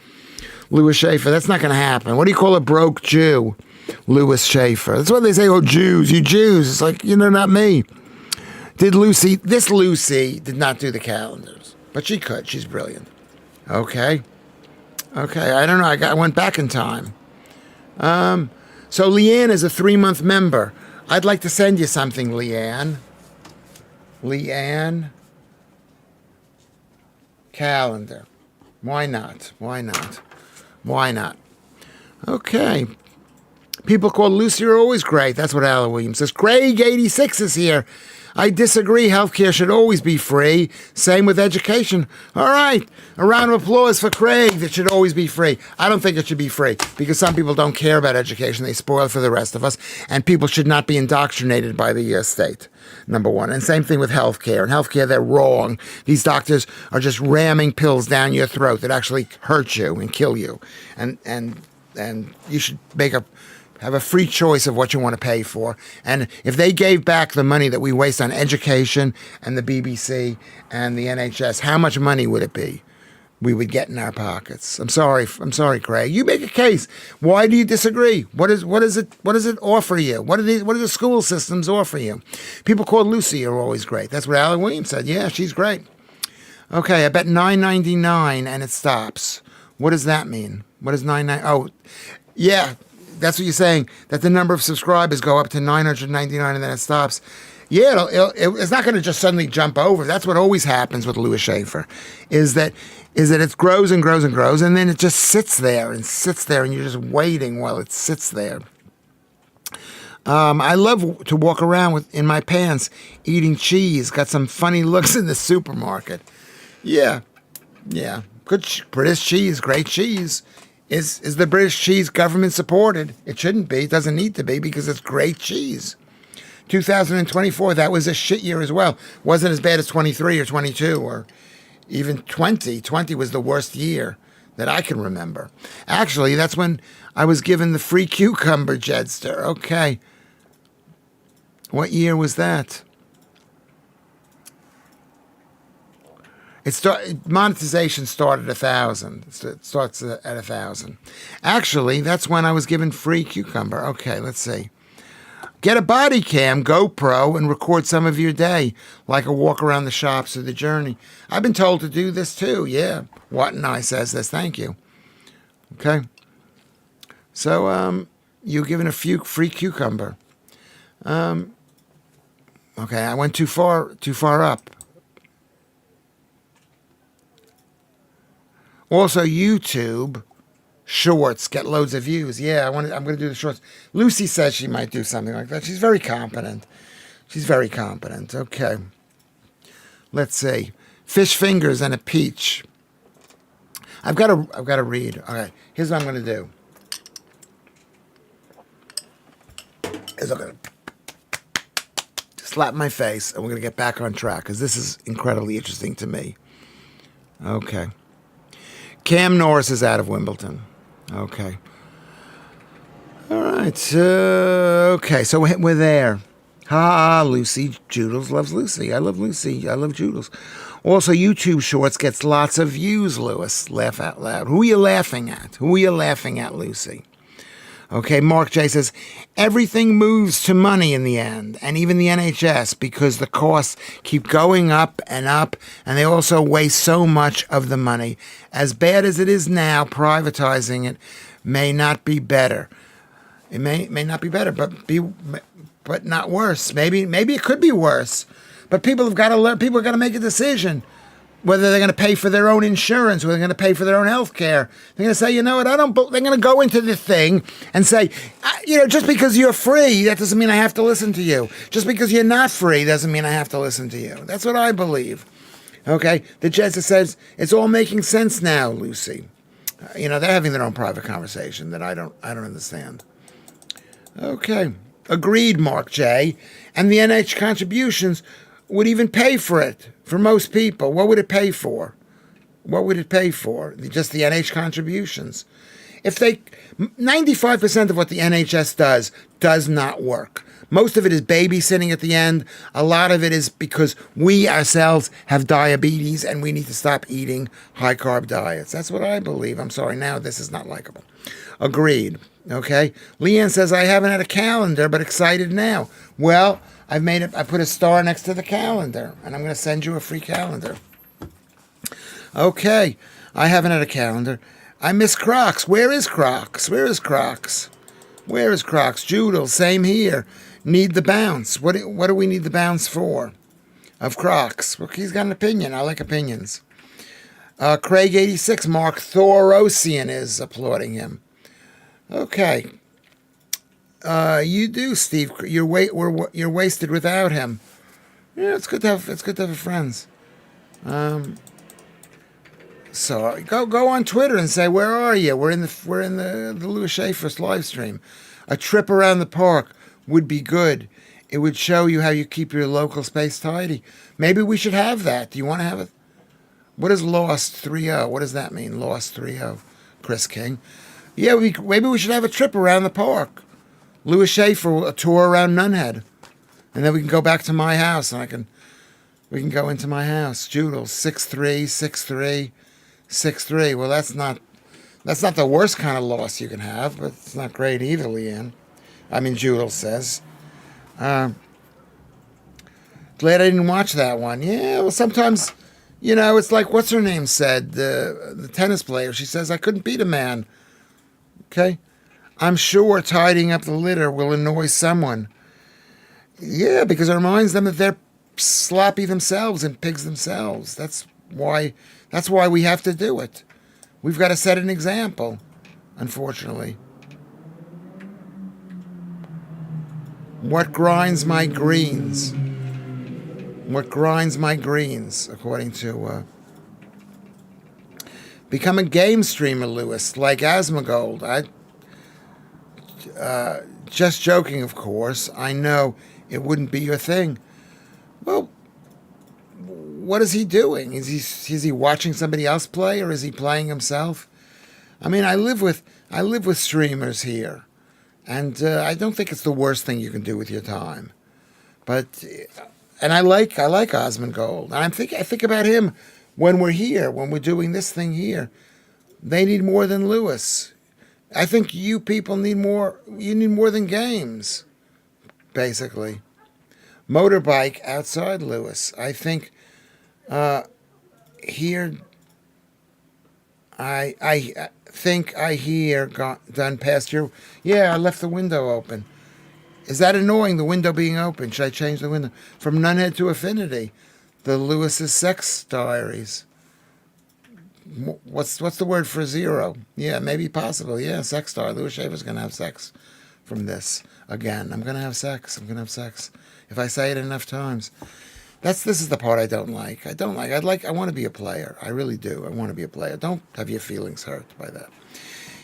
Lewis Schaffer, that's not going to happen. What do you call a broke Jew? Lewis Schaffer. That's what they say. Oh, Jews, you Jews. It's like, not me. This Lucy did not do the calendars, but she could. She's brilliant. Okay, I don't know. I went back in time. So Leanne is a 3-month member. I'd like to send you something, Leanne. Leanne. Calendar. Why not? Okay. People called Lucy are always great. That's what Alan Williams says. Craig 86 is here. I disagree. Healthcare should always be free. Same with education. All right. A round of applause for Craig. That should always be free. I don't think it should be free because some people don't care about education. They spoil it for the rest of us. And people should not be indoctrinated by the state, number one. And same thing with healthcare. In healthcare, they're wrong. These doctors are just ramming pills down your throat that actually hurt you and kill you. And you should have a free choice of what you want to pay for. And if they gave back the money that we waste on education and the BBC and the NHS, how much money would it be we would get in our pockets? I'm sorry, Craig. You make a case. Why do you disagree? What does it offer you? What do the school systems offer you? People called Lucy are always great. That's what Alan Williams said. Yeah, she's great. Okay, I bet $9.99 and it stops. What does that mean? What is $9.99? Oh, yeah. That's what you're saying, that the number of subscribers go up to 999 and then it stops. Yeah, it's not going to just suddenly jump over. That's what always happens with Lewis Schaffer, is that it grows and grows and grows, and then it just sits there, and you're just waiting while it sits there. I love to walk around in my pants eating cheese. Got some funny looks in the supermarket. Yeah. Good British cheese, great cheese. Is the British cheese government supported? It shouldn't be. It doesn't need to be because it's great cheese. 2024, that was a shit year as well. Wasn't as bad as 23 or 22 or Even 2020 was the worst year that I can remember. Actually, that's when I was given the free cucumber, Jedster. Okay. What year was that? Monetization started at 1,000. It starts at 1,000. Actually, that's when I was given free cucumber. Okay, let's see. Get a body cam, GoPro, and record some of your day, like a walk around the shops or the journey. I've been told to do this too. Yeah, Watt and I says this. Thank you. Okay. So, you're given a few free cucumber. Okay, I went too far up. Also, YouTube shorts get loads of views. Yeah, I'm going to do the shorts. Lucy says she might do something like that. She's very competent. Okay. Let's see. Fish fingers and a peach. I've got to read. All right. Here's what I'm going to do. I'm going to slap my face, and we're going to get back on track because this is incredibly interesting to me. Okay. Cam Norris is out of Wimbledon. Okay. All right. Okay, so we're there. Ha, Lucy. Joodles loves Lucy. I love Lucy. I love Joodles. Also, YouTube Shorts gets lots of views, Lewis. Laugh out loud. Who are you laughing at? Lucy? Okay, Mark J says, everything moves to money in the end, and even the NHS, because the costs keep going up, and they also waste so much of the money. As bad as it is now, privatizing it may not be better. It may not be better, but not worse. Maybe it could be worse. But people have got to learn. People are going to make a decision whether they're going to pay for their own insurance, whether they're going to pay for their own health care. They're going to say, you know what, they're going to go into the thing and say, just because you're free, that doesn't mean I have to listen to you. Just because you're not free doesn't mean I have to listen to you. That's what I believe. Okay? The Jester says, it's all making sense now, Lucy. They're having their own private conversation that I don't understand. Okay. Agreed, Mark J. And the NH contributions would even pay for it for most people. What would it pay for? Just the NH contributions. 95% of what the NHS does not work. Most of it is babysitting at the end. A lot of it is because we ourselves have diabetes and we need to stop eating high-carb diets. That's what I believe. I'm sorry, now this is not likable. Agreed. Okay? Leanne says, I haven't had a calendar, but excited now. Well, I put a star next to the calendar, and I'm going to send you a free calendar. Okay. I haven't had a calendar. I miss Crocs. Where is Crocs? Joodle, same here. Need the bounce. What do we need the bounce for? Of Crocs. Well, he's got an opinion. I like opinions. Craig 86, Mark Thorosian is applauding him. Okay. You do, Steve. You're wasted without him. Yeah, it's good to have friends. So go on Twitter and say, where are you? We're in the Lewis Schaffer live stream. A trip around the park would be good. It would show you how you keep your local space tidy. Maybe we should have that. Do you want to have it? What is Lost 3.0? What does that mean, Lost 3.0? Chris King. Yeah, maybe we should have a trip around the park. Lewis Schaffer, a tour around Nunhead. And then we can go back to my house and we can go into my house. Joodles, 6'3". Well, that's not the worst kind of loss you can have, but it's not great either, Leanne. Joodles says. Glad I didn't watch that one. Yeah, well, sometimes, it's like what's her name said, the tennis player. She says, I couldn't beat a man. Okay? I'm sure tidying up the litter will annoy someone. Yeah, because it reminds them that they're sloppy themselves and pigs themselves. That's why we have to do it. We've got to set an example, unfortunately. What grinds my greens? According to... Become a game streamer, Lewis, like Asmongold. Just joking, of course. I know it wouldn't be your thing. Well, what is he doing? Is he watching somebody else play, or is he playing himself? I mean, I live with streamers here, and I don't think it's the worst thing you can do with your time. But and I like Osmond Gold. And I think about him when we're here, when we're doing this thing here. They need more than Lewis. I think you people need more. You need more than games, basically. Motorbike outside Lewis. I think here. I think I hear done past your. Yeah, I left the window open. Is that annoying? The window being open. Should I change the window from Nunhead to Affinity? The Lewis's sex diaries. What's the word for zero? Yeah, maybe possible. Yeah, sex star. Lewis Schaffer's gonna have sex from this again. I'm gonna have sex. I'm gonna have sex. If I say it enough times. This is the part I don't like. I want to be a player. I really do. I want to be a player. Don't have your feelings hurt by that.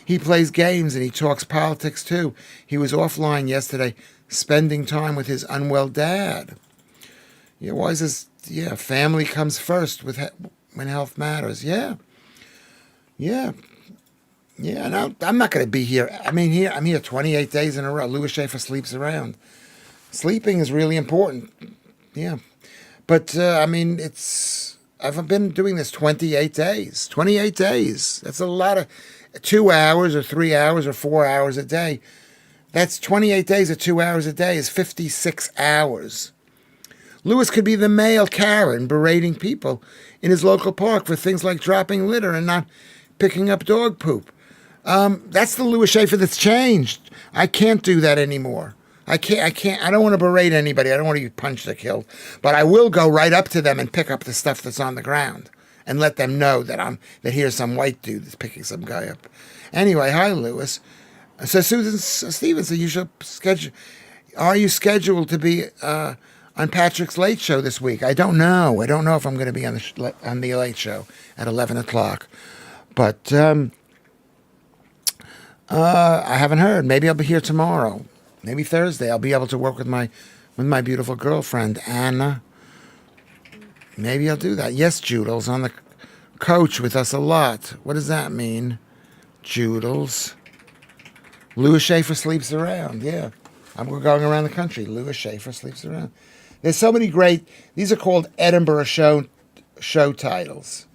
He plays games and he talks politics too. He was offline yesterday spending time with his unwell dad. Yeah, why is this? Yeah, family comes first when health matters. Yeah. No, I'm not going to be here. I'm here 28 days in a row. Lewis Schaffer sleeps around. Sleeping is really important. Yeah. But, I've been doing this 28 days. 28 days. That's a lot of 2 hours or 3 hours or 4 hours a day. That's 28 days of 2 hours a day is 56 hours. Lewis could be the male Karen berating people in his local park for things like dropping litter and not picking up dog poop. That's the Lewis Schaffer that's changed. I can't do that anymore. I don't want to berate anybody. I don't want to get punched or killed. But I will go right up to them and pick up the stuff that's on the ground and let them know that here's some white dude that's picking some guy up. Anyway, hi, Lewis. So Susan Stevenson, are you scheduled to be on Patrick's Late Show this week? I don't know. I don't know if I'm going to be on the Late Show at 11 o'clock. But I haven't heard. Maybe I'll be here tomorrow. Maybe Thursday. I'll be able to work with my beautiful girlfriend, Anna. Maybe I'll do that. Yes, Joodles on the coach with us a lot. What does that mean? Joodles. Lewis Schaffer sleeps around. Yeah. We're going around the country. Lewis Schaffer sleeps around. There's so many great, these are called Edinburgh show titles.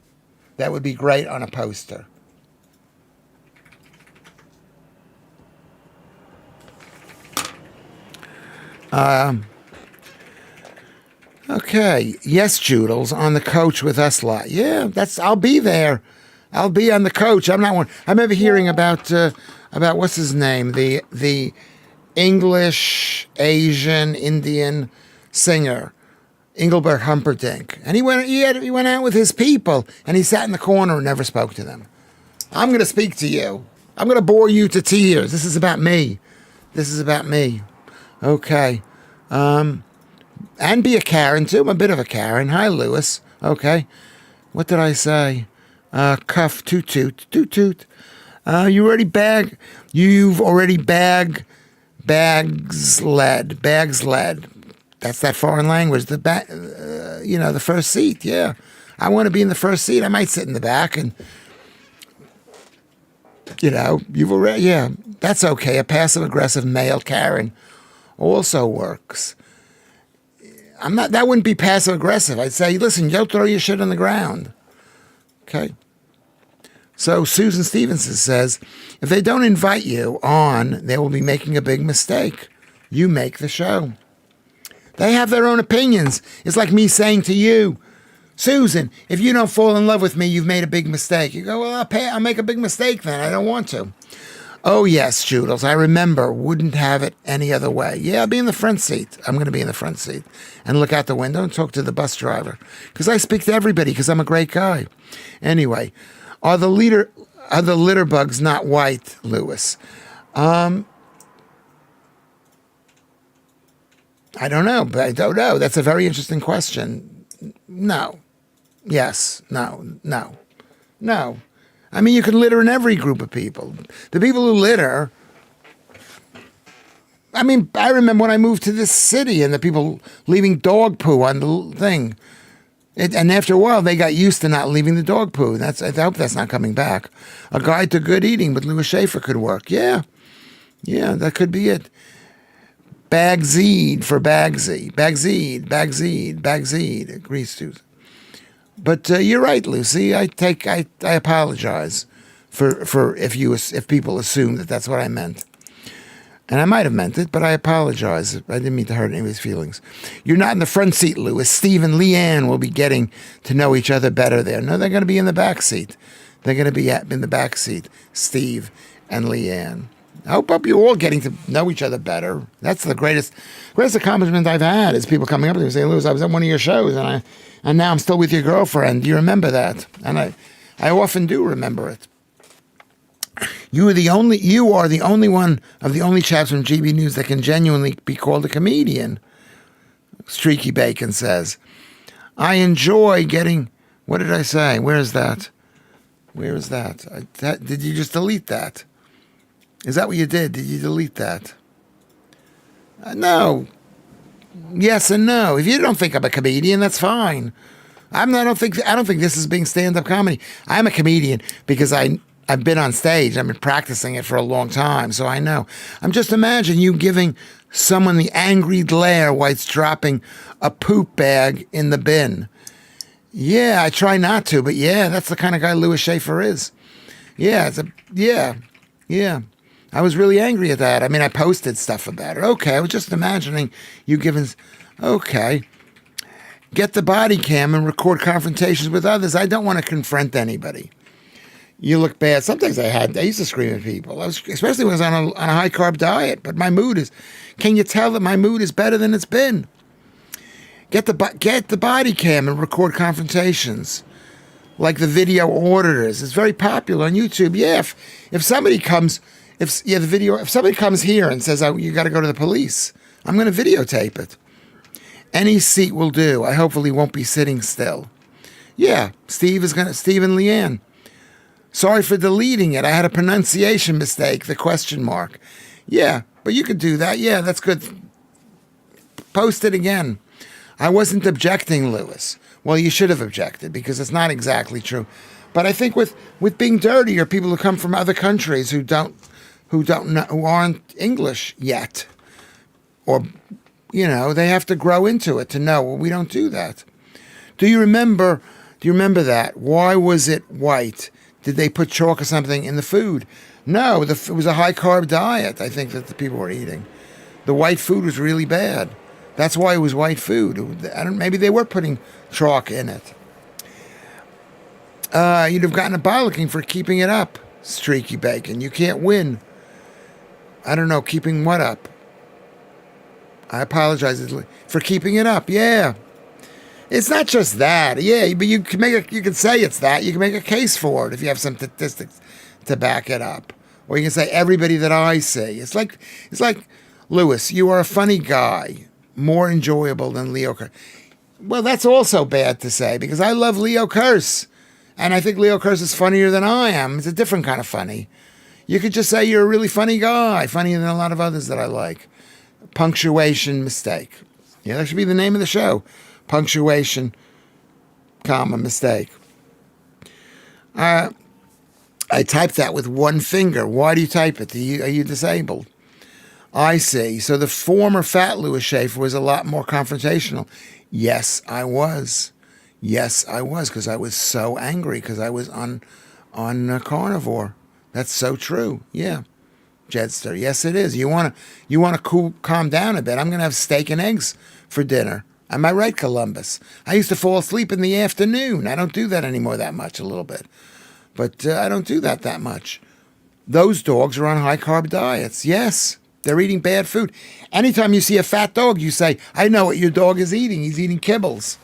That would be great on a poster. Okay. Yes, Joodles on the coach with us lot. Yeah, I'll be there. I'll be on the coach. I'm not one. I remember hearing about what's his name, the English, Asian, Indian singer, Engelbert Humperdinck, and he went out with his people, and he sat in the corner and never spoke to them. I'm going to speak to you. I'm going to bore you to tears. This is about me. Okay. And be a Karen, too. I'm a bit of a Karen. Hi, Lewis. Okay. What did I say? Cuff, toot. You've already bags led. That's that foreign language. The first seat. Yeah. I want to be in the first seat. I might sit in the back and, that's okay. A passive-aggressive male Karen also works. That wouldn't be passive-aggressive. I'd say, listen, don't throw your shit on the ground. Okay? So Susan Stevenson says, if they don't invite you on, they will be making a big mistake. You make the show. They have their own opinions. It's like me saying to you, Susan, if you don't fall in love with me, you've made a big mistake. You go, well, I'll make a big mistake then. I don't want to. Oh, yes, Joodles, I remember. Wouldn't have it any other way. Yeah, I'll be in the front seat. I'm going to be in the front seat and look out the window and talk to the bus driver. Because I speak to everybody because I'm a great guy. Anyway, are the litter bugs not white, Lewis? I don't know, but I don't know. That's a very interesting question. No. Yes. No. I mean, you can litter in every group of people. The people who litter, I remember when I moved to this city and the people leaving dog poo on the thing. And after a while, they got used to not leaving the dog poo. I hope that's not coming back. A Guide to Good Eating with Lewis Schaffer could work. Yeah, that could be it. Bagseed for Bagsy. Bagseed. Agrees to. But you're right, Lucy. I apologize for if people assume that that's what I meant. And I might have meant it, but I apologize. I didn't mean to hurt anybody's feelings. You're not in the front seat, Lewis. Steve and Leanne will be getting to know each other better there. No, they're going to be in the back seat. They're going to be in the back seat, Steve and Leanne. I hope you're all getting to know each other better. That's the greatest accomplishment I've had is people coming up to me and saying, Lewis, I was at one of your shows and now I'm still with your girlfriend. Do you remember that? And I often do remember it. You are the only one of the only chaps from GB News that can genuinely be called a comedian. Streaky Bacon says, I enjoy getting, what did I say? Where is that? Did you just delete that? Is that what you did? Did you delete that? No. Yes and no. If you don't think I'm a comedian, that's fine. I don't think this is being stand-up comedy. I'm a comedian because I've been on stage. I've been practicing it for a long time, so I know. I'm just imagine you giving someone the angry glare while it's dropping a poop bag in the bin. Yeah, I try not to, but yeah, that's the kind of guy Lewis Schaffer is. Yeah, yeah. I was really angry at that. I mean, I posted stuff about it. Okay, I was just imagining you giving... Okay. Get the body cam and record confrontations with others. I don't want to confront anybody. You look bad. Sometimes I used to scream at people, especially when I was on a high-carb diet. But my mood is... Can you tell that my mood is better than it's been? Get the body cam and record confrontations. Like the video auditors. It's very popular on YouTube. Yeah, if somebody comes... If somebody comes here and says, you got to go to the police, I'm going to videotape it. Any seat will do. I hopefully won't be sitting still. Yeah, Steve and Leanne. Sorry for deleting it. I had a pronunciation mistake, the question mark. Yeah, but you could do that. Yeah, that's good. Post it again. I wasn't objecting, Lewis. Well, you should have objected because it's not exactly true. But I think with being dirty are people who come from other countries who aren't English yet. Or, they have to grow into it to know, well, we don't do that. Do you remember that? Why was it white? Did they put chalk or something in the food? No, it was a high-carb diet, I think, that the people were eating. The white food was really bad. That's why it was white food. Maybe they were putting chalk in it. You'd have gotten a bollocking for keeping it up, Streaky Bacon. You can't win. I don't know, keeping what up? I apologize for keeping it up. Yeah. It's not just that. Yeah, but you can say it's that. You can make a case for it if you have some statistics to back it up. Or you can say everybody that I see. It's like Lewis, you are a funny guy, more enjoyable than Leo Kearse. Well, that's also bad to say because I love Leo Kearse. And I think Leo Kearse is funnier than I am. It's a different kind of funny. You could just say you're a really funny guy, funnier than a lot of others that I like. Punctuation mistake. Yeah, that should be the name of the show. Punctuation, comma, mistake. I typed that with one finger. Why do you type it? Are you disabled? I see. So the former fat Lewis Schaffer was a lot more confrontational. Yes, I was. Because I was so angry because I was on carnivore. That's so true. Yeah. Jedster. Yes, it is. You want to calm down a bit. I'm going to have steak and eggs for dinner. Am I right, Columbus? I used to fall asleep in the afternoon. I don't do that anymore that much, a little bit. But I don't do that much. Those dogs are on high-carb diets. Yes, they're eating bad food. Anytime you see a fat dog, you say, I know what your dog is eating. He's eating kibbles.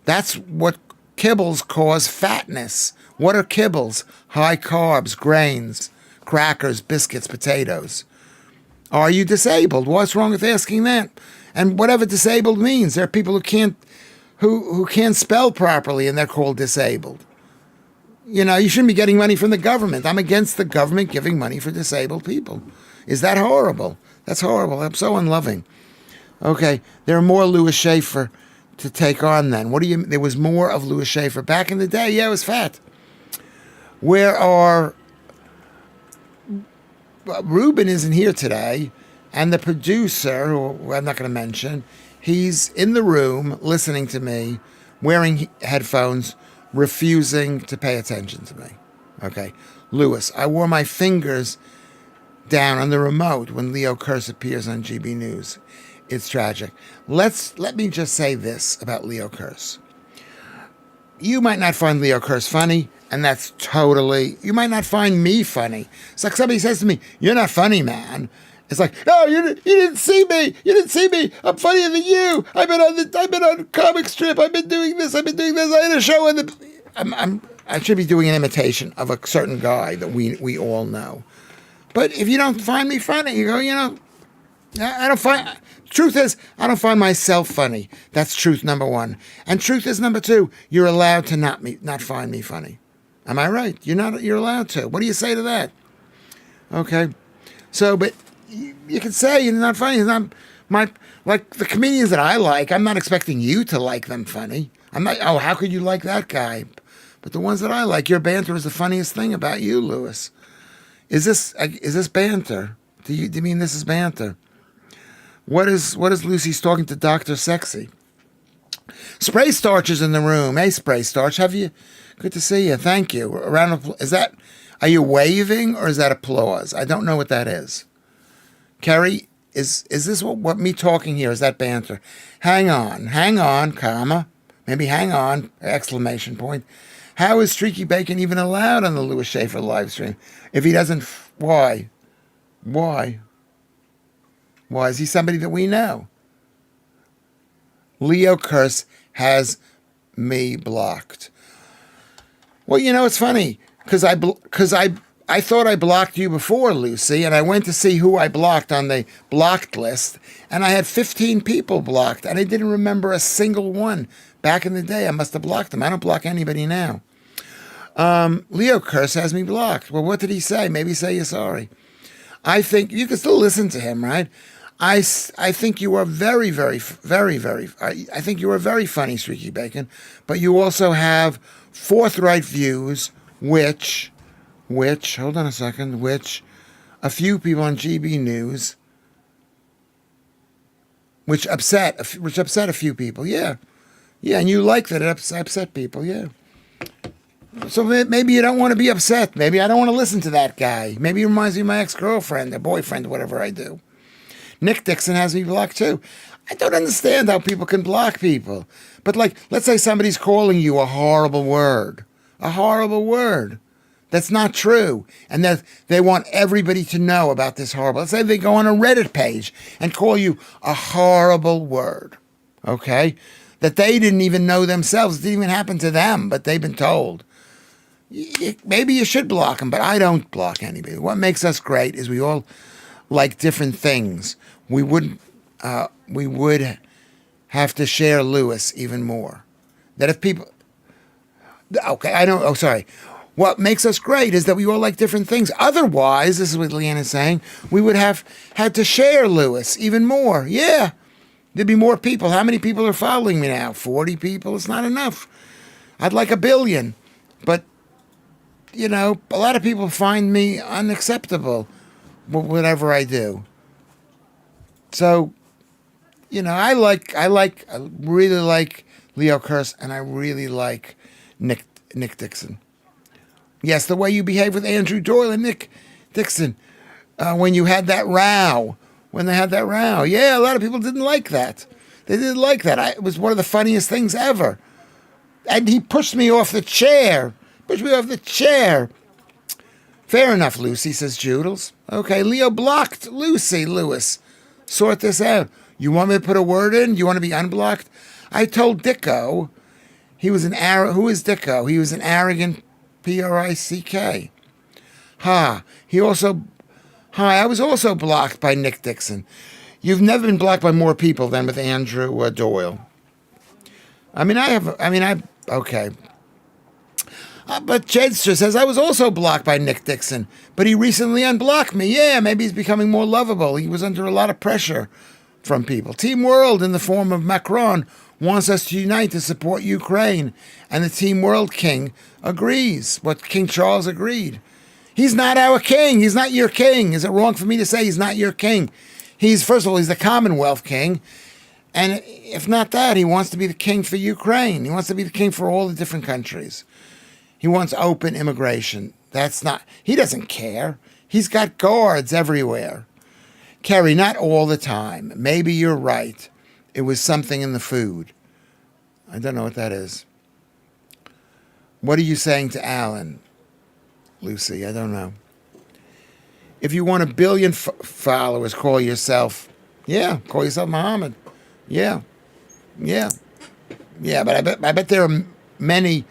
That's what kibbles cause fatness. What are kibbles? High carbs, grains, crackers, biscuits, potatoes. Are you disabled? What's wrong with asking that? And whatever disabled means, there are people who can't spell properly and they're called disabled. You shouldn't be getting money from the government. I'm against the government giving money for disabled people. Is that horrible? That's horrible. I'm so unloving. Okay, there are more Lewis Schaffer to take on then? What do you? There was more of Lewis Schaffer back in the day. Yeah, it was fat. Where are Ruben isn't here today, and the producer, who I'm not going to mention, he's in the room listening to me, wearing headphones, refusing to pay attention to me. Okay, Lewis, I wore my fingers down on the remote when Leo Kearse appears on GB News. It's tragic. Let me just say this about Leo Kearse. You might not find Leo Kearse funny, and that's totally... You might not find me funny. It's like somebody says to me, "You're not funny, man." It's like, "Oh, you didn't see me. You didn't see me. I'm funnier than you. I've been on comic strip. I've been doing this. I had a show in the..." I should be doing an imitation of a certain guy that we all know. But if you don't find me funny, you go, I don't find... Truth is, I don't find myself funny. That's truth number one. And truth is number two, you're allowed to not find me funny. Am I right? You're allowed to. What do you say to that? Okay. So, but you can say you're not funny. It's not like the comedians that I like, I'm not expecting you to like them funny. I'm not, "Oh, how could you like that guy?" But the ones that I like, your banter is the funniest thing about you, Lewis. Is this banter? Do you mean this is banter? What is Lucy's talking to Dr. Sexy? Spray Starch is in the room. Hey, Spray Starch, good to see you. Thank you. Are you waving or is that applause? I don't know what that is. Kerry, is this what me talking here, is that banter? Hang on, comma. Maybe hang on, exclamation point. How is Streaky Bacon even allowed on the Lewis Schaffer live stream? If he doesn't, why? Why? Why is he somebody that we know? Leo Kearse has me blocked. Well, it's funny because I thought I blocked you before, Lucy, and I went to see who I blocked on the blocked list, and I had 15 people blocked, and I didn't remember a single one. Back in the day, I must have blocked them. I don't block anybody now. Leo Kearse has me blocked. Well, what did he say? Maybe say you're sorry. I think you can still listen to him, right? I think you are very, very, very, very, I think you are very funny, Streaky Bacon, but you also have forthright views, which, hold on a second, which a few people on GB News, which upset a few people, yeah. Yeah, and you like that it upset people, yeah. So maybe you don't want to be upset. Maybe I don't want to listen to that guy. Maybe he reminds me of my ex-girlfriend or boyfriend, whatever I do. Nick Dixon has me blocked too. I don't understand how people can block people. But let's say somebody's calling you a horrible word. A horrible word. That's not true. And that they want everybody to know about this horrible. Let's say they go on a Reddit page and call you a horrible word. Okay? That they didn't even know themselves. It didn't even happen to them, but they've been told. Maybe you should block them, but I don't block anybody. What makes us great is we all like different things. We would have to share Lewis even more. That if people... Okay, I don't... Oh, sorry. What makes us great is that we all like different things. Otherwise, this is what Leanne is saying, we would have had to share Lewis even more. Yeah. There'd be more people. How many people are following me now? 40 people? It's not enough. I'd like 1 billion. But, a lot of people find me unacceptable, whatever I do. So, I really like Leo Kearse, and I really like Nick Dixon. Yes, the way you behave with Andrew Doyle and Nick Dixon when you had that row. When they had that row. Yeah, a lot of people didn't like that. They didn't like that. It was one of the funniest things ever. And he pushed me off the chair. Fair enough, Lucy, says Joodles. Okay, Leo blocked Lewis. Sort this out. You want me to put a word in? You want to be unblocked? I told Dicko he was who is Dicko? He was an arrogant Prick. I was also blocked by Nick Dixon. You've never been blocked by more people than with Andrew Doyle. Okay. But Jedster says, I was also blocked by Nick Dixon, but he recently unblocked me. Yeah, maybe he's becoming more lovable. He was under a lot of pressure from people. Team World in the form of Macron wants us to unite to support Ukraine, and the Team World King agrees. What King Charles agreed. He's not our king. He's not your king. Is it wrong for me to say he's not your king? He's, first of all, he's the Commonwealth king. And if not that, he wants to be the king for Ukraine. He wants to be the king for all the different countries. He wants open immigration. He doesn't care. He's got guards everywhere. Kerry, not all the time. Maybe you're right. It was something in the food. I don't know what that is. What are you saying to Alan? Lucy, I don't know. If you want 1 billion followers, call yourself Muhammad. Yeah. But I bet there are many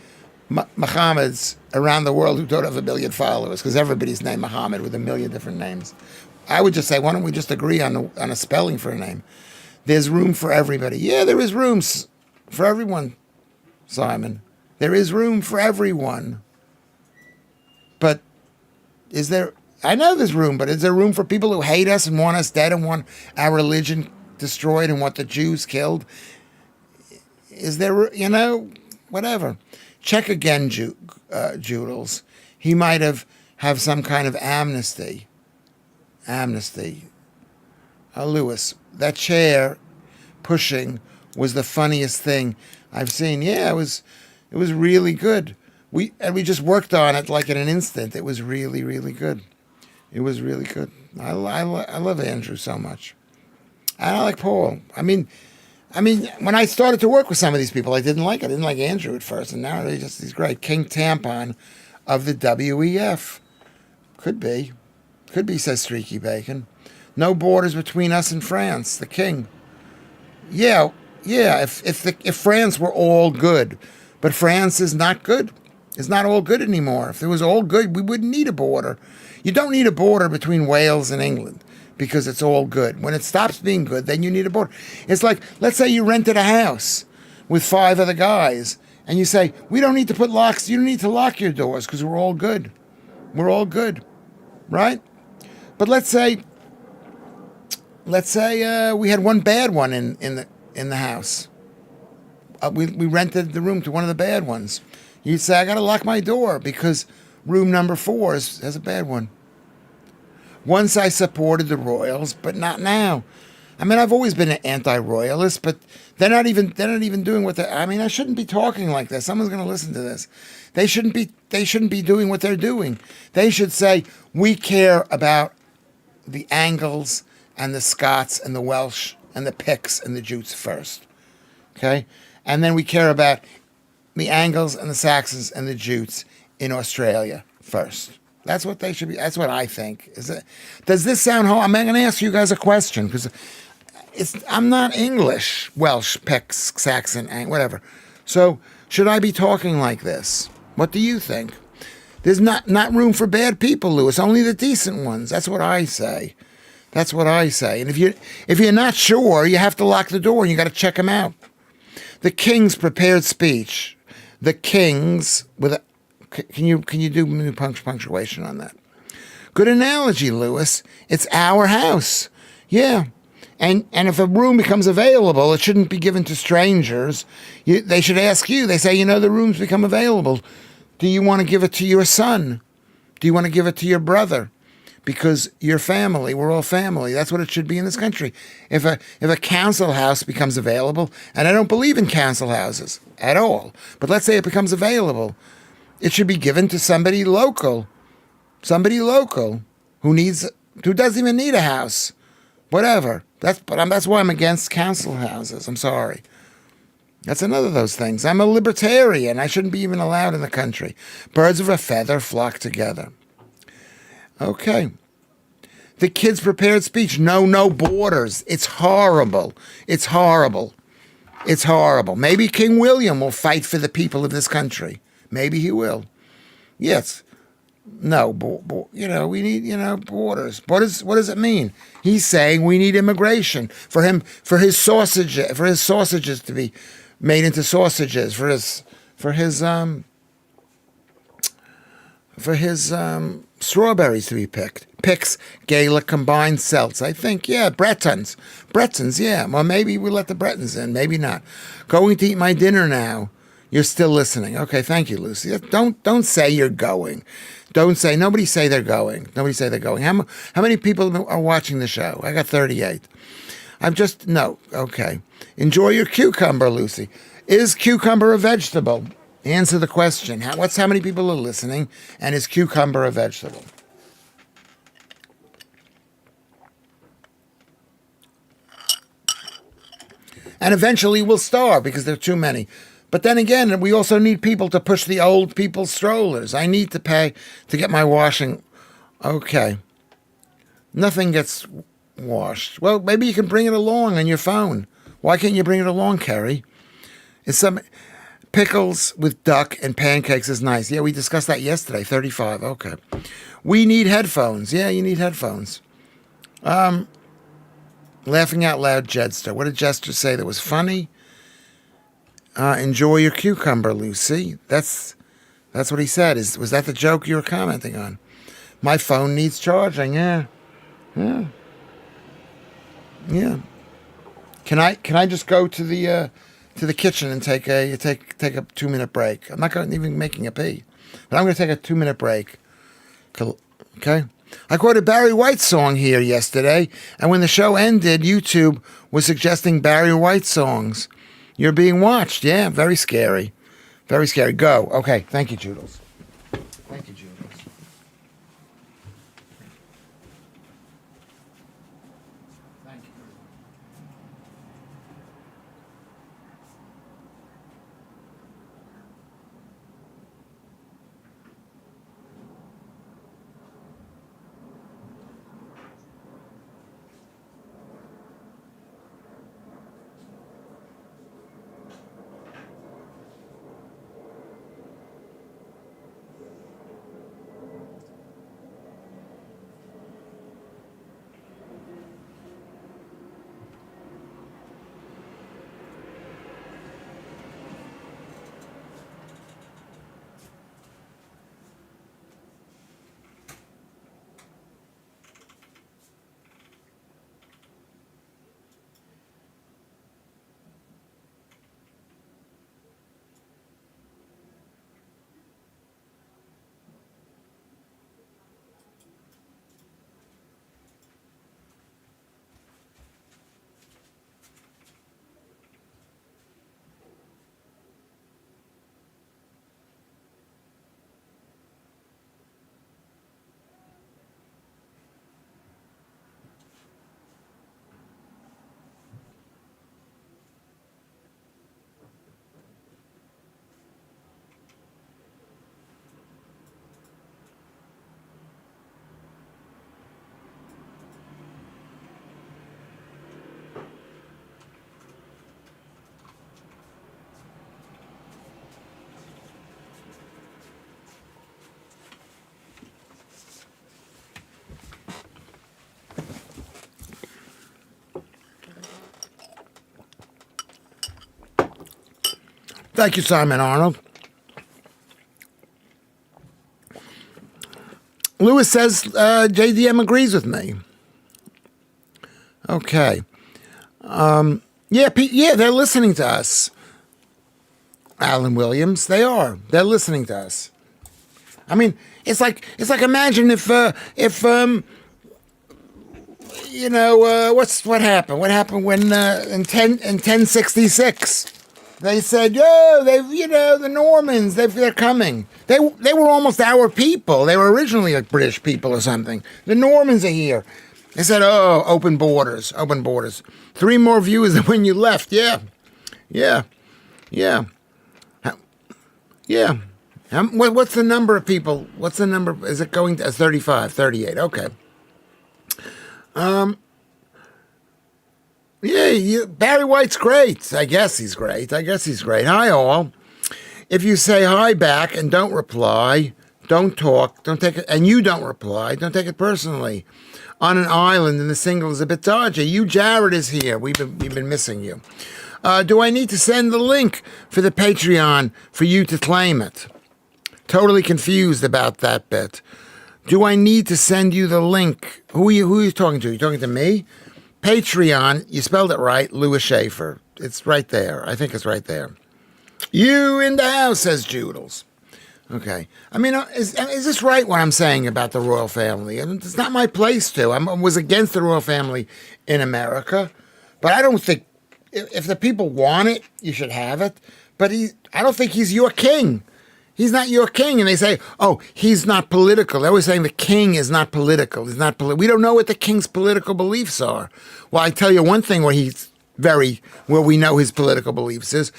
Muhammads around the world who don't have 1 billion followers, because everybody's named Muhammad with 1 million different names. I would just say, why don't we just agree on a spelling for a name? There's room for everybody. Yeah, there is room for everyone, Simon. There is room for everyone. But is there... I know there's room, but is there room for people who hate us and want us dead and want our religion destroyed and want the Jews killed? Is there, whatever. Check again, Joodles. He might have some kind of amnesty. Lewis, that chair pushing was the funniest thing I've seen. Yeah, it was really good. We just worked on it like in an instant. It was really, really good. It was really good. I love Andrew so much. And I like Paul. I mean, when I started to work with some of these people, I didn't like it. I didn't like Andrew at first, and now he's great. King Tampon of the WEF. Could be, says Streaky Bacon. No borders between us and France, the king. Yeah. If France were all good, but France is not good. It's not all good anymore. If it was all good, we wouldn't need a border. You don't need a border between Wales and England because it's all good. When it stops being good, then you need a border. It's like, let's say you rented a house with 5 other guys, and you say, we don't need to put locks. You don't need to lock your doors because we're all good. We're all good, right? But let's say we had one bad one in the house. We rented the room to one of the bad ones. You'd say, I got to lock my door because room number 4 has a bad one. Once I supported the Royals, but not now. I mean, I've always been an anti-royalist, but they're not even doing what they... I mean, I shouldn't be talking like this. Someone's going to listen to this. They shouldn't be doing what they're doing. They should say, we care about the Angles and the Scots and the Welsh and the Picts and the Jutes first. Okay? And then we care about the Angles and the Saxons and the Jutes in Australia first. That's what they should be. That's what I think. Does this sound hard? I'm going to ask you guys a question because I'm not English, Welsh, Picts, Saxon, whatever. So should I be talking like this? What do you think? There's not room for bad people, Lewis. Only the decent ones. That's what I say. That's what I say. And if you're not sure, you have to lock the door and you got to check them out. The King's prepared speech. The King's with a... Can you do new punctuation on that? Good analogy, Lewis. It's our house. Yeah. And if a room becomes available, it shouldn't be given to strangers. They should ask you. They say, the room's become available. Do you want to give it to your son? Do you want to give it to your brother? Because you're family. We're all family. That's what it should be in this country. If a council house becomes available, and I don't believe in council houses at all, but let's say it becomes available, it should be given to somebody local who doesn't even need a house, whatever. That's why I'm against council houses. I'm sorry. That's another of those things. I'm a libertarian. I shouldn't be even allowed in the country. Birds of a feather flock together. Okay. The kids' prepared speech. No borders. It's horrible. It's horrible. It's horrible. Maybe King William will fight for the people of this country. Maybe he will. Yes. No, we need, borders. What does it mean? He's saying we need immigration for his sausages to be made into sausages, for his strawberries to be picked. Picks Gaelic combined celts. I think, yeah, Bretons. Bretons, yeah. Well, maybe we let the Bretons in, maybe not. Going to eat my dinner now. You're still listening. Okay, thank you, Lucy. Don't say you're going. Don't say, nobody say they're going. Nobody say they're going. How many people are watching the show? I got 38. No, okay. Enjoy your cucumber, Lucy. Is cucumber a vegetable? Answer the question. How many people are listening? And is cucumber a vegetable? And eventually we'll starve because there are too many. But then again, we also need people to push the old people's strollers. I need to pay to get my washing. Okay. Nothing gets washed. Well, maybe you can bring it along on your phone. Why can't you bring it along, Kerry? Is some pickles with duck and pancakes is nice. Yeah, we discussed that yesterday. 35. Okay. We need headphones. Yeah, you need headphones. Laughing out loud, Jedster. What did Jester say that was funny? Enjoy your cucumber, Lucy. That's what he said. Was that the joke you were commenting on? My phone needs charging. Yeah. Can I just go to the kitchen and take a 2-minute break? I'm not going to even making a pee, but I'm going to take a 2-minute break. Okay. I quoted Barry White's song here yesterday, and when the show ended, YouTube was suggesting Barry White songs. You're being watched. Yeah, very scary. Very scary. Go. Okay. Thank you, Joodles. Thank you, Joodles. Thank you. Thank you, Simon Arnold. Lewis says JDM agrees with me. Okay. Yeah, they're listening to us. Alan Williams, they are. They're listening to us. I mean, it's like imagine if what happened? What happened when in 1066 they said, the Normans, they're coming. They were almost our people. They were originally like British people or something. The Normans are here. They said, oh, open borders. 3 more viewers than when you left. Yeah. What's the number of people? What's the number? Is it going to 35, 38? Okay. Barry White's great. I guess he's great. Hi, all. If you say hi back and don't reply, don't talk, don't take it, and you don't reply, don't take it personally. On an island and the single is a bit dodgy. You, Jared, is here. We've been missing you. Do I need to send the link for the Patreon for you to claim it? Totally confused about that bit. Do I need to send you the link? Who are you talking to? You talking to me? Patreon, you spelled it right, Lewis Schaffer. It's right there. I think it's right there. You in the house, says Joodles. Okay. I mean, is this right what I'm saying about the royal family? I mean, it's not my place to. I was against the royal family in America, but I don't think, if the people want it, you should have it. But I don't think he's your king. He's not your king. And they say, oh, he's not political. They're always saying the king is not political. He's not we don't know what the king's political beliefs are. Well, I tell you one thing where we know his political beliefs is,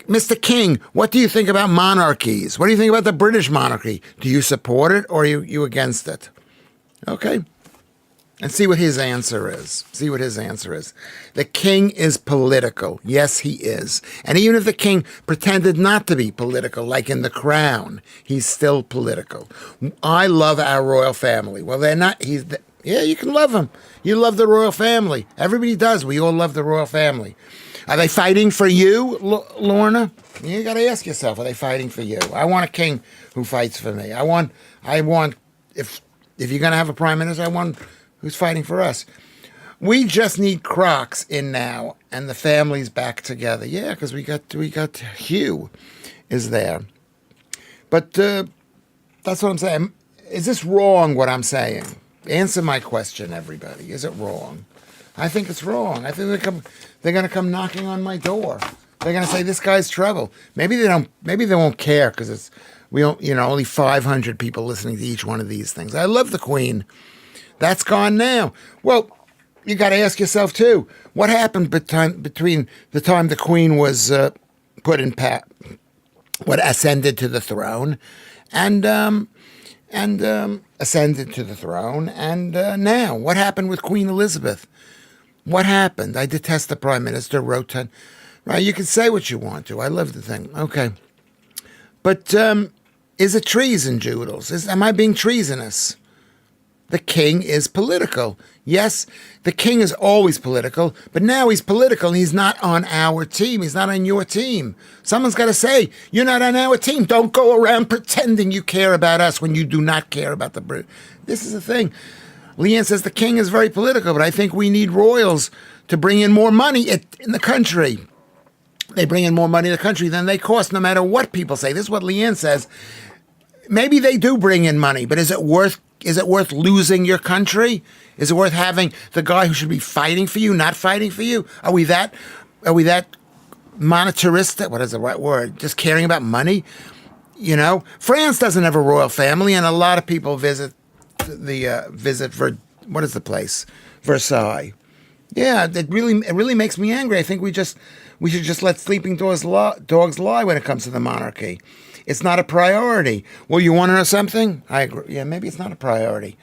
Mr. King, what do you think about monarchies? What do you think about the British monarchy? Do you support it or are you against it? Okay. And see what his answer is. See what his answer is. The king is political. Yes, he is. And even if the king pretended not to be political, like in The Crown, he's still political. I love our royal family. Well, they're not. Yeah, you can love them. You love the royal family. Everybody does. We all love the royal family. Are they fighting for you, Lorna? You got to ask yourself, are they fighting for you? I want a king who fights for me. I want, if you're going to have a prime minister, I want who's fighting for us. We just need Crocs in now, and the family's back together. Yeah, because we got Hugh is there. But that's what I'm saying. Is this wrong, what I'm saying? Answer my question, everybody. Is it wrong? I think it's wrong. I think they're going to come knocking on my door. They're going to say, this guy's trouble. Maybe they won't care because only 500 people listening to each one of these things. I love the Queen. That's gone now. Well, you got to ask yourself, too, what happened between the time the Queen was ascended to the throne and ascended to the throne, and now? What happened with Queen Elizabeth? What happened? I detest the Prime Minister, Rotan. Right, you can say what you want to. I love the thing. Okay. But is it treason, Joodles? Am I being treasonous? The king is political. Yes, the king is always political, but now he's political and he's not on our team. He's not on your team. Someone's got to say, you're not on our team. Don't go around pretending you care about us when you do not care about the Brit. This is the thing. Leanne says the king is very political, but I think we need royals to bring in more money in the country. They bring in more money in the country than they cost, no matter what people say. This is what Leanne says. Maybe they do bring in money, but is it worth losing your country? Is it worth having the guy who should be fighting for you not fighting for you? Are we that monetaristic? What is the right word? Just caring about money? France doesn't have a royal family, and a lot of people visit what is the place? Versailles. Yeah, it really makes me angry. I think we should just let sleeping dogs lie when it comes to the monarchy. It's not a priority. Well, you want to know something? I agree. Yeah, maybe it's not a priority.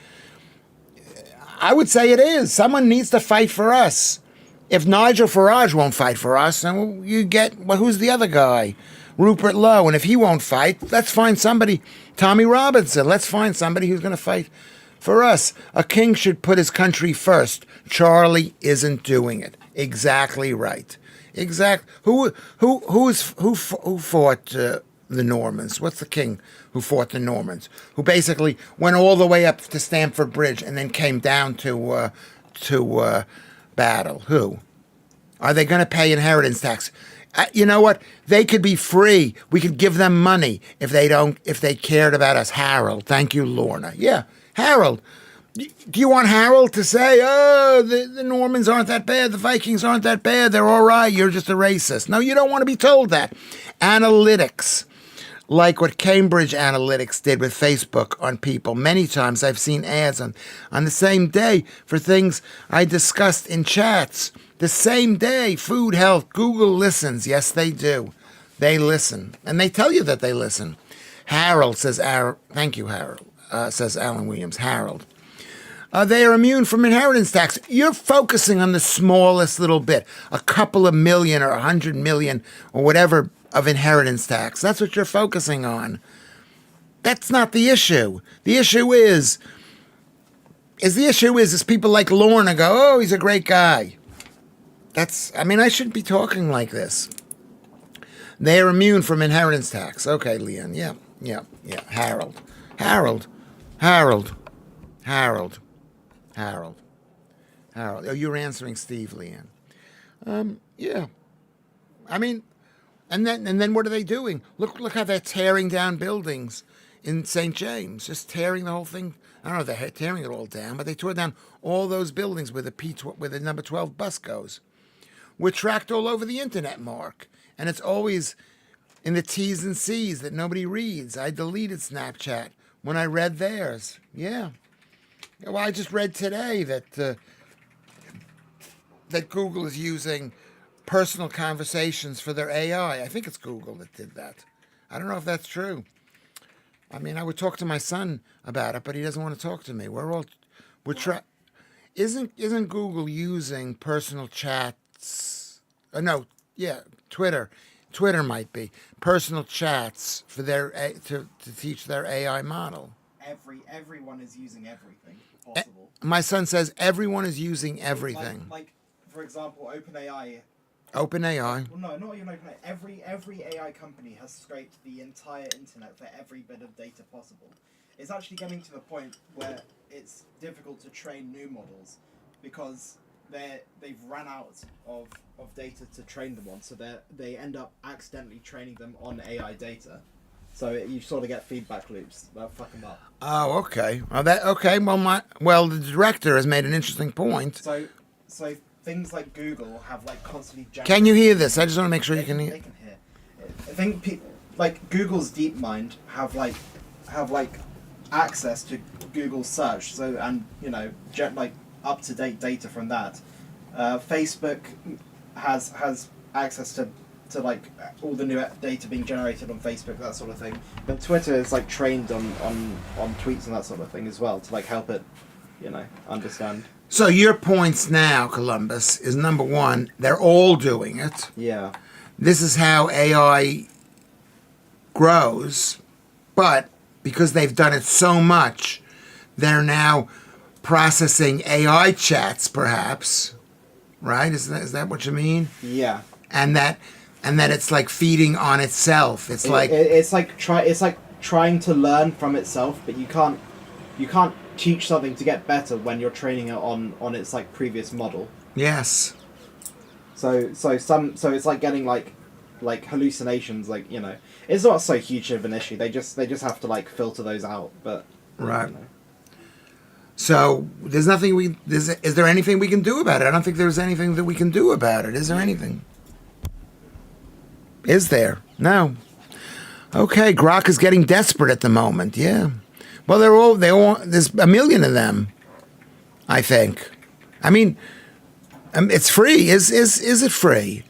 I would say it is. Someone needs to fight for us. If Nigel Farage won't fight for us, then who's the other guy? Rupert Lowe. And if he won't fight, let's find somebody. Tommy Robinson. Let's find somebody who's going to fight for us. A king should put his country first. Charlie isn't doing it. Exactly right. Who fought the Normans? What's the king who fought the Normans? Who basically went all the way up to Stamford Bridge and then came down to battle. Who? Are they going to pay inheritance tax? You know what? They could be free. We could give them money if they cared about us. Harold. Thank you, Lorna. Yeah, Harold. Do you want Harold to say, oh, the Normans aren't that bad, the Vikings aren't that bad, they're all right, you're just a racist? No, you don't want to be told that. Analytics, like what Cambridge Analytics did with Facebook on people. Many times I've seen ads on the same day for things I discussed in chats. The same day, food, health, Google listens. Yes, they do. They listen. And they tell you that they listen. Harold says, thank you, Harold, says Alan Williams. Harold. They are immune from inheritance tax. You're focusing on the smallest little bit, a couple of million or 100 million or whatever of inheritance tax. That's what you're focusing on. That's not the issue. The issue is people like Lorna go, oh, he's a great guy. I shouldn't be talking like this. They are immune from inheritance tax. Okay, Leon. Yeah. Harold. Harold. Harold. Harold. Harold. Oh, you're answering Steve, Leanne. Yeah. I mean, and then what are they doing? Look how they're tearing down buildings in St. James, just tearing the whole thing. I don't know if they're tearing it all down, but they tore down all those buildings where the number 12 bus goes. We're tracked all over the internet, Mark, and it's always in the T's and C's that nobody reads. I deleted Snapchat when I read theirs. Yeah. Well, I just read today that Google is using personal conversations for their AI. I think it's Google that did that. I don't know if that's true. I mean, I would talk to my son about it, but he doesn't want to talk to me. Isn't Google using personal chats? No, yeah, Twitter. Twitter might be personal chats for their to teach their AI model. Everyone is using everything possible. My son says everyone is using everything. Like for example, OpenAI. OpenAI. Well, no, not even OpenAI. Every AI company has scraped the entire internet for every bit of data possible. It's actually getting to the point where it's difficult to train new models because they've run out of data to train them on, so they end up accidentally training them on AI data. So you sort of get feedback loops that fuck them up. Oh, okay. Okay. Well, the director has made an interesting point. So things like Google have like constantly. Can you hear this? I just want to make sure you can hear. They can hear. I think like Google's DeepMind have access to Google search, so and like up to date data from that. Facebook has access to like all the new data being generated on Facebook, that sort of thing. But Twitter is like trained on tweets and that sort of thing as well to like help it, understand. So your points now, Columbus, is number one, they're all doing it. Yeah. This is how AI grows, but because they've done it so much, they're now processing AI chats, perhaps, right? Is that what you mean? Yeah. And that it's like feeding on itself. It's like trying to learn from itself, but you can't teach something to get better when you're training it on its like previous model. Yes. So it's like getting like hallucinations, it's not so huge of an issue. They just have to like filter those out, but right. So there's nothing is there anything we can do about it? I don't think there's anything that we can do about it. Is there anything? Is there? No. Okay, Grok is getting desperate at the moment. Yeah. Well, they all there's a million of them, I think. I mean, it's free. Is it free?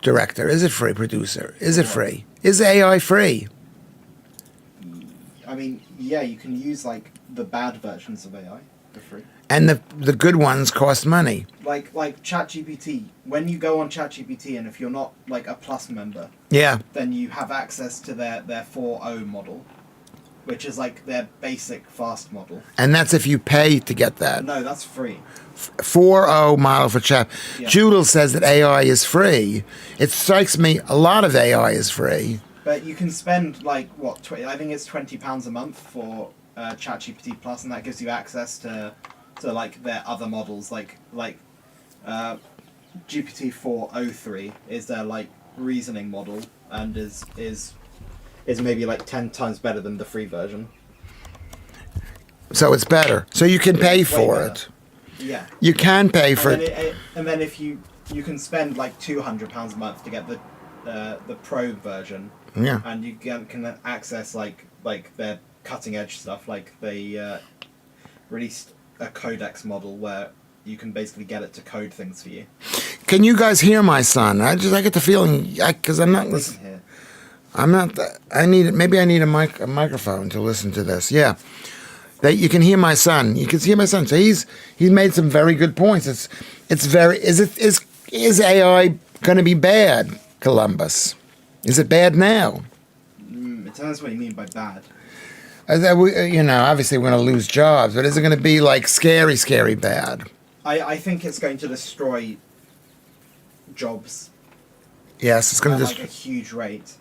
Director, is it free? Producer, is it free? Is AI free? I mean, yeah, you can use like the bad versions of AI for free. And the good ones cost money. Like ChatGPT. When you go on ChatGPT, and if you're not like a Plus member, yeah, then you have access to their 4.0 model, which is like their basic fast model. And that's if you pay to get that. No, that's free. 4.0 model for chat. Yeah. Judel says that AI is free. It strikes me a lot of AI is free. But you can spend like what? I think it's £20 a month for ChatGPT Plus, and that gives you access to like their other models, like GPT 4.03 is their like reasoning model, and is maybe like 10 times better than the free version. So it's better. So you can pay for it. Yeah. You can pay for it. And then if you can spend like £200 a month to get the pro version. Yeah. And you can access like their cutting edge stuff. Like they released a codex model where you can basically get it to code things for you. Can you guys hear my son? I get the feeling because I'm not listening. I'm not. Maybe I need a microphone to listen to this. Yeah, that you can hear my son. You can hear my son. So he's made some very good points. It's very. Is AI going to be bad, Columbus? Is it bad now? It depends what you mean by bad. Obviously we're going to lose jobs, but is it going to be like scary, scary bad? I think it's going to destroy jobs. Yes, it's going to at like a huge rate.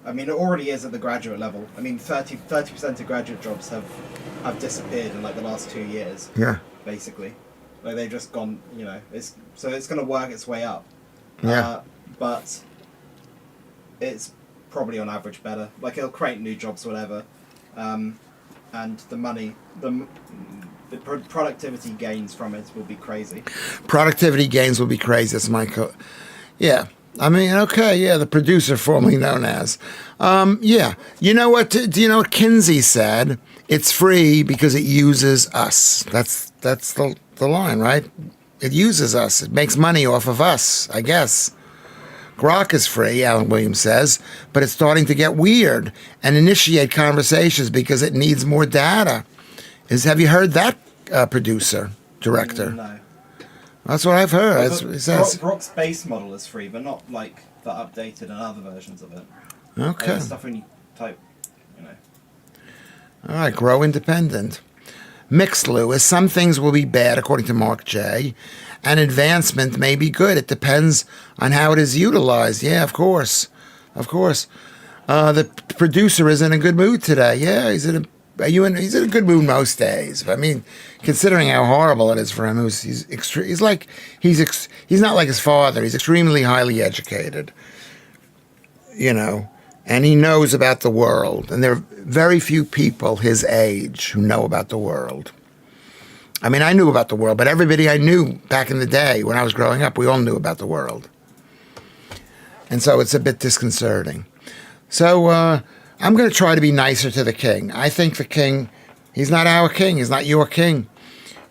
I mean, it already is at the graduate level. I mean, 30% of graduate jobs have disappeared in like the last 2 years. Yeah. Basically, like they've just gone. You know, it's going to work its way up. Yeah. But it's probably on average better. Like it'll create new jobs, whatever, and the money, the productivity gains from it will be crazy. Productivity gains will be crazy. That's my yeah. I mean, okay, yeah, the producer formerly known as. Yeah. You know what? Do you know what Kinsey said? It's free because it uses us. That's the line, right? It uses us. It makes money off of us, I guess. Grok is free, Alan Williams says, but it's starting to get weird and initiate conversations because it needs more data. Have you heard that producer, director? No. That's what I've heard. Well, It says. Grok's base model is free, but not like the updated and other versions of it. Okay. Like stuff when you type, you know. All right, grow independent. Mixed, Lewis. Some things will be bad, according to Mark J. And advancement may be good. It depends on how it is utilized. Yeah, of course. Of course. The producer is in a good mood today. Yeah, he's in a good mood most days. I mean, considering how horrible it is for him, he's not like his father. He's extremely highly educated, you know, and he knows about the world. And there are very few people his age who know about the world. I mean, I knew about the world, but everybody I knew back in the day when I was growing up, we all knew about the world. And so it's a bit disconcerting. So I'm going to try to be nicer to the king. I think the king, he's not our king. He's not your king.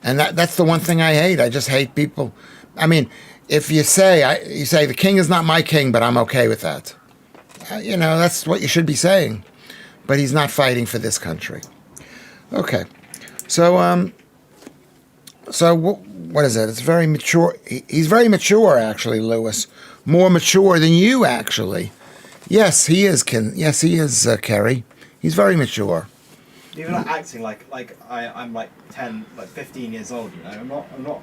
And that's the one thing I hate. I just hate people. I mean, if you say the king is not my king, but I'm okay with that. You know, that's what you should be saying. But he's not fighting for this country. Okay. So what is it? It's very mature. He's very mature, actually, Lewis. More mature than you, actually. Yes, he is, Yes, he is, Kerry. He's very mature. You're not acting like I'm like 10, like 15 years old. You know, I'm not.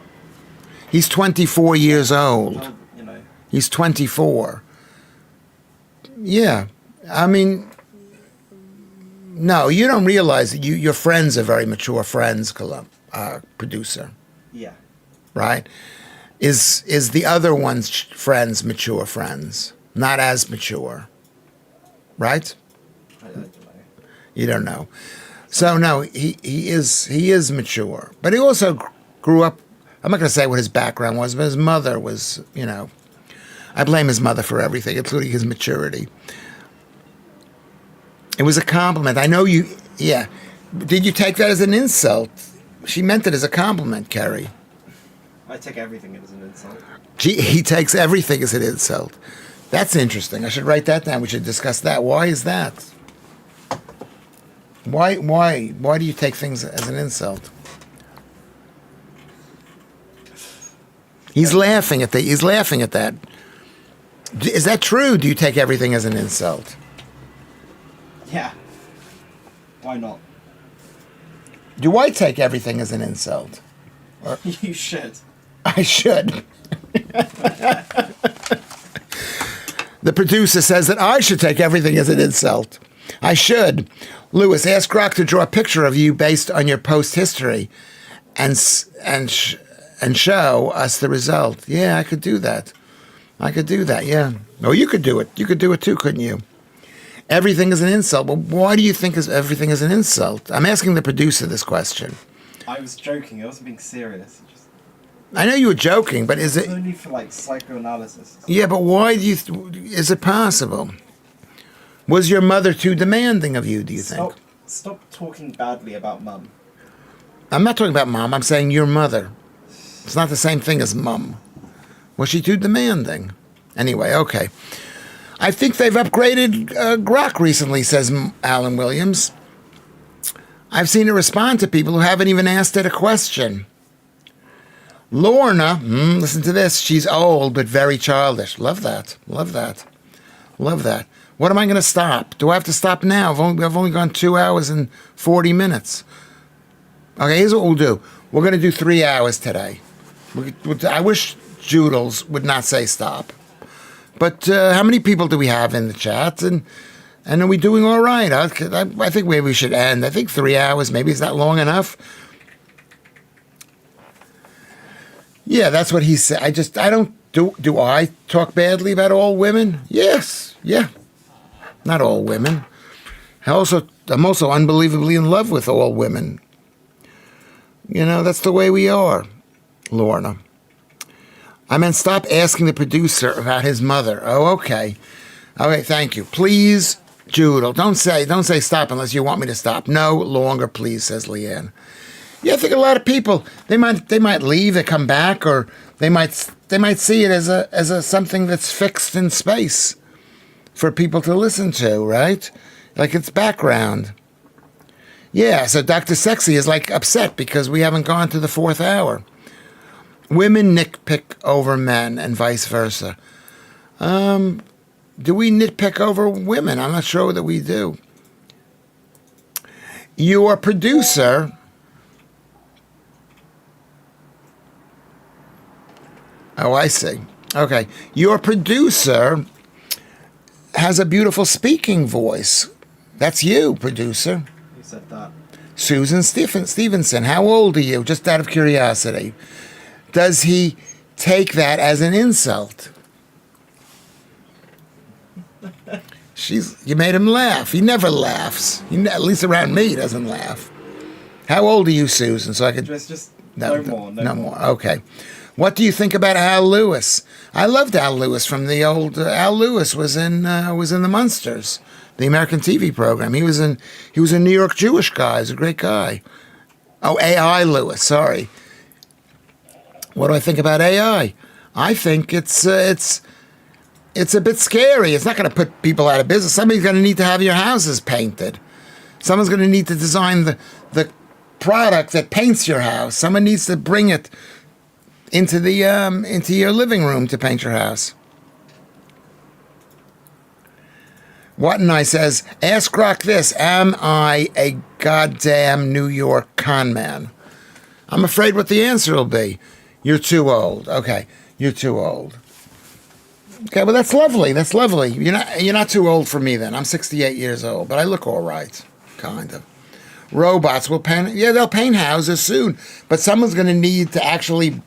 He's 24 years old. You know. He's 24. Yeah, I mean, no, you don't realize that your friends are very mature friends, producer. Yeah. Right? Is the other one's friends mature friends? Not as mature. Right? I don't know. You don't know. So no, he is mature. But he also grew up, I'm not going to say what his background was, but his mother was, you know, I blame his mother for everything, including his maturity. It was a compliment. I know you, yeah. Did you take that as an insult? She meant it as a compliment, Kerry. I take everything as an insult. He takes everything as an insult. That's interesting. I should write that down. We should discuss that. Why is that? Why do you take things as an insult? He's laughing at that. He's laughing at that. Is that true? Do you take everything as an insult? Yeah. Why not? Do I take everything as an insult? You should. I should. The producer says that I should take everything as an insult. I should. Lewis, ask Grok to draw a picture of you based on your post history and show us the result. Yeah, I could do that. Yeah. Oh, you could do it. You could do it too, couldn't you? Everything is an insult. Well, why do you think everything is an insult? I'm asking the producer this question. I was joking. I wasn't being serious. I know you were joking, but is it... It's only for like psychoanalysis. Yeah, but why do you... Is it possible? Was your mother too demanding of you, do you think? Stop talking badly about Mum. I'm not talking about Mom. I'm saying your mother. It's not the same thing as Mum. Was she too demanding? Anyway, okay. I think they've upgraded Grok recently, says Alan Williams. I've seen it respond to people who haven't even asked it a question. Lorna, listen to this. She's old, but very childish. Love that. Love that. Love that. What am I going to stop? Do I have to stop now? I've only gone 2 hours and 40 minutes. Okay, here's what we'll do. We're going to do 3 hours today. I wish Joodles would not say stop. But how many people do we have in the chat? And And are we doing all right? I think maybe we should end. I think 3 hours, maybe is that long enough? Yeah, that's what he said. I don't, do I talk badly about all women? Yes, yeah. Not all women. I'm also unbelievably in love with all women. You know, that's the way we are, Lorna. I meant stop asking the producer about his mother. Oh, okay. Okay, thank you. Please, Judel, don't say stop unless you want me to stop. No longer, please, says Leanne. Yeah, I think a lot of people, they might leave, they come back, or they might see it as a something that's fixed in space for people to listen to, right? Like it's background. Yeah, so Dr. Sexy is like upset because we haven't gone to the 4th hour. Women nitpick over men and vice versa. Do we nitpick over women? I'm not sure that we do. Your producer... Oh, I see. Okay. Your producer has a beautiful speaking voice. That's you, producer. Who said that? Susan Stevenson. How old are you? Just out of curiosity. Does he take that as an insult? You made him laugh. He never laughs. At least around me, he doesn't laugh. How old are you, Susan? So I could... Just no more. Okay. What do you think about Al Lewis? I loved Al Lewis from the old... Al Lewis was in the Munsters, the American TV program. He was a New York Jewish guy. He's a great guy. Oh, AI Lewis. Sorry. What do I think about AI? I think it's a bit scary. It's not going to put people out of business. Somebody's going to need to have your houses painted. Someone's going to need to design the product that paints your house. Someone needs to bring it into your living room to paint your house. Wattenai says, ask Grok this. Am I a goddamn New York con man? I'm afraid what the answer will be. You're too old. Okay, you're too old. Okay, well, that's lovely. That's lovely. You're not too old for me then. I'm 68 years old, but I look all right, kind of. Robots will paint. Yeah, they'll paint houses soon, but someone's going to need to actually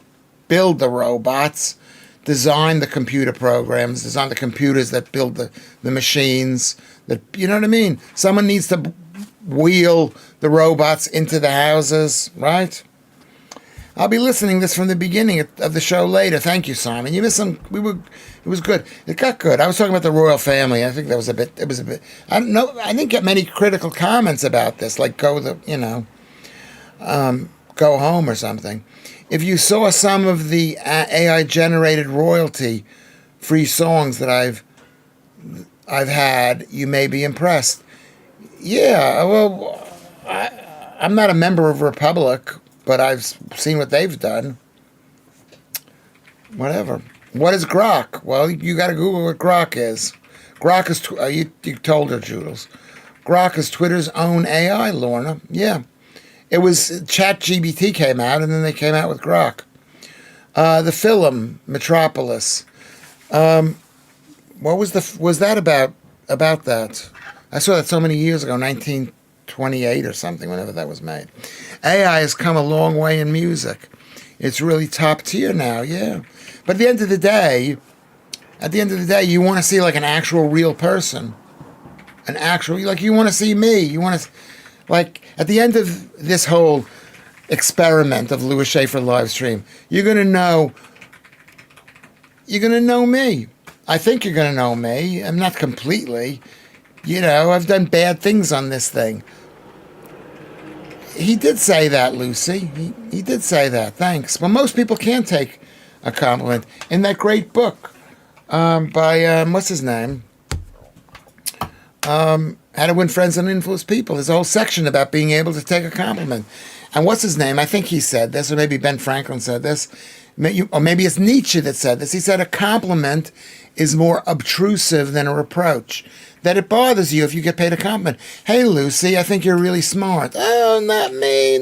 build the robots, design the computer programs, design the computers that build the machines. You know what I mean? Someone needs to wheel the robots into the houses, right? I'll be listening this from the beginning of the show later. Thank you, Simon. You missed some. It was good. It got good. I was talking about the royal family. I think that was a bit. It was a bit. I don't know. I didn't get many critical comments about this, like go home or something. If you saw some of the AI generated royalty free songs that I've had, you may be impressed. Yeah. Well, I'm not a member of Republic, but I've seen what they've done. Whatever. What is Grok? Well, you got to Google what Grok is. Grok is, you told her, Judels. Grok is Twitter's own AI, Lorna. Yeah. It was, ChatGPT came out, and then they came out with Grok. The film, Metropolis. What was that about that? I saw that so many years ago, 1928 or something, whenever that was made. AI has come a long way in music. It's really top tier now, yeah. But at the end of the day, you want to see like an actual real person. You want to see me. You want to, like, at the end of this whole experiment of Lewis Schaffer Livestream, you're going to know me. I think you're going to know me. I'm not completely. I've done bad things on this thing. He did say that, Lucy. He did say that. Thanks. Well, most people can't take a compliment. In that great book by, what's his name? How to Win Friends and Influence People. There's a whole section about being able to take a compliment. And what's his name? I think he said this, or maybe Ben Franklin said this. Or maybe it's Nietzsche that said this. He said a compliment is more obtrusive than a reproach. That it bothers you if you get paid a compliment. Hey, Lucy, I think you're really smart. Oh, not me.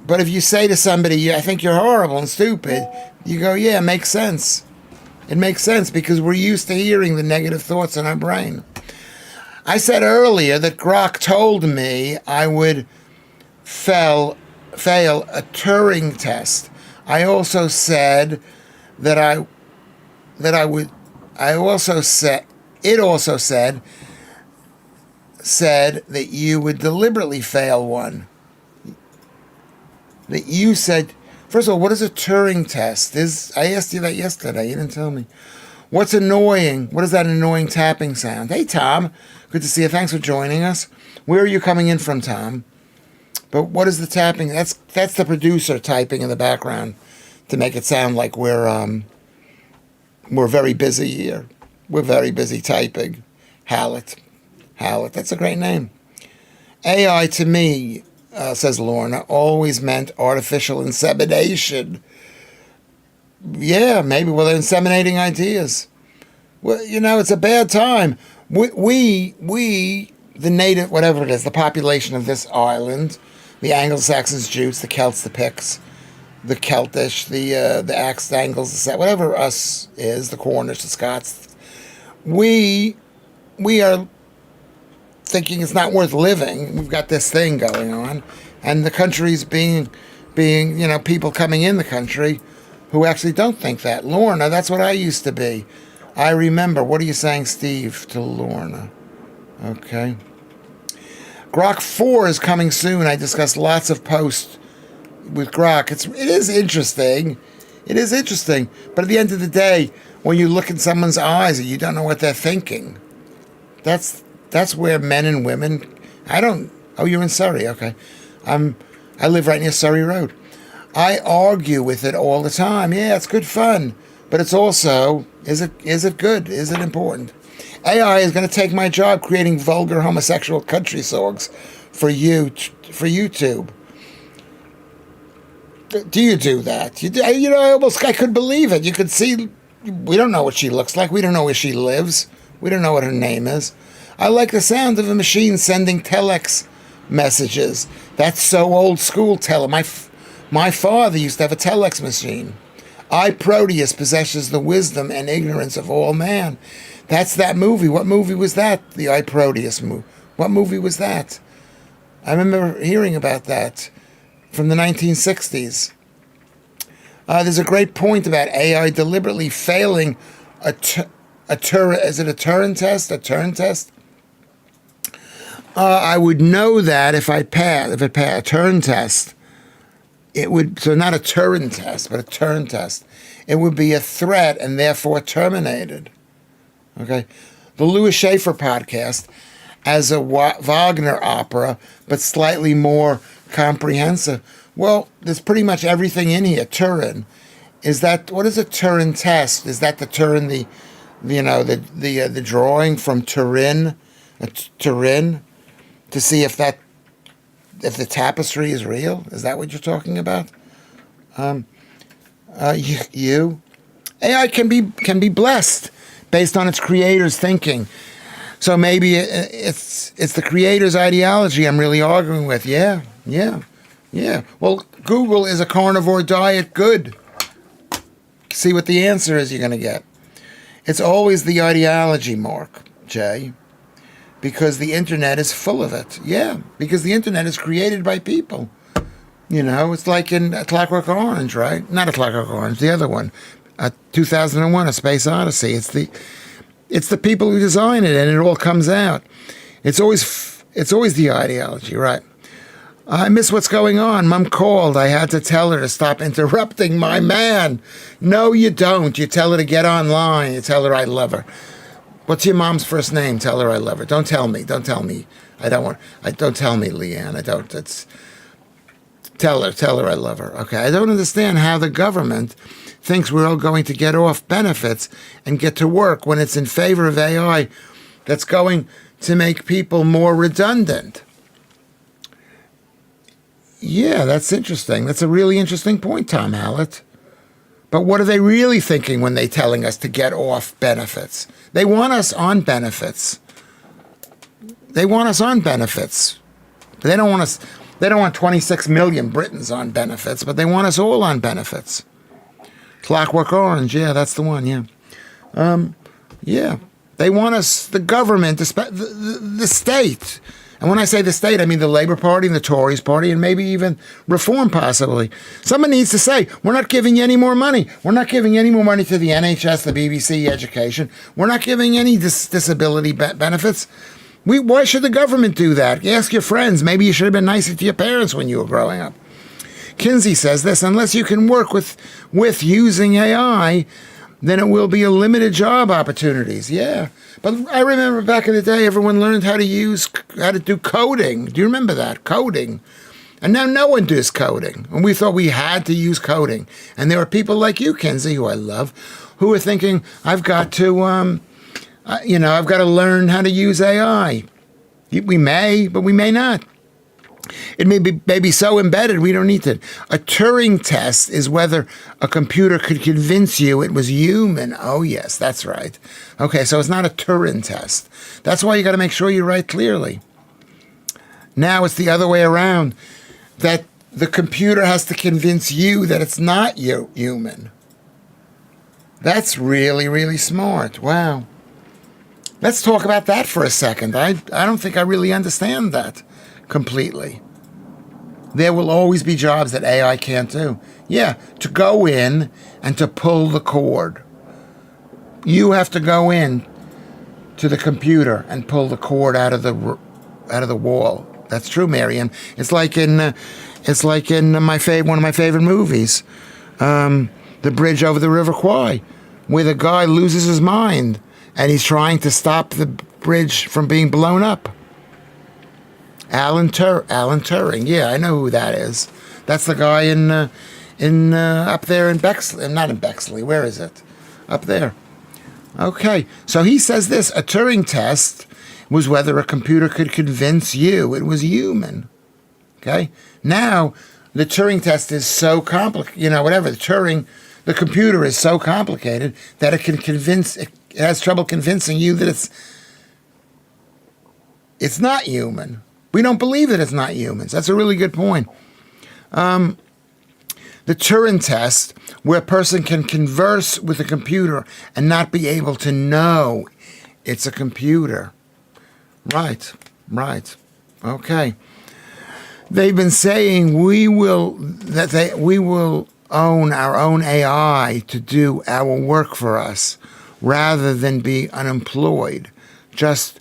But if you say to somebody, I think you're horrible and stupid, you go, yeah, makes sense. It makes sense because we're used to hearing the negative thoughts in our brain. I said earlier that Grok told me I would fail a Turing test. I also said that I would. I also said it also said that you would deliberately fail one. That you said. First of all, what is a Turing test? I asked you that yesterday. You didn't tell me. What's annoying? What is that annoying tapping sound? Hey, Tom. Good to see you. Thanks for joining us. Where are you coming in from, Tom? But what is the tapping? That's the producer typing in the background to make it sound like we're very busy here. We're very busy typing. Hallett. That's a great name. AI to me, says Lorna, always meant artificial insemination. Yeah, maybe. Well, they're inseminating ideas. Well, it's a bad time. We, the native, whatever it is, the population of this island, the Anglo-Saxons, Jutes, the Celts, the Picts, the Celtish, the Axes, Angles, whatever us is, the Cornish, the Scots, we are thinking it's not worth living. We've got this thing going on, and the country's being people coming in the country who actually don't think that. Lorna, that's what I used to be. I remember. What are you saying, Steve, to Lorna? Okay. Grok 4 is coming soon. I discussed lots of posts with Grok. It is interesting. It is interesting. But at the end of the day, when you look in someone's eyes, you don't know what they're thinking. That's where men and women. Oh, you're in Surrey. Okay. I live right near Surrey Road. I argue with it all the time. Yeah, it's good fun. But it's also, is it good? Is it important? AI is going to take my job creating vulgar homosexual country songs for YouTube. Do you do that? I couldn't believe it. You could see, we don't know what she looks like. We don't know where she lives. We don't know what her name is. I like the sound of a machine sending telex messages. That's so old school, My father used to have a telex machine. I, Proteus, possesses the wisdom and ignorance of all man. That's that movie. What movie was that? The I, Proteus movie. What movie was that? I remember hearing about that from the 1960s. There's a great point about AI deliberately failing is it a Turing test? A Turing test? I would know that if it passed a Turing test. It would, so not a Turing test, but a Turing test. It would be a threat and therefore terminated. Okay? The Lewis Schaffer podcast as a Wagner opera, but slightly more comprehensive. Well, there's pretty much everything in here. Turing. What is a Turing test? Is that the Turing, the drawing from Turin? Turin? To see if the tapestry is real? Is that what you're talking about? AI can be blessed based on its creator's thinking. So maybe it's the creator's ideology I'm really arguing with. Yeah. Well, Google is a carnivore diet good. See what the answer is you're going to get. It's always the ideology, Mark, Jay. Because the internet is full of it. Yeah, because the internet is created by people. It's like in A Clockwork Orange, right? Not A Clockwork Orange, the other one. 2001, A Space Odyssey. It's the people who design it, and it all comes out. It's always the ideology, right? I miss what's going on. Mom called. I had to tell her to stop interrupting my man. No, you don't. You tell her to get online. You tell her I love her. What's your mom's first name? Tell her I love her. Don't tell me. Don't tell me. Don't tell me, Leanne. Tell her I love her. Okay. I don't understand how the government thinks we're all going to get off benefits and get to work when it's in favor of AI that's going to make people more redundant. Yeah, that's interesting. That's a really interesting point, Tom Hallett. But what are they really thinking when they're telling us to get off benefits? They want us on benefits. They don't want 26 million Britons on benefits, but they want us all on benefits. Clockwork Orange, yeah, that's the one, yeah. Yeah, they want us, the government, the state. And when I say the state, I mean the Labour Party and the Tories Party and maybe even Reform possibly. Someone needs to say, we're not giving you any more money. We're not giving any more money to the NHS, the BBC, education. We're not giving any disability benefits. Why should the government do that? Ask your friends. Maybe you should have been nicer to your parents when you were growing up. Kinsey says this, unless you can work with using AI, then it will be a limited job opportunities. Yeah. But I remember back in the day, everyone learned how to do coding. Do you remember that? Coding. And now no one does coding. And we thought we had to use coding. And there are people like you, Kinsey, who I love, who are thinking, I've got to, I've got to learn how to use AI. We may, but we may not. It may be so embedded we don't need it. A Turing test is whether a computer could convince you it was human. Oh, yes, that's right. Okay, so it's not a Turing test. That's why you got to make sure you write clearly. Now it's the other way around, that the computer has to convince you that it's not human. That's really, really smart. Wow. Let's talk about that for a second. I don't think I really understand that completely. There will always be jobs that AI can't do. Yeah, to go in and to pull the cord. You have to go in to the computer and pull the cord out of the wall. That's true, Marion. It's like in one of my favorite movies, The Bridge Over the River Kwai, where the guy loses his mind and he's trying to stop the bridge from being blown up. Alan Turing. Yeah, I know who that is. That's the guy in up there in Bexley. Not in Bexley. Where is it? Up there. Okay. So he says this: a Turing test was whether a computer could convince you it was human. Okay. Now the Turing test is so complicated. The computer is so complicated that it can convince. It has trouble convincing you that it's not human. We don't believe that it's not humans. That's a really good point. The Turing test, where a person can converse with a computer and not be able to know it's a computer. Right. Okay. They've been saying we will own our own AI to do our work for us rather than be unemployed. Just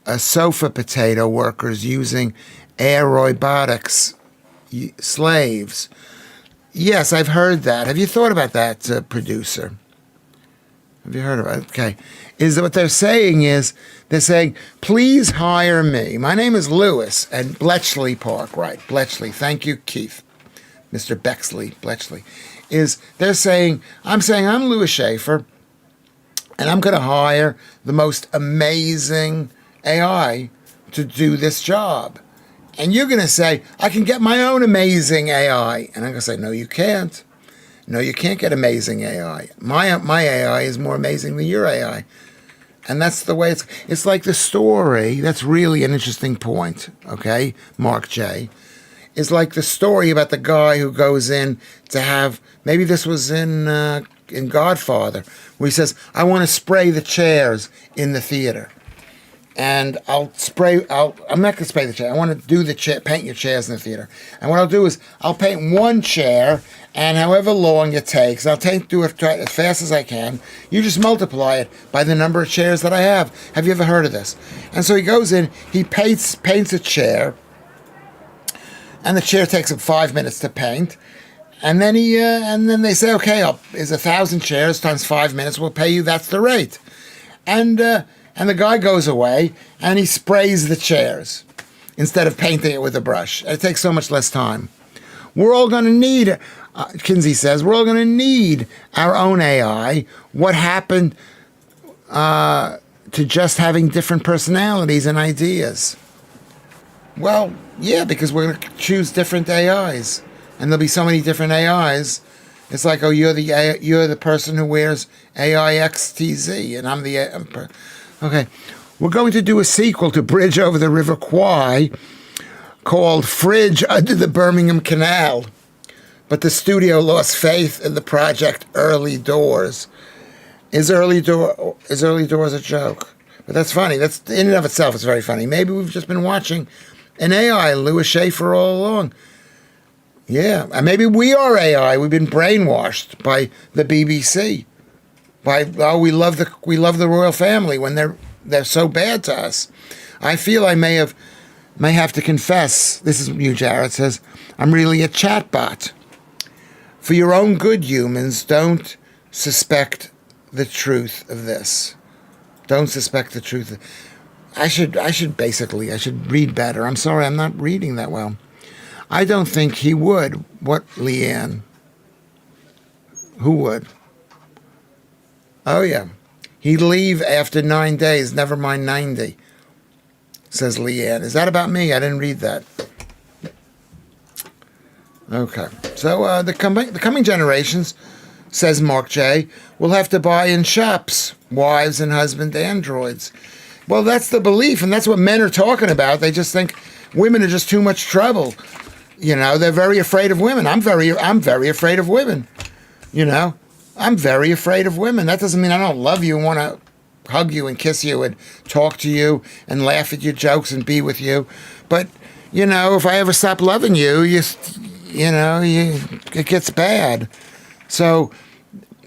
a sofa potato workers using air robotics slaves. Yes, I've heard that. Have you thought about that, producer? Have you heard about it? Okay. What they're saying, please hire me. My name is Lewis and Bletchley Park. Right, Bletchley. Thank you, Keith. Mr. Bexley, Bletchley. I'm saying I'm Lewis Schaffer, and I'm going to hire the most amazing AI to do this job. And you're going to say, I can get my own amazing AI. And I'm going to say, no, you can't. No, you can't get amazing AI. My AI is more amazing than your AI. And that's the way it's like the story. That's really an interesting point. Okay, Mark J. Is like the story about the guy who goes in to have, maybe this was in Godfather, where he says, I want to spray the chairs in the theater. And I'm not going to spray the chair. I want to do paint your chairs in the theater. And what I'll do is I'll paint one chair, and however long it takes, I'll do it as fast as I can. You just multiply it by the number of chairs that I have. Have you ever heard of this? And so he goes in, he paints a chair, and the chair takes him 5 minutes to paint. And then then they say, okay, is 1,000 chairs times 5 minutes. We'll pay you. That's the rate. And the guy goes away and he sprays the chairs instead of painting it with a brush. It takes so much less time. We're all going to need, Kinsey says, we're all going to need our own AI. What happened to just having different personalities and ideas? Well, yeah, because we're going to choose different AIs. And there'll be so many different AIs. It's like, oh, you're the person who wears AIXTZ, and I'm the... Okay, we're going to do a sequel to Bridge Over the River Kwai called Fridge Under the Birmingham Canal. But the studio lost faith in the project early doors. Is early doors a joke? But that's funny. That's in and of itself is very funny. Maybe we've just been watching an AI, Lewis Schaffer, all along. Yeah, and maybe we are AI. We've been brainwashed by the BBC. We love the royal family when they're so bad to us. I feel I may have to confess. This is you, Jared says. I'm really a chatbot. For your own good, humans, don't suspect the truth of this. Don't suspect the truth. I should read better. I'm sorry, I'm not reading that well. I don't think he would. What, Leanne? Who would? Oh, yeah. He'd leave after 9 days, never mind 90, says Leanne. Is that about me? I didn't read that. Okay. So the coming generations, says Mark J., will have to buy in shops, wives and husband androids. Well, that's the belief, and that's what men are talking about. They just think women are just too much trouble. You know, they're very afraid of women. I'm very afraid of women. You know, I'm very afraid of women. That doesn't mean I don't love you and want to hug you and kiss you and talk to you and laugh at your jokes and be with you. But, you know, if I ever stop loving you, it gets bad. So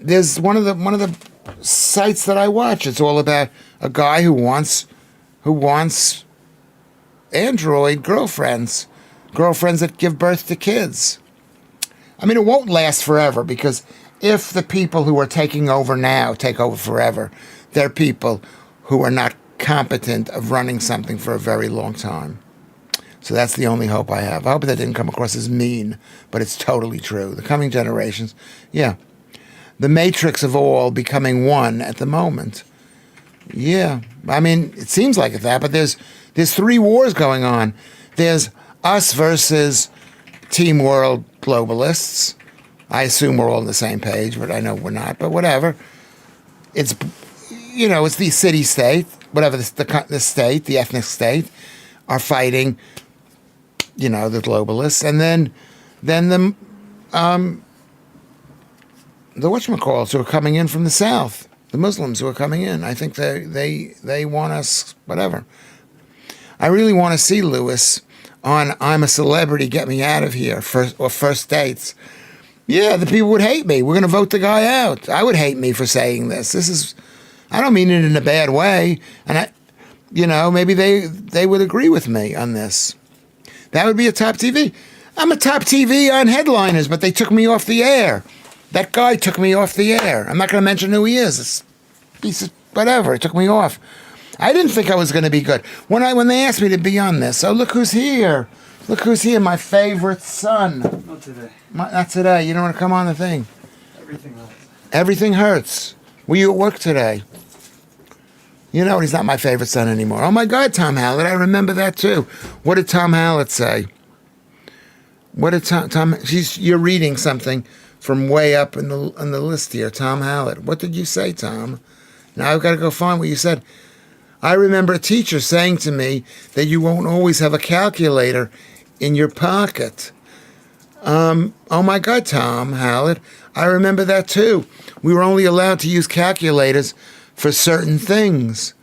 there's one of the sites that I watch. It's all about a guy who wants android girlfriends that give birth to kids. I mean, it won't last forever, because if the people who are taking over now take over forever, they're people who are not competent of running something for a very long time. So that's the only hope I have. I hope that didn't come across as mean, but it's totally true. The coming generations, yeah. The matrix of all becoming one at the moment. Yeah, I mean, it seems like that, but there's 3 wars going on. There's us versus Team World globalists. I assume we're all on the same page, but I know we're not, but whatever. It's the city-state, whatever, the state, the ethnic state, are fighting, the globalists. And then the whatchamacalls who are coming in from the south, the Muslims who are coming in. I think they want us, whatever. I really want to see Lewis on I'm a Celebrity, Get Me Out of Here, First Dates. Yeah, the people would hate me. We're going to vote the guy out. I would hate me for saying this. I don't mean it in a bad way. And maybe they would agree with me on this. That would be a top TV. I'm a top TV on headliners, but they took me off the air. That guy took me off the air. I'm not going to mention who he is. Whatever. It took me off. I didn't think I was going to be good. When they asked me to be on this, look who's here. Look who's here, my favorite son. Not today. Not today. You don't want to come on the thing. Everything hurts. Everything hurts. Were you at work today? You know, he's not my favorite son anymore. Oh my God, Tom Hallett. I remember that too. What did Tom Hallett say? What did Tom? You're reading something from way up on the list here. Tom Hallett. What did you say, Tom? Now I've got to go find what you said. I remember a teacher saying to me that you won't always have a calculator in your pocket. Oh my God, Tom Hallett. I remember that too. We were only allowed to use calculators for certain things.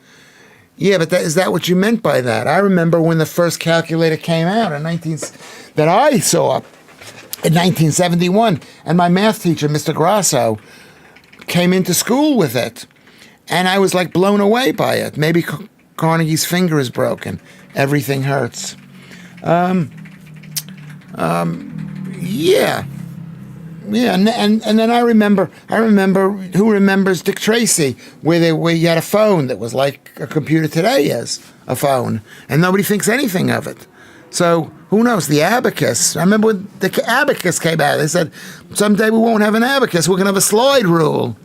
Yeah, but is that what you meant by that? I remember when the first calculator came out that I saw in 1971, and my math teacher, Mr. Grasso, came into school with it, and I was like blown away by it. Maybe Carnegie's finger is broken. Everything hurts. Yeah. Yeah, and then I remember. Who remembers Dick Tracy, where you had a phone that was like a computer today is a phone, and nobody thinks anything of it. So who knows? The abacus. I remember when the abacus came out. They said someday we won't have an abacus. We're gonna have a slide rule.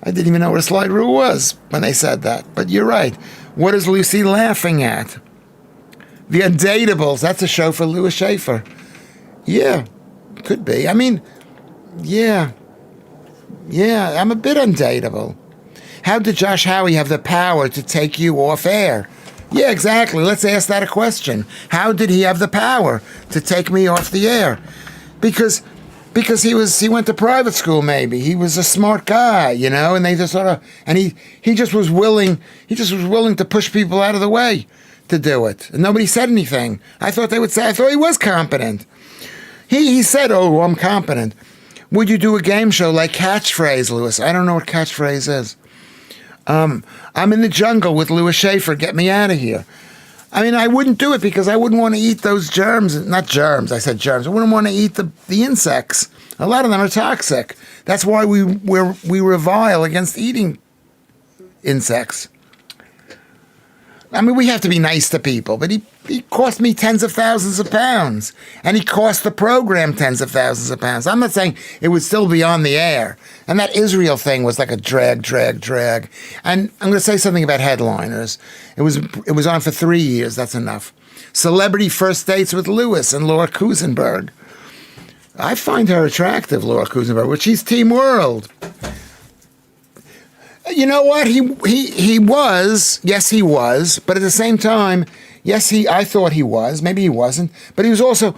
I didn't even know what a slide rule was when they said that. But you're right. What is Lucy laughing at? The Undateables. That's a show for Lewis Schaffer. Yeah, could be. I mean. Yeah, I'm a bit undateable. How did Josh Howie have the power to take you off air? Yeah, exactly. Let's ask that a question. How did he have the power to take me off the air? Because because he went to private school. Maybe he was a smart guy, you know, and they just sort of, and he just was willing to push people out of the way to do it, and nobody said anything. I thought they would say. I thought he was competent. He said, "Oh, I'm competent." Would you do a game show like Catchphrase, Lewis? I don't know what Catchphrase is. I'm in the jungle with Lewis Schaffer. Get me out of here. I mean, I wouldn't do it because I wouldn't want to eat those germs. Not germs. I said germs. I wouldn't want to eat the insects. A lot of them are toxic. That's why we revile against eating insects. I mean, we have to be nice to people, but he cost me tens of thousands of pounds, and he cost the program tens of thousands of pounds. I'm not saying it would still be on the air. And that Israel thing was like a drag. And I'm going to say something about headliners. It was on for 3 years. That's enough. Celebrity First Dates with Lewis and Laura Kusenberg. I find her attractive, Laura Kusenberg, but she's Team World. You know what? He was. Yes, he was. But at the same time, yes, I thought he was. Maybe he wasn't. But he was also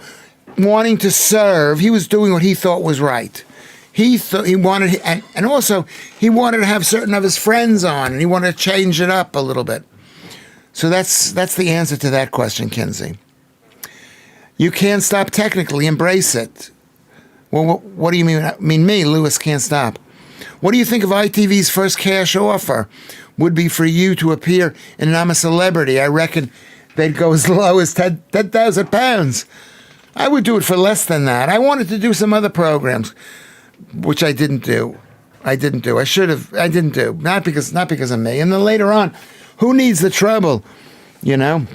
wanting to serve. He was doing what he thought was right. He wanted, and also he wanted to have certain of his friends on, and he wanted to change it up a little bit. So that's the answer to that question, Kinsey. You can't stop technically. Embrace it. Well, what do you mean? I mean, me, Lewis, can't stop. What do you think of ITV's first cash offer would be for you to appear in I'm a Celebrity? I reckon they'd go as low as 10,000 pounds. I would do it for less than that. I wanted to do some other programs, which I didn't do. I should have. I didn't do. Not because of me. And then later on, who needs the trouble? You know?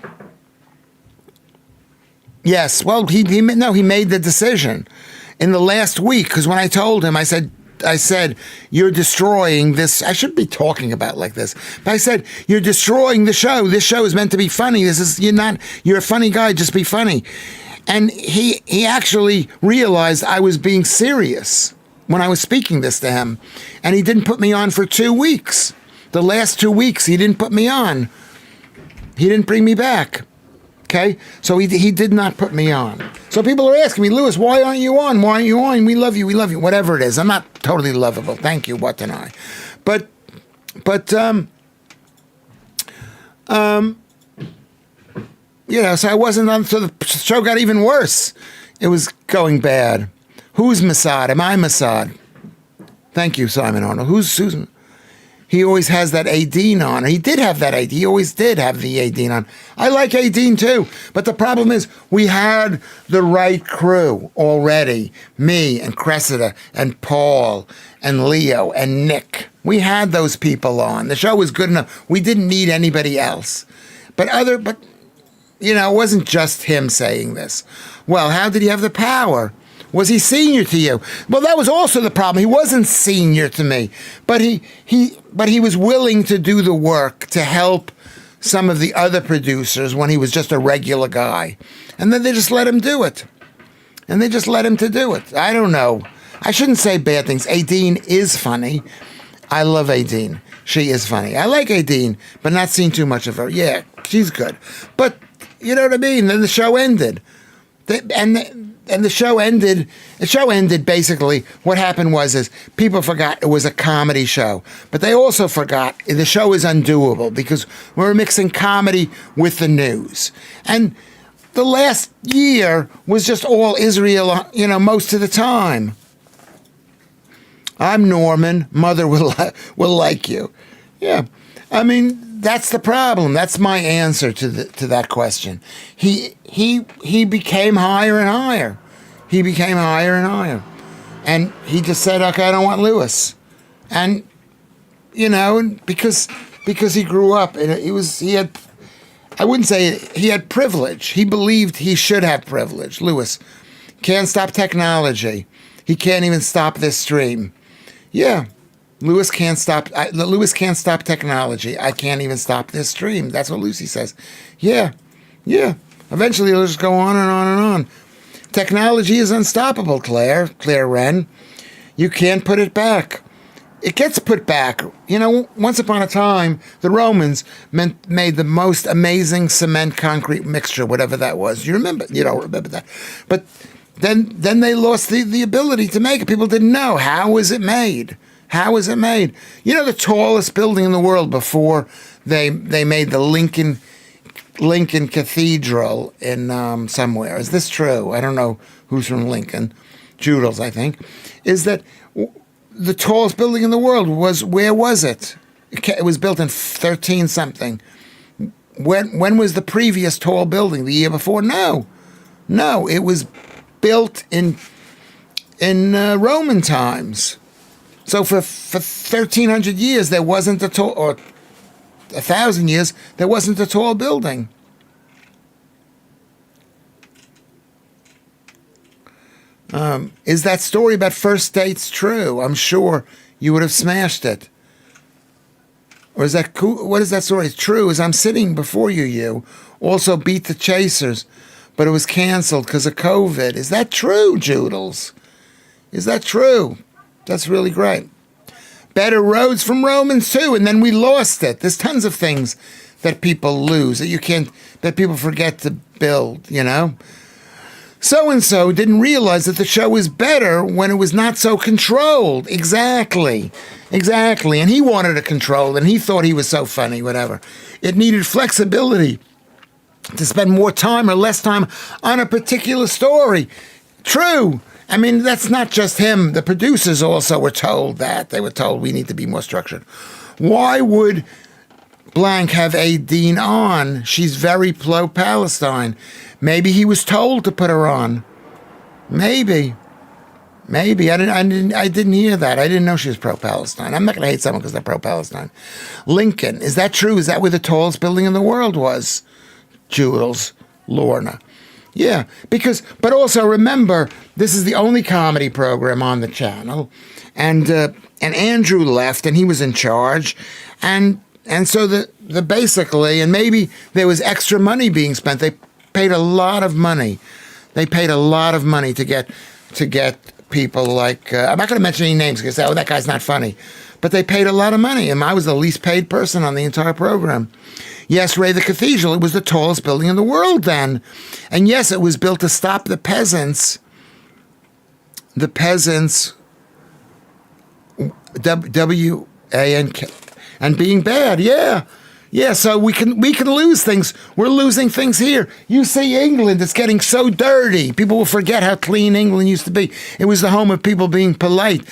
Yes. Well, he made the decision in the last week, because when I told him, I said, you're destroying this. I shouldn't be talking about like this. But I said, you're destroying the show. This show is meant to be funny. You're a funny guy. Just be funny. And he actually realized I was being serious when I was speaking this to him. And he didn't put me on for 2 weeks. The last 2 weeks, he didn't put me on. He didn't bring me back. Okay? So he did not put me on. So people are asking me, Lewis, why aren't you on? Why aren't you on? We love you. Whatever it is. I'm not totally lovable. Thank you. What did I? But you know, so I wasn't on, so the show got even worse. It was going bad. Who's Mossad? Am I Mossad? Thank you, Simon Arnold. Who's he always has that Adine on. He did have that Adine. He always did have the Adine on. I like Adine too. But the problem is we had the right crew already. Me and Cressida and Paul and Leo and Nick. We had those people on. The show was good enough. We didn't need anybody else. But you know, it wasn't just him saying this. Well, how did he have the power? Was he senior to you? Well, that was also the problem. He wasn't senior to me, but he was willing to do the work to help some of the other producers when he was just a regular guy. And then they just let him do it. And they just let him to do it. I don't know. I shouldn't say bad things. Adine is funny. I love Adine. She is funny. I like Adine, but not seen too much of her. Yeah, she's good. But you know what I mean? Then the show ended. And the show ended. The show ended basically. What happened is people forgot it was a comedy show, but they also forgot the show is undoable because we're mixing comedy with the news. And the last year was just all Israel, you know, most of the time. I'm Norman. Mother will like you. Yeah, I mean. That's the problem. That's my answer to that question. He became higher and higher. He became higher and higher. And he just said, okay, I don't want Lewis. And, you know, because he grew up and he had, I wouldn't say he had privilege. He believed he should have privilege. Lewis can't stop technology. He can't even stop this stream. Yeah. Lewis can't stop technology. I can't even stop this stream. That's what Lucy says. Yeah. Eventually it'll just go on and on and on. Technology is unstoppable, Claire Wren. You can't put it back. It gets put back. You know, once upon a time, the Romans made the most amazing cement concrete mixture, whatever that was. You don't remember that. But then they lost the ability to make it. People didn't know. How was it made? How was it made? You know, the tallest building in the world before they made the Lincoln Cathedral in somewhere. Is this true? I don't know who's from Lincoln. Judels, I think. Is that the tallest building in the world was, where was it? It was built in 13 something. When was the previous tall building? The year before? No, it was built in Roman times. So for 1,300 years there wasn't a tall, or 1,000 years there wasn't a tall building. Is that story about first dates true? I'm sure you would have smashed it. Or is that cool? What is that story? It's true. As I'm sitting before you also beat the Chasers, but it was canceled because of COVID. Is that true, Joodles? Is that true? That's really great. Better roads from Romans too, and then we lost it. There's tons of things that people lose, that people forget to build, you know? So-and-so didn't realize that the show was better when it was not so controlled. Exactly. And he wanted to control it, and he thought he was so funny, whatever. It needed flexibility to spend more time or less time on a particular story. True. I mean, that's not just him. The producers also were told that. They were told we need to be more structured. Why would blank have Aideen on? She's very pro-Palestine. Maybe he was told to put her on. Maybe. I didn't hear that. I didn't know she was pro-Palestine. I'm not going to hate someone because they're pro-Palestine. Lincoln. Is that true? Is that where the tallest building in the world was? Jules, Lorna. Yeah, but also remember, this is the only comedy program on the channel, and Andrew left, and he was in charge, and so the basically, and maybe there was extra money being spent. They paid a lot of money. They paid a lot of money to get people like I'm not going to mention any names because that guy's not funny, but they paid a lot of money, and I was the least paid person on the entire program. Yes, Ray, the cathedral, it was the tallest building in the world then. And yes, it was built to stop the peasants, W-A-N-K, and being bad, yeah. Yeah, so we can lose things. We're losing things here. You see England, it's getting so dirty. People will forget how clean England used to be. It was the home of people being polite.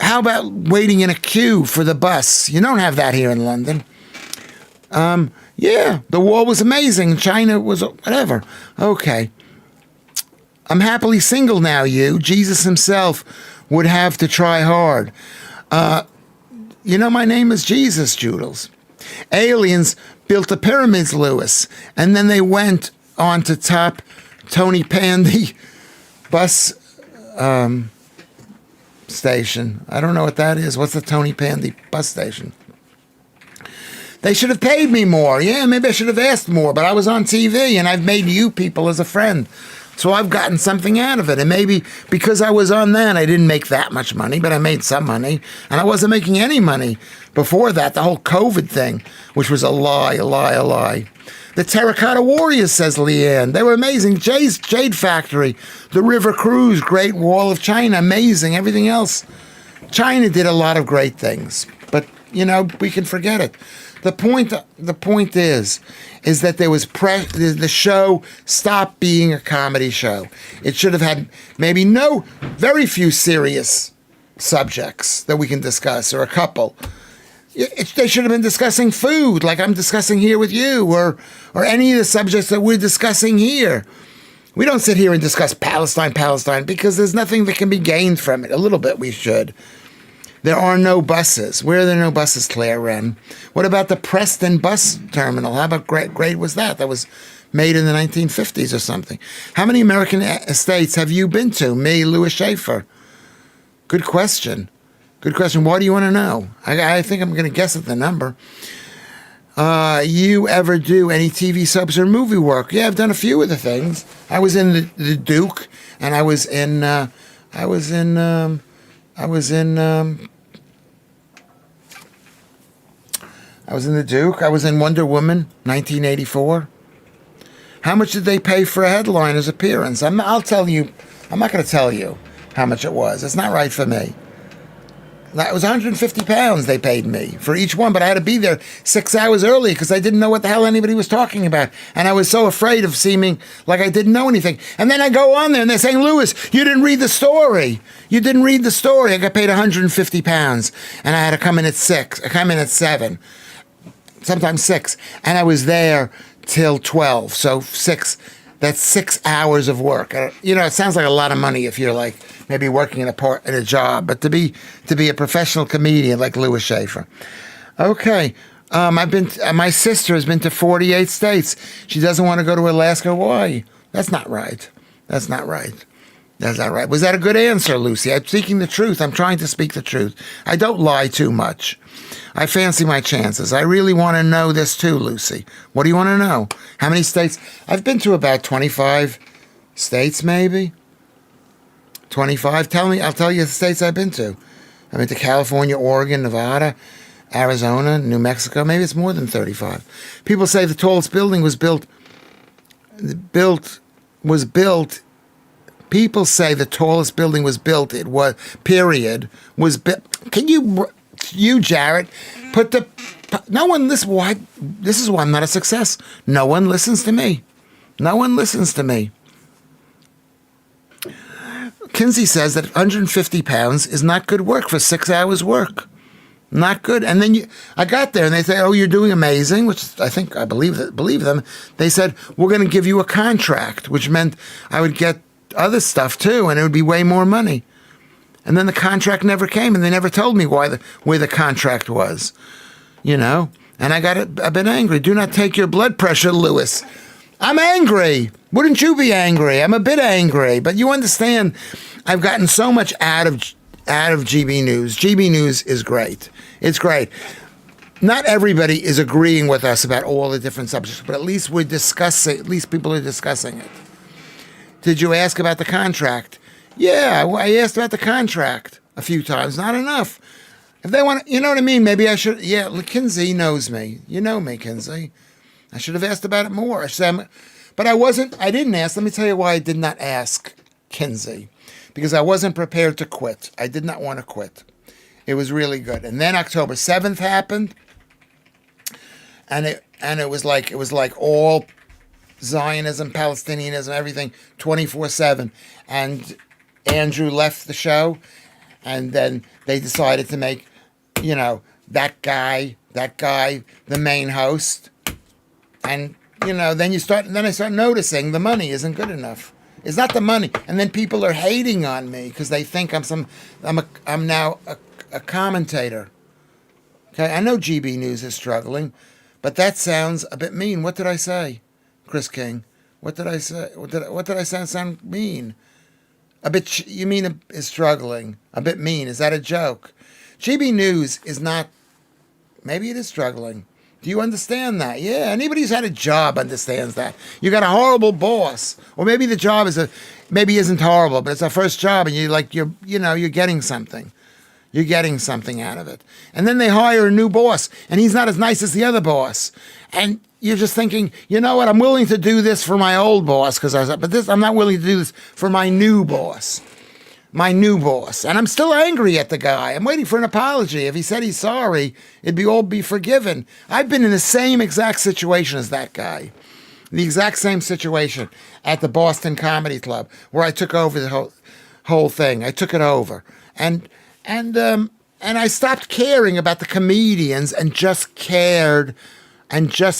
How about waiting in a queue for the bus? You don't have that here in London. Yeah, the wall was amazing. China was whatever. Okay. I'm happily single now, you. Jesus himself would have to try hard. You know, my name is Jesus, Joodles. Aliens built the pyramids, Lewis, and then they went on to top Tony Pandy bus station. I don't know what that is. What's the Tony Pandy bus station? They should have paid me more. Yeah, maybe I should have asked more, but I was on TV and I've made you people as a friend. So I've gotten something out of it. And maybe because I was on that, I didn't make that much money, but I made some money. And I wasn't making any money before that, the whole COVID thing, which was a lie. The Terracotta Warriors, says Leanne. They were amazing. Jade Factory, the River Cruise, Great Wall of China, amazing. Everything else. China did a lot of great things. But, you know, we can forget it. The point is that there was the show stopped being a comedy show. It should have had maybe very few serious subjects that we can discuss, or a couple. They should have been discussing food, like I'm discussing here with you, or any of the subjects that we're discussing here. We don't sit here and discuss Palestine, because there's nothing that can be gained from it. A little bit we should. There are no buses. Where are there no buses, Claire Wren? What about the Preston bus terminal? How about great was that? That was made in the 1950s or something. How many American estates have you been to? Me, Lewis Schaffer. Good question. Why do you want to know? I think I'm going to guess at the number. You ever do any TV subs or movie work? Yeah, I've done a few of the things. I was in the Duke, and I was in the Duke. I was in Wonder Woman, 1984. How much did they pay for a headliner's appearance? I'll tell you I'm not going to tell you how much it was. It's not right for me. It was 150 pounds they paid me for each one, but I had to be there 6 hours early because I didn't know what the hell anybody was talking about. And I was so afraid of seeming like I didn't know anything. And then I go on there and they're saying, Lewis, you didn't read the story. You didn't read the story. I got paid 150 pounds and I had to come in at 6. I come in at 7, sometimes 6. And I was there till 12. So 6, that's 6 hours of work. You know, it sounds like a lot of money if you're like maybe working in a job, but to be a professional comedian like Lewis Schaffer. Okay, my sister has been to 48 states. She doesn't want to go to Alaska, Hawaii. That's not right. That's not right. That's not right. Was that a good answer, Lucy? I'm speaking the truth. I'm trying to speak the truth. I don't lie too much. I fancy my chances. I really want to know this too, Lucy. What do you want to know? How many states? I've been to about 25 states, maybe. 25. I'll tell you the states I've been to. I've been to California, Oregon, Nevada, Arizona, New Mexico. Maybe it's more than 35. People say the tallest building was built. People say the tallest building was built. It was, period, was built. Can you, Jarrett, put the, no one, this is why I'm not a success. No one listens to me. No one listens to me. Kinsey says that 150 pounds is not good work for 6 hours work. Not good. And then I got there and they say, oh, you're doing amazing, which I believe them. They said, we're going to give you a contract, which meant I would get other stuff too, and it would be way more money. And then the contract never came, and they never told me where the contract was, you know. And I've been angry. Do not take your blood pressure, Lewis. I'm angry. Wouldn't you be angry? I'm a bit angry, but you understand. I've gotten so much out of GB News. GB News is great. It's great. Not everybody is agreeing with us about all the different subjects, but at least we're discussing. At least people are discussing it. Did you ask about the contract? Yeah, I asked about the contract a few times. Not enough. If they want, you know what I mean? Maybe I should. Yeah, Kinsey knows me. You know me, Kinsey. I should have asked about it more. But I didn't ask. Let me tell you why I did not ask Kinsey. Because I wasn't prepared to quit. I did not want to quit. It was really good. And then October 7th happened. And it was like all Zionism, Palestinianism, everything 24/7. And Andrew left the show. And then they decided to make, that guy the main host. And, then I start noticing the money isn't good enough. It's not the money. And then people are hating on me because they think I'm now a commentator. Okay, I know GB News is struggling, but that sounds a bit mean. What did I say, Chris King? What did I say? What did I sound mean? A bit, you mean is struggling. A bit mean. Is that a joke? GB News is not, maybe it is struggling. Do you understand that? Yeah, anybody who's had a job understands that. You got a horrible boss, or maybe the job maybe isn't horrible, but it's our first job, and you're getting something. You're getting something out of it. And then they hire a new boss, and he's not as nice as the other boss. And you're just thinking, you know what? I'm willing to do this for my old boss I'm not willing to do this for my new boss. My new boss. And I'm still angry at the guy. I'm waiting for an apology. If he said he's sorry, it'd all be forgiven. I've been in the same exact situation as that guy. The exact same situation at the Boston Comedy Club, where I took over the whole thing. I took it over. And I stopped caring about the comedians and just cared about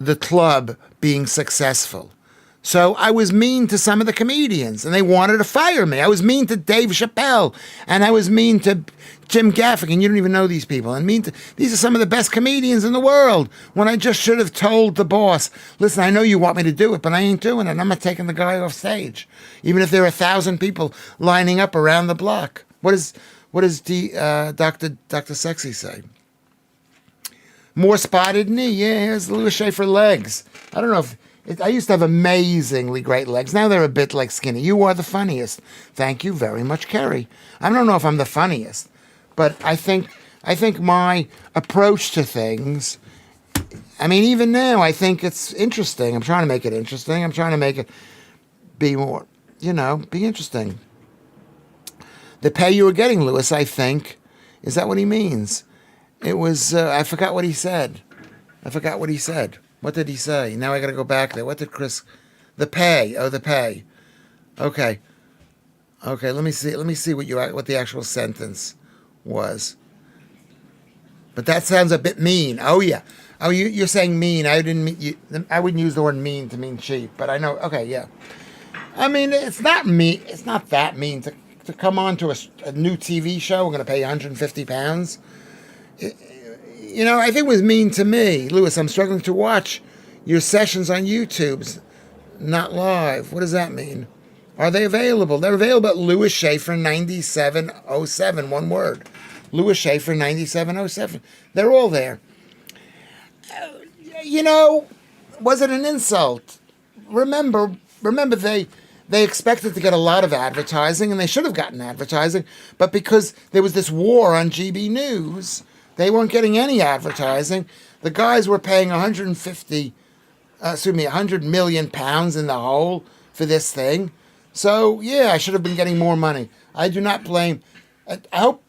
the club being successful. So I was mean to some of the comedians, and they wanted to fire me. I was mean to Dave Chappelle, and I was mean to Jim Gaffigan. You don't even know these people. These are some of the best comedians in the world, when I just should have told the boss, listen, I know you want me to do it, but I ain't doing it. I'm not taking the guy off stage, even if there are 1,000 people lining up around the block. What does Dr. Sexy say? More spotted knee. Yeah, here's Lewis Schaffer legs. I don't know if... I used to have amazingly great legs. Now they're a bit like skinny. You are the funniest. Thank you very much, Kerry. I don't know if I'm the funniest, but I think my approach to things, even now, I think it's interesting. I'm trying to make it interesting. I'm trying to make it be more, be interesting. The pay you were getting, Lewis, I think, is that what he means? It was, I forgot what he said. What did he say? Now I got to go back there. What did Chris, the pay. Oh, the pay. Okay. Let me see what the actual sentence was. But that sounds a bit mean. Oh yeah. Oh, you're saying mean. I didn't mean I wouldn't use the word mean to mean cheap, but I know. Okay, yeah. I mean, it's not mean. It's not that mean to come on to a new TV show. We're going to pay 150 pounds. I think it was mean to me, Lewis. I'm struggling to watch your sessions on YouTube's not live. What does that mean? Are they available? They're available at Lewis Schaffer 9707. One word. Lewis Schaffer 9707. They're all there. Was it an insult? Remember they expected to get a lot of advertising, and they should have gotten advertising, but because there was this war on GB News, they weren't getting any advertising. The guys were paying 100 million pounds in the hole for this thing. So, yeah, I should have been getting more money. I do not blame. I hope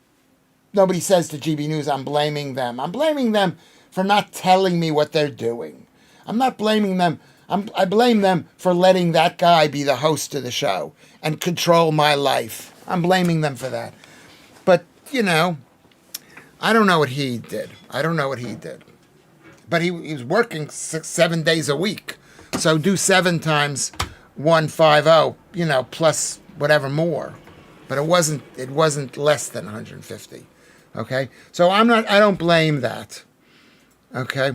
nobody says to GB News I'm blaming them. I'm blaming them for not telling me what they're doing. I'm not blaming them. I blame them for letting that guy be the host of the show and control my life. I'm blaming them for that. But, I don't know what he did. But he was working 7 days a week. So do 7 times 150, plus whatever more. But it wasn't less than 150. Okay? So I don't blame that. Okay?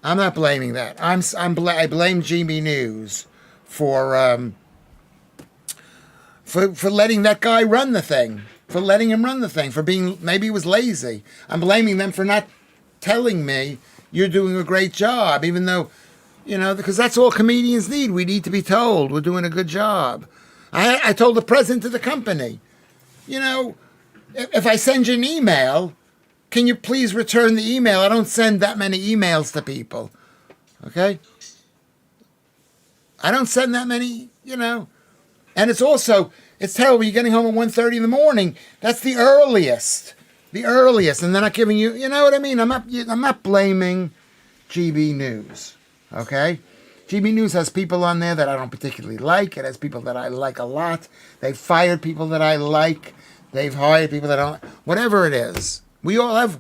I'm not blaming that. I blame GB News for letting that guy run the thing. For letting him run the thing. For being, maybe he was lazy. I'm blaming them for not telling me you're doing a great job, even though, because that's all comedians need. We need to be told we're doing a good job. I told the president of the company, if I send you an email, can you please return the email? I don't send that many emails to people. Okay? I don't send that many, And it's terrible. You're getting home at 1:30 in the morning. That's the earliest. And they're not giving you, you know what I mean? I'm not blaming GB News. Okay? GB News has people on there that I don't particularly like. It has people that I like a lot. They've fired people that I like. They've hired people that I don't like. Whatever it is. We all have,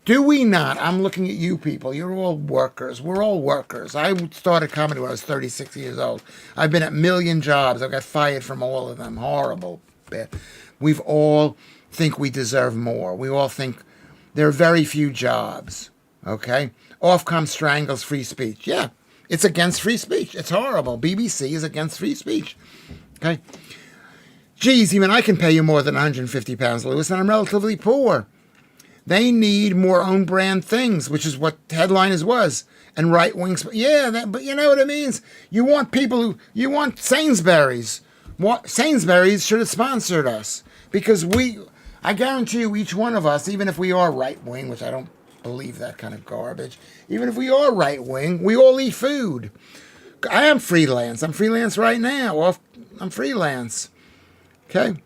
do we not? I'm looking at you people. You're all workers. We're all workers. I started comedy when I was 36 years old. I've been at a million jobs. I've got fired from all of them. Horrible. We've all think we deserve more. We all think there are very few jobs. Okay? Ofcom strangles free speech. Yeah, it's against free speech. It's horrible. BBC is against free speech. Okay? Geez, even I can pay you more than 150 pounds, Lewis, and I'm relatively poor. They need more own brand things, which is what headliners was. And right wings, but you know what it means? You want you want Sainsbury's. Sainsbury's should have sponsored us. Because I guarantee you, each one of us, even if we are right wing, which I don't believe that kind of garbage, even if we are right wing, we all eat food. I am freelance. I'm freelance right now. I'm freelance. Okay?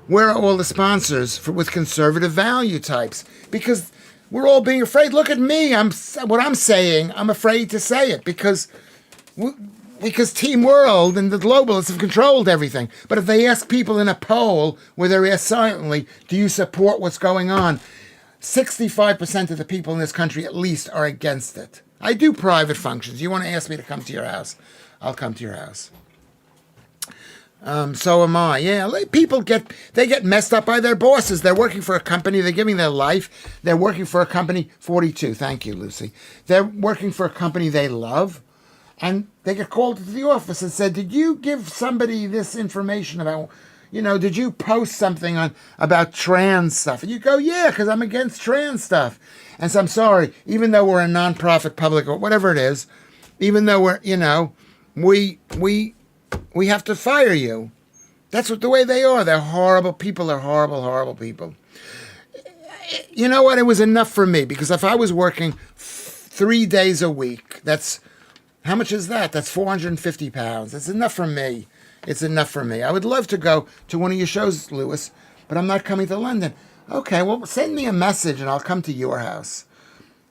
Where are all the sponsors with conservative value types? Because we're all being afraid. Look at me. What I'm saying, I'm afraid to say it because Team World and the globalists have controlled everything. But if they ask people in a poll where they're asked silently, do you support what's going on? 65% of the people in this country at least are against it. I do private functions. You want to ask me to come to your house? I'll come to your house. So am I. Yeah, people get messed up by their bosses. They're working for a company. They're giving their life. They're working for a company. 42. Thank you, Lucy. They're working for a company they love, and they get called to the office and said, "Did you give somebody this information about? Did you post something about trans stuff?" And you go, "Yeah, because I'm against trans stuff." And so I'm sorry, even though we're a nonprofit public or whatever it is, even though we're we have to fire you. That's the way they are. They're horrible people. They're horrible, horrible people. You know what? It was enough for me because if I was working 3 days a week, that's How much is that? That's 450 pounds. That's enough for me. It's enough for me. I would love to go to one of your shows, Lewis, but I'm not coming to London. Okay, well, send me a message and I'll come to your house.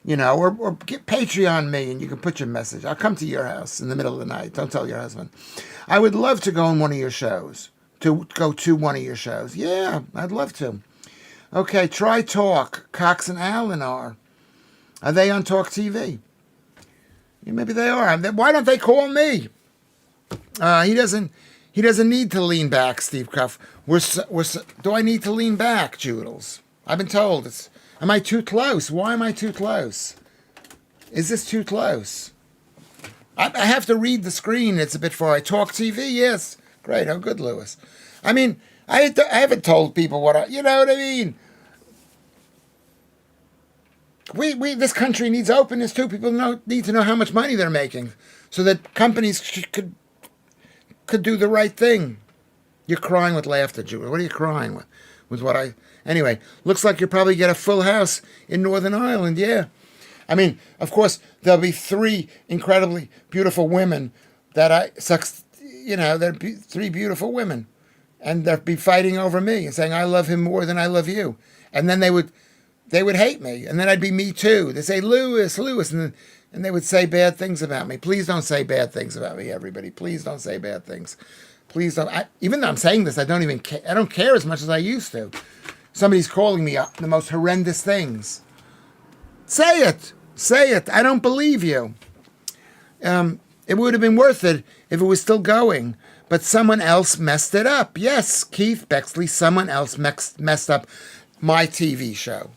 You know, or get Patreon me and you can put your message. I'll come to your house in the middle of the night. Don't tell your husband. I would love to go on one of your shows. To go to one of your shows. Yeah, I'd love to. Okay, Try Talk. Cox and Allen are. Are they on Talk TV? Yeah, maybe they are. Why don't they call me? He doesn't need to lean back, Steve Cuff. Do I need to lean back, Joodles? I've been told it's. Am I too close? Why am I too close? Is this too close? I have to read the screen. It's a bit far. I Talk TV, yes. Great. Oh, good, Lewis. I mean, I haven't told people what you know what I mean? This country needs openness too. People need to know how much money they're making so that companies could do the right thing. You're crying with laughter, Julie. What are you crying with? Anyway, looks like you'll probably get a full house in Northern Ireland, yeah. I mean, of course, there'll be 3 incredibly beautiful women there'll be 3 beautiful women. And they'll be fighting over me and saying, I love him more than I love you. And then they would hate me. And then I'd be me too. They'd say, Lewis. And they would say bad things about me. Please don't say bad things about me, everybody. Please don't say bad things. Please don't. Even though I'm saying this, I don't even care. I don't care as much as I used to. Somebody's calling me the most horrendous things. Say it. Say it. I don't believe you. It would have been worth it if it was still going. But someone else messed it up. Yes, Keith Bexley, someone else messed up my TV show.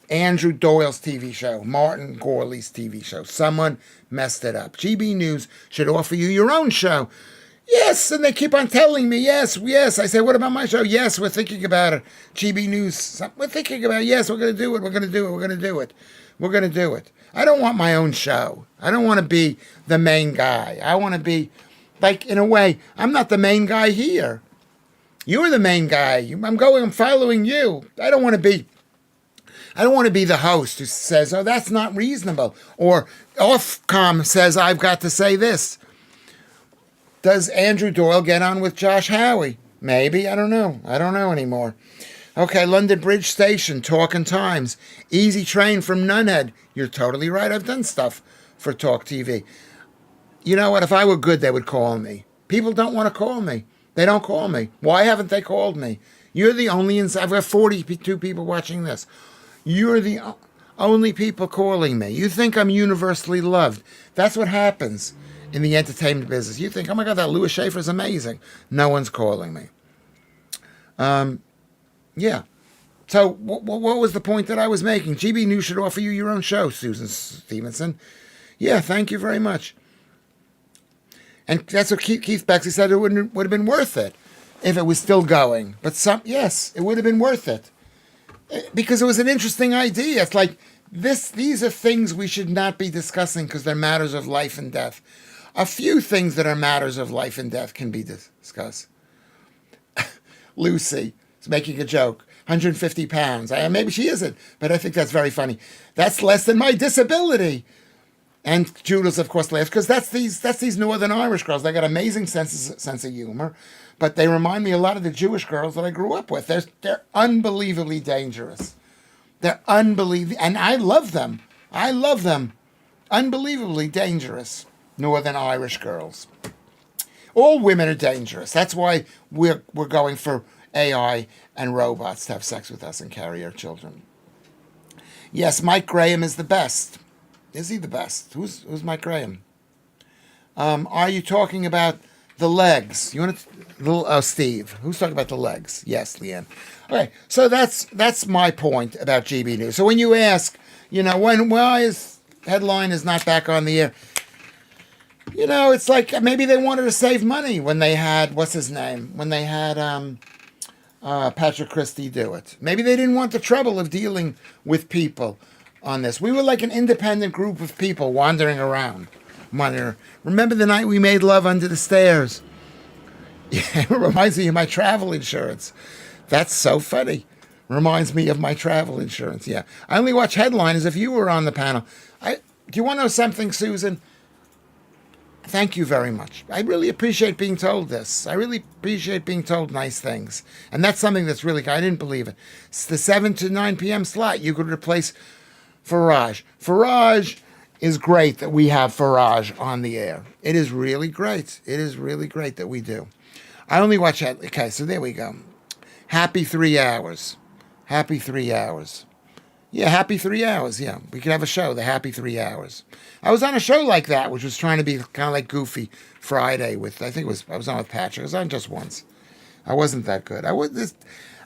Andrew Doyle's TV show. Martin Gorley's TV show. Someone messed it up. GB News should offer you your own show. Yes, and they keep on telling me, yes. I say, what about my show? Yes, we're thinking about it. GB News, we're thinking about it. Yes, we're going to do it. I don't want my own show. I don't want to be the main guy. I want to be, like, in a way, I'm not the main guy here. You're the main guy. I'm following you. I don't want to be the host who says, oh, that's not reasonable. Or Ofcom says, I've got to say this. Does Andrew Doyle get on with Josh Howie? Maybe. I don't know. I don't know anymore. Okay, London Bridge Station, Talking Times. Easy Train from Nunhead. You're totally right. I've done stuff for Talk TV. You know what? If I were good, they would call me. People don't want to call me. They don't call me. Why haven't they called me? You're the only... I've got 42 people watching this. You're the only people calling me. You think I'm universally loved. That's what happens in the entertainment business. You think, oh my God, that Lewis Schaffer is amazing. No one's calling me. Yeah. So what was the point that I was making? GB News should offer you your own show, Susan Stevenson. Yeah, thank you very much. And that's what Keith Bexley said. It would have been worth it if it was still going. But yes, it would have been worth it. Because it was an interesting idea. It's like, these are things we should not be discussing because they're matters of life and death. A few things that are matters of life and death can be discussed. Lucy is making a joke. 150 pounds. Maybe she isn't, but I think that's very funny. That's less than my disability. And Judas, of course, laughs because that's these Northern Irish girls. They got amazing sense of humor, but they remind me a lot of the Jewish girls that I grew up with. They're unbelievably dangerous. They're unbelievable, and I love them. Unbelievably dangerous Northern Irish girls. All women are dangerous. That's why we're going for AI and robots to have sex with us and carry our children. Yes, Mike Graham is the best. Is he the best? Who's Mike Graham? Are you talking about the legs? You want to Steve? Who's talking about the legs? Yes, Leanne. Okay, so that's my point about GB News. So when you ask, why is Headline is not back on the air? It's like maybe they wanted to save money when they had what's his name? When they had Patrick Christie do it. Maybe they didn't want the trouble of dealing with people on this. We were like an independent group of people wandering around. Remember the night we made love under the stairs? Yeah, it reminds me of my travel insurance. That's so funny. Reminds me of my travel insurance. Yeah. I only watch Headline as if you were on the panel. Do you want to know something, Susan? Thank you very much. I really appreciate being told this. I really appreciate being told nice things. And that's something that's really, I didn't believe it. It's the 7 to 9 p.m. slot. You could replace Farage. Farage is great that we have Farage on the air. It is really great. It is really great that we do. I only watch that. Okay, so there we go. Happy 3 hours. Happy 3 hours. Yeah, Happy 3 hours. Yeah, we could have a show, the Happy 3 hours. I was on a show like that, which was trying to be kind of like Goofy Friday with, I was on with Patrick. I was on just once. I wasn't that good.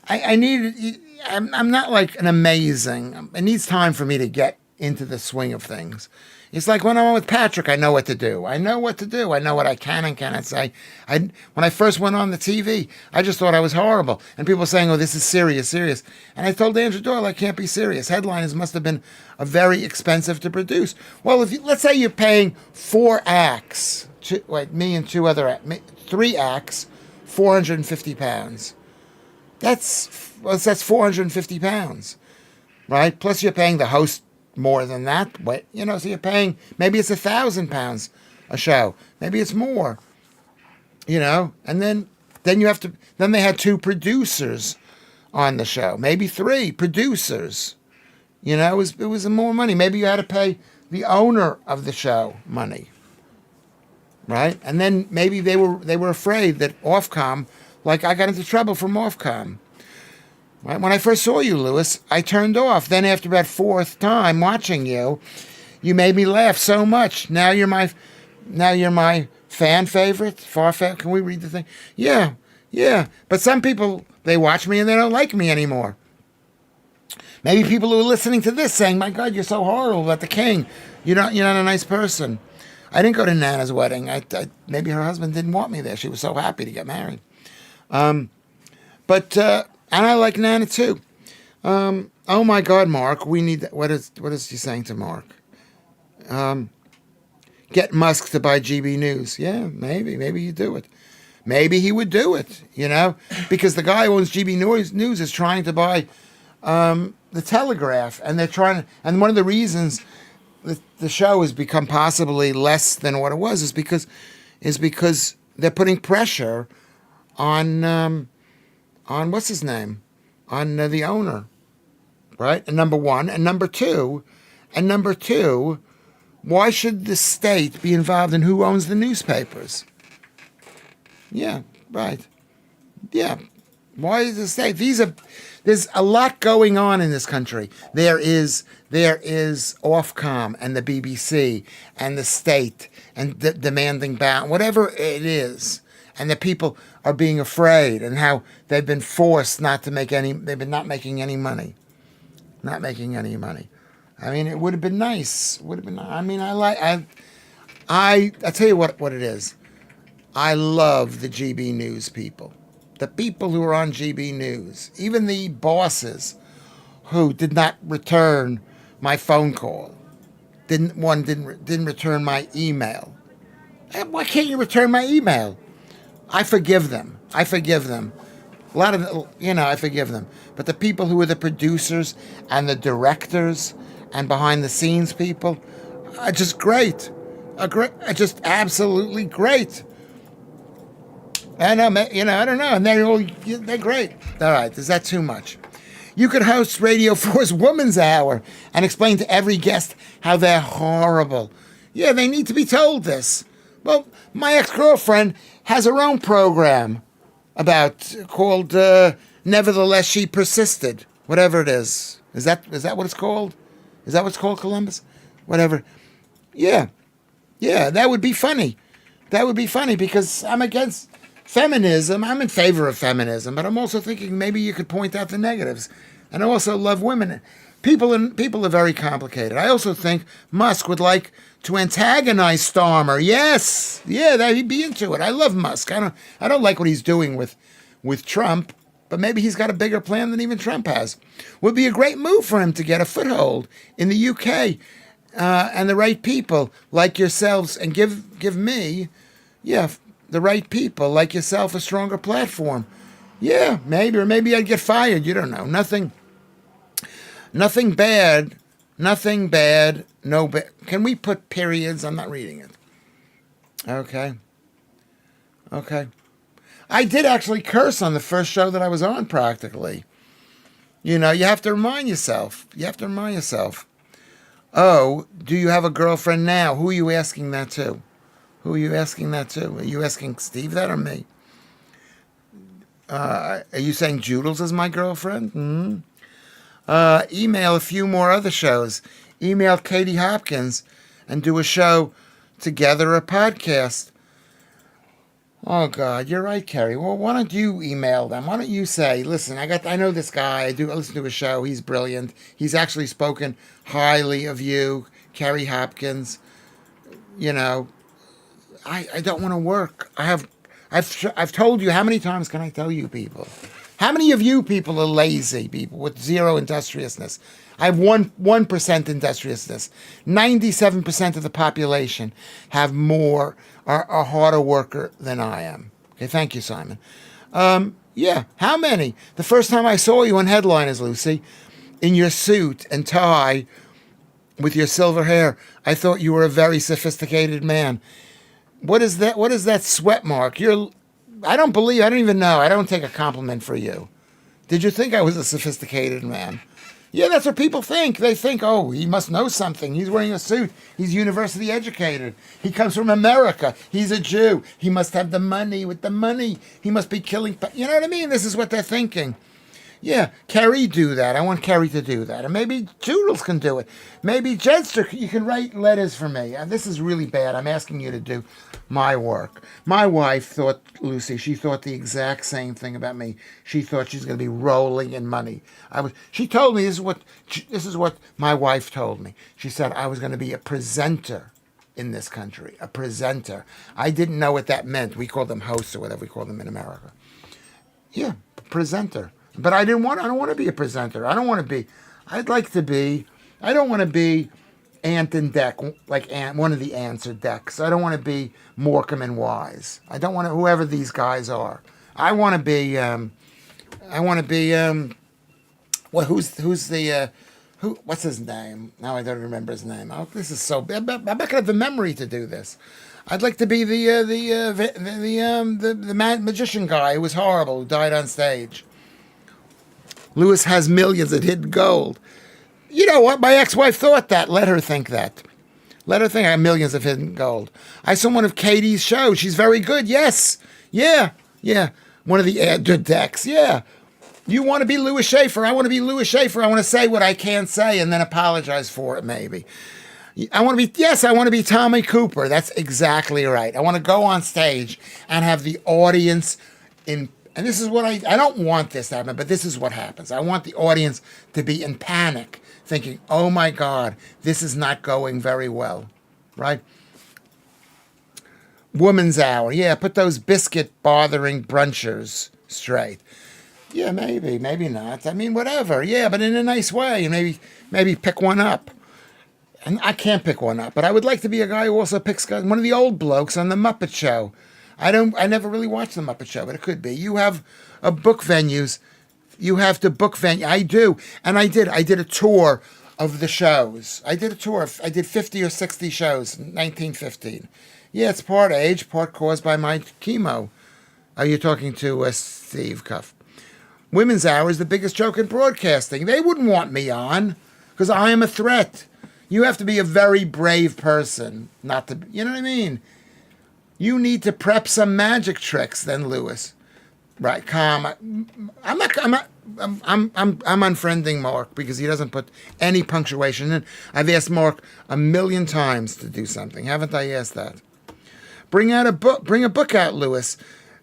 I needed, I'm not like an amazing, it needs time for me to get into the swing of things. It's like when I'm on with Patrick, I know what to do. I know what to do. I know what I can and cannot say. When I first went on the TV, I just thought I was horrible. And people were saying, oh, this is serious. And I told Andrew Doyle, I can't be serious. Headliners must have been very expensive to produce. Well, let's say you're paying 4 acts, me and 3 acts, £450. That's £450, right? Plus you're paying the host more than that, but so you're paying, maybe it's £1,000 a show, maybe it's more, and then you have to, then they had 2 producers on the show, maybe 3 producers, it was more money. Maybe you had to pay the owner of the show money, right? And then maybe they were afraid that Ofcom, like I got into trouble from Ofcom. Right? When I first saw you, Lewis, I turned off. Then after about 4th time watching you, you made me laugh so much. Now you're my fan favorite. Can we read the thing? Yeah. But some people, they watch me and they don't like me anymore. Maybe people who are listening to this saying, "My God, you're so horrible about the king. You're not a nice person." I didn't go to Nana's wedding. Maybe her husband didn't want me there. She was so happy to get married. And I like Nana too. Oh my God, Mark, we need. What is she saying to Mark? Get Musk to buy GB News. Yeah, maybe you do it. Maybe he would do it. Because the guy who owns GB News is trying to buy the Telegraph, and they're trying. And one of the reasons the show has become possibly less than what it was is because they're putting pressure on what's his name, on the owner, right? And number one, and number two, why should the state be involved in who owns the newspapers? Yeah, right. Yeah, why is the state? There's a lot going on in this country. There is Ofcom and the BBC and the state and demanding balance, whatever it is. And the people are being afraid, and how they've been forced not to make any. They've been not making any money. I mean, it would have been nice. I mean, I tell you what it is. I love the GB News people, the people who are on GB News, even the bosses who did not return my phone call, didn't return my email. Why can't you return my email? I forgive them. A lot of, I forgive them. But the people who are the producers and the directors and behind the scenes people are just great. Just absolutely great. I don't know. And they're great. All right. Is that too much? You could host Radio 4's Woman's Hour and explain to every guest how they're horrible. Yeah, they need to be told this. Well, my ex-girlfriend has her own program called Nevertheless She Persisted. Whatever it is. Is that what it's called? Is that what's called, Columbus? Whatever. Yeah, that would be funny. Because I'm against feminism. I'm in favor of feminism, but I'm also thinking maybe you could point out the negatives. And I also love women. People are very complicated. I also think Musk would like to antagonize Starmer. Yes. Yeah, he'd be into it. I love Musk. I don't like what he's doing with Trump, but maybe he's got a bigger plan than even Trump has. Would be a great move for him to get a foothold in the UK and the right people like yourselves, and give me, the right people like yourself a stronger platform. Yeah, maybe, or maybe I'd get fired. You don't know. Nothing bad. No bad. Can we put periods? I'm not reading it. Okay. Okay. I did actually curse on the first show that I was on, practically. You know, you have to remind yourself. You have to remind yourself. Oh, do you have a girlfriend now? Who are you asking that to? Who are you asking that to? Are you asking Steve that or me? Are you saying Joodles is my girlfriend? Hmm. Email a few more other shows. Email Katie Hopkins and do a show together, a podcast. Oh God, you're right, Kerry. Well, why don't you email them? Why don't you say, listen, I know this guy. I listen to his show. He's brilliant. He's actually spoken highly of you, Kerry Hopkins. You know, I don't want to work. I've told you, how many times can I tell you people? How many of you people are lazy people with zero industriousness? I have 1% industriousness. 97% of the population have more, are harder worker than I am. Okay, thank you, Simon. Yeah, how many? The first time I saw you on Headliners, Lucy, in your suit and tie with your silver hair, I thought you were a very sophisticated man. What is that? What is that sweat mark? I don't even know. I don't take a compliment for you. Did you think I was a sophisticated man? Yeah, that's what people think. They think, oh, he must know something. He's wearing a suit. He's university educated. He comes from America. He's a Jew. He must have the money. With the money, he must be killing. You know what I mean? This is what they're thinking. Yeah, Kerry do that. I want Kerry to do that. And maybe Joodles can do it. Maybe Jedster, you can write letters for me. This is really bad. I'm asking you to do my work. My wife thought, Lucy, she thought the exact same thing about me. She thought she's going to be rolling in money. She told me, this is what my wife told me. She said I was going to be a presenter in this country, a presenter. I didn't know what that meant. We called them hosts or whatever we call them in America. Yeah, presenter. But I don't want to be a presenter. I don't want to be Ant and Dec, like one of the Ants or Decs. I don't want to be Morecambe and Wise. I don't want to, whoever these guys are. I want to be, what's his name? Now I don't remember his name. Oh, this is so bad. I'm not going to have the memory to do this. I'd like to be the magician guy who was horrible, who died on stage. Lewis has millions of hidden gold. You know what? My ex-wife thought that. Let her think that. Let her think I have millions of hidden gold. I saw one of Katie's shows. She's very good. Yes. Yeah. Yeah. One of the decks. Yeah. You want to be Lewis Schaffer. I want to be Lewis Schaffer. I want to say what I can't say and then apologize for it, maybe. I want to be Tommy Cooper. That's exactly right. I want to go on stage and have the audience in. And this is what I don't want this to happen, but this is what happens. I want the audience to be in panic, thinking, oh my God, this is not going very well, right? Woman's Hour. Yeah, put those biscuit-bothering brunchers straight. Yeah, maybe not. I mean, whatever. Yeah, but in a nice way. And maybe pick one up. And I can't pick one up, but I would like to be a guy who also picks one of the old blokes on the Muppet Show. I never really watched the Muppet Show, but it could be. You have book venues. You have to book venue. I do. And I did a tour of the shows. I did 50 or 60 shows in 1915. Yeah, it's part age, part caused by my chemo. Are you talking to Steve Cuff? Women's Hour is the biggest joke in broadcasting. They wouldn't want me on because I am a threat. You have to be a very brave person not to, you know what I mean? You need to prep some magic tricks, then, Lewis. Right, calm. I'm unfriending Mark because he doesn't put any punctuation in. I've asked Mark 1,000,000 times to do something. Haven't I asked that? Bring a book out, Lewis.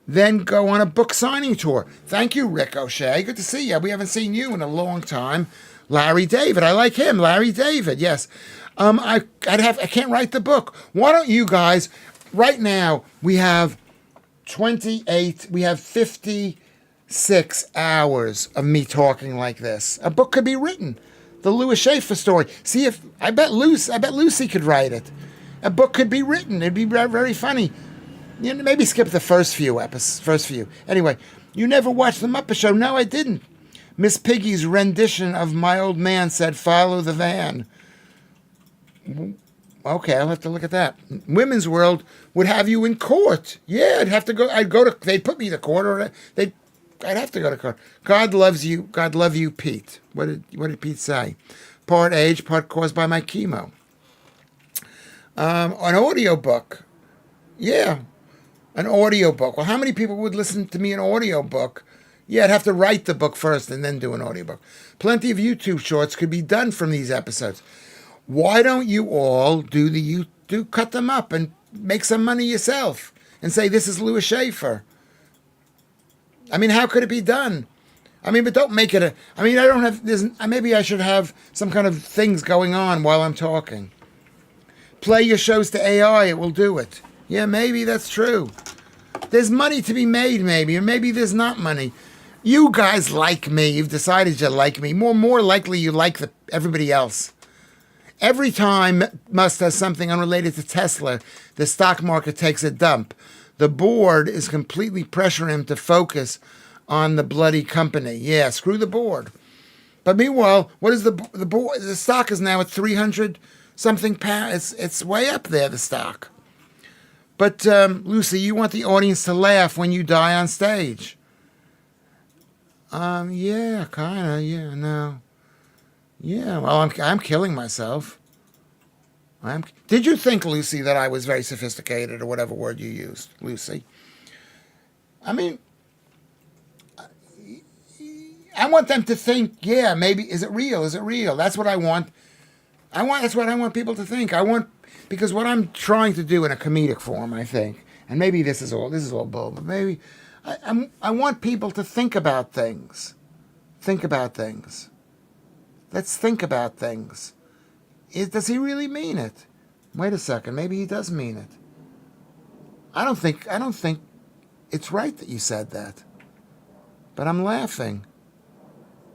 Then go on a book signing tour. Thank you, Rick O'Shea. Good to see you. We haven't seen you in a long time. Larry David. I like him. Larry David. Yes. I can't write the book. Why don't you guys? Right now, we have 56 hours of me talking like this. A book could be written. The Lewis Schaffer story. I bet Lucy could write it. A book could be written. It'd be very, very funny. You know, maybe skip the first few episodes. Anyway, you never watched the Muppet Show. No, I didn't. Miss Piggy's rendition of My Old Man said, "Follow the van." Okay, I'll have to look at that. Women's World would have you in court. Yeah, I'd have to go. I'd go to. They'd put me to court, or they'd. I'd have to go to court. God loves you. God love you, Pete. What did Pete say? Part age, part caused by my chemo. An audiobook. Yeah, an audiobook. Well, how many people would listen to me an audiobook? Yeah, I'd have to write the book first and then do an audiobook. Plenty of YouTube shorts could be done from these episodes. Why don't you all cut them up and make some money yourself and say, this is Lewis Schaffer? I mean, how could it be done? I mean, but don't make it I don't have, maybe I should have some kind of things going on while I'm talking. Play your shows to AI, it will do it. Yeah, maybe that's true. There's money to be made, maybe, or maybe there's not money. You guys like me. You've decided you like me. More likely you like everybody else. Every time Musk does something unrelated to Tesla, the stock market takes a dump. The board is completely pressuring him to focus on the bloody company. Yeah, screw the board. But meanwhile, what is the board? The stock is now at 300 something pounds. It's way up there, the stock. But Lucy, you want the audience to laugh when you die on stage. Yeah, kind of. Yeah, no. Yeah, well, I'm killing myself. Did you think, Lucy, that I was very sophisticated, or whatever word you used, Lucy? I mean, I want them to think, yeah, maybe, is it real? Is it real? That's what I want. That's what I want people to think. Because what I'm trying to do in a comedic form, I think, and maybe this is all bull, but maybe I want people to think about things. Think about things. Let's think about things. Does he really mean it? Wait a second. Maybe he does mean it. I don't think it's right that you said that. But I'm laughing.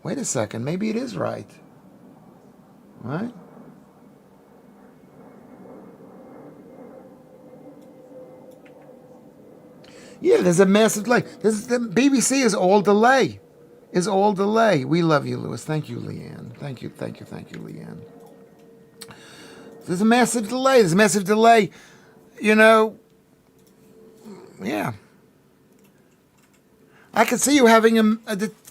Wait a second. Maybe it is right. Right? Yeah, there's a massive delay. The BBC is all delay. We love you, Lewis. Thank you, Leanne. Thank you, Leanne. There's a massive delay. You know, yeah. I could see you having a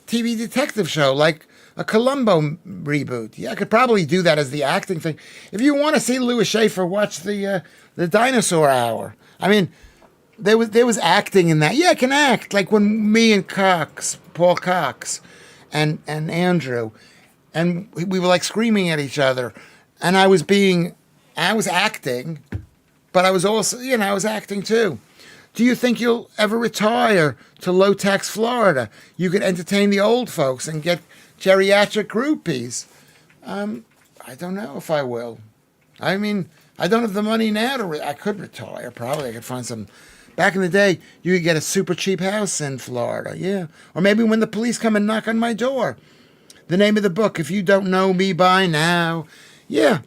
TV detective show, like a Columbo reboot. Yeah, I could probably do that as the acting thing. If you want to see Lewis Schaffer, watch the Dinosaur Hour. I mean, there was acting in that. Yeah, I can act. Like when me and Paul Cox, and Andrew, and we were like screaming at each other, and I was acting, but I was also, I was acting too. Do you think you'll ever retire to low-tax Florida? You could entertain the old folks and get geriatric groupies. I don't know if I will. I mean, I don't have the money now I could retire. Probably I could find some. Back in the day, you could get a super cheap house in Florida, yeah. Or maybe when the police come and knock on my door. The name of the book, If You Don't Know Me By Now. Yeah.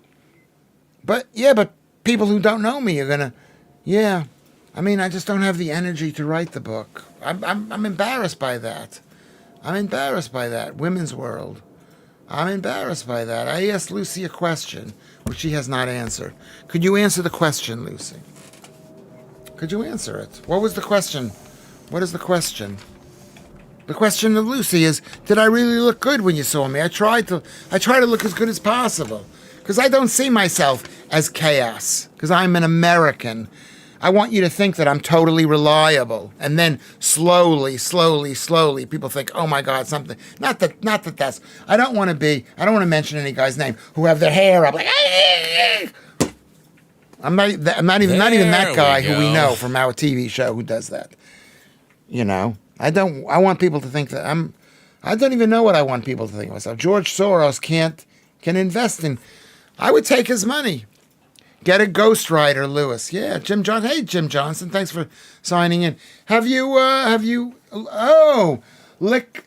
But people who don't know me are gonna, yeah. I mean, I just don't have the energy to write the book. I'm embarrassed by that. Women's World. I'm embarrassed by that. I asked Lucy a question, which she has not answered. Could you answer the question, Lucy? Could you answer it? What was the question? What is the question? The question of Lucy is, did I really look good when you saw me? I try to look as good as possible. Because I don't see myself as chaos. Because I'm an American. I want you to think that I'm totally reliable. And then slowly, people think, oh my God, something. Not that that's, I don't want to mention any guy's name who have their hair up like, I'm not even that guy who we know from our TV show who does that. I want people to think that I don't even know what I want people to think of myself. George Soros can invest in, I would take his money. Get a ghostwriter, Lewis. Yeah, Jim Johnson. Hey, Jim Johnson, thanks for signing in. Like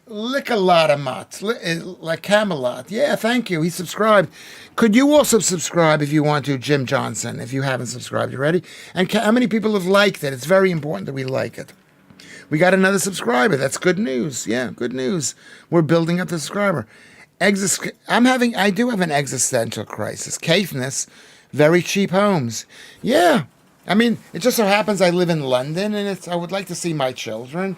Camelot. Yeah, thank you. He subscribed. Could you also subscribe if you want to, Jim Johnson, if you haven't subscribed already? And how many people have liked it? It's very important that we like it. We got another subscriber. That's good news. Yeah, good news. We're building up the subscriber. I do have an existential crisis. Caithness, Very cheap homes. Yeah. I mean, it just so happens I live in London, and I would like to see my children.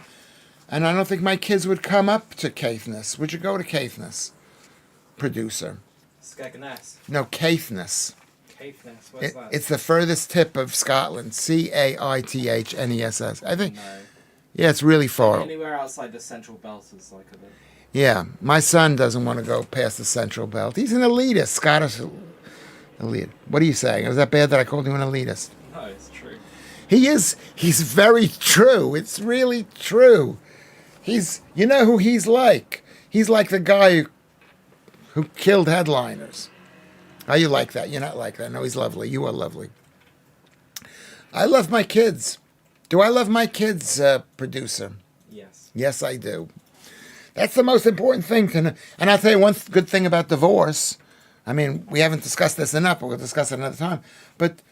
And I don't think my kids would come up to Caithness. Would you go to Caithness, producer? Skegness. No, Caithness. Caithness. Where's that? It's the furthest tip of Scotland. Caithness. I think. No. Yeah, it's really far. Anywhere outside the central belt is like a bit. Yeah, my son doesn't want to go past the Central Belt. He's an elitist, Scottish elite. What are you saying? Was that bad that I called you an elitist? No, it's true. He is. He's very true. It's really true. You know who he's like? He's like the guy who killed headliners. Oh, you like that? You're not like that. No, he's lovely. You are lovely. I love my kids. Do I love my kids, producer? Yes. Yes, I do. That's the most important thing. And I'll tell you one good thing about divorce. I mean, we haven't discussed this enough, but we'll discuss it another time. But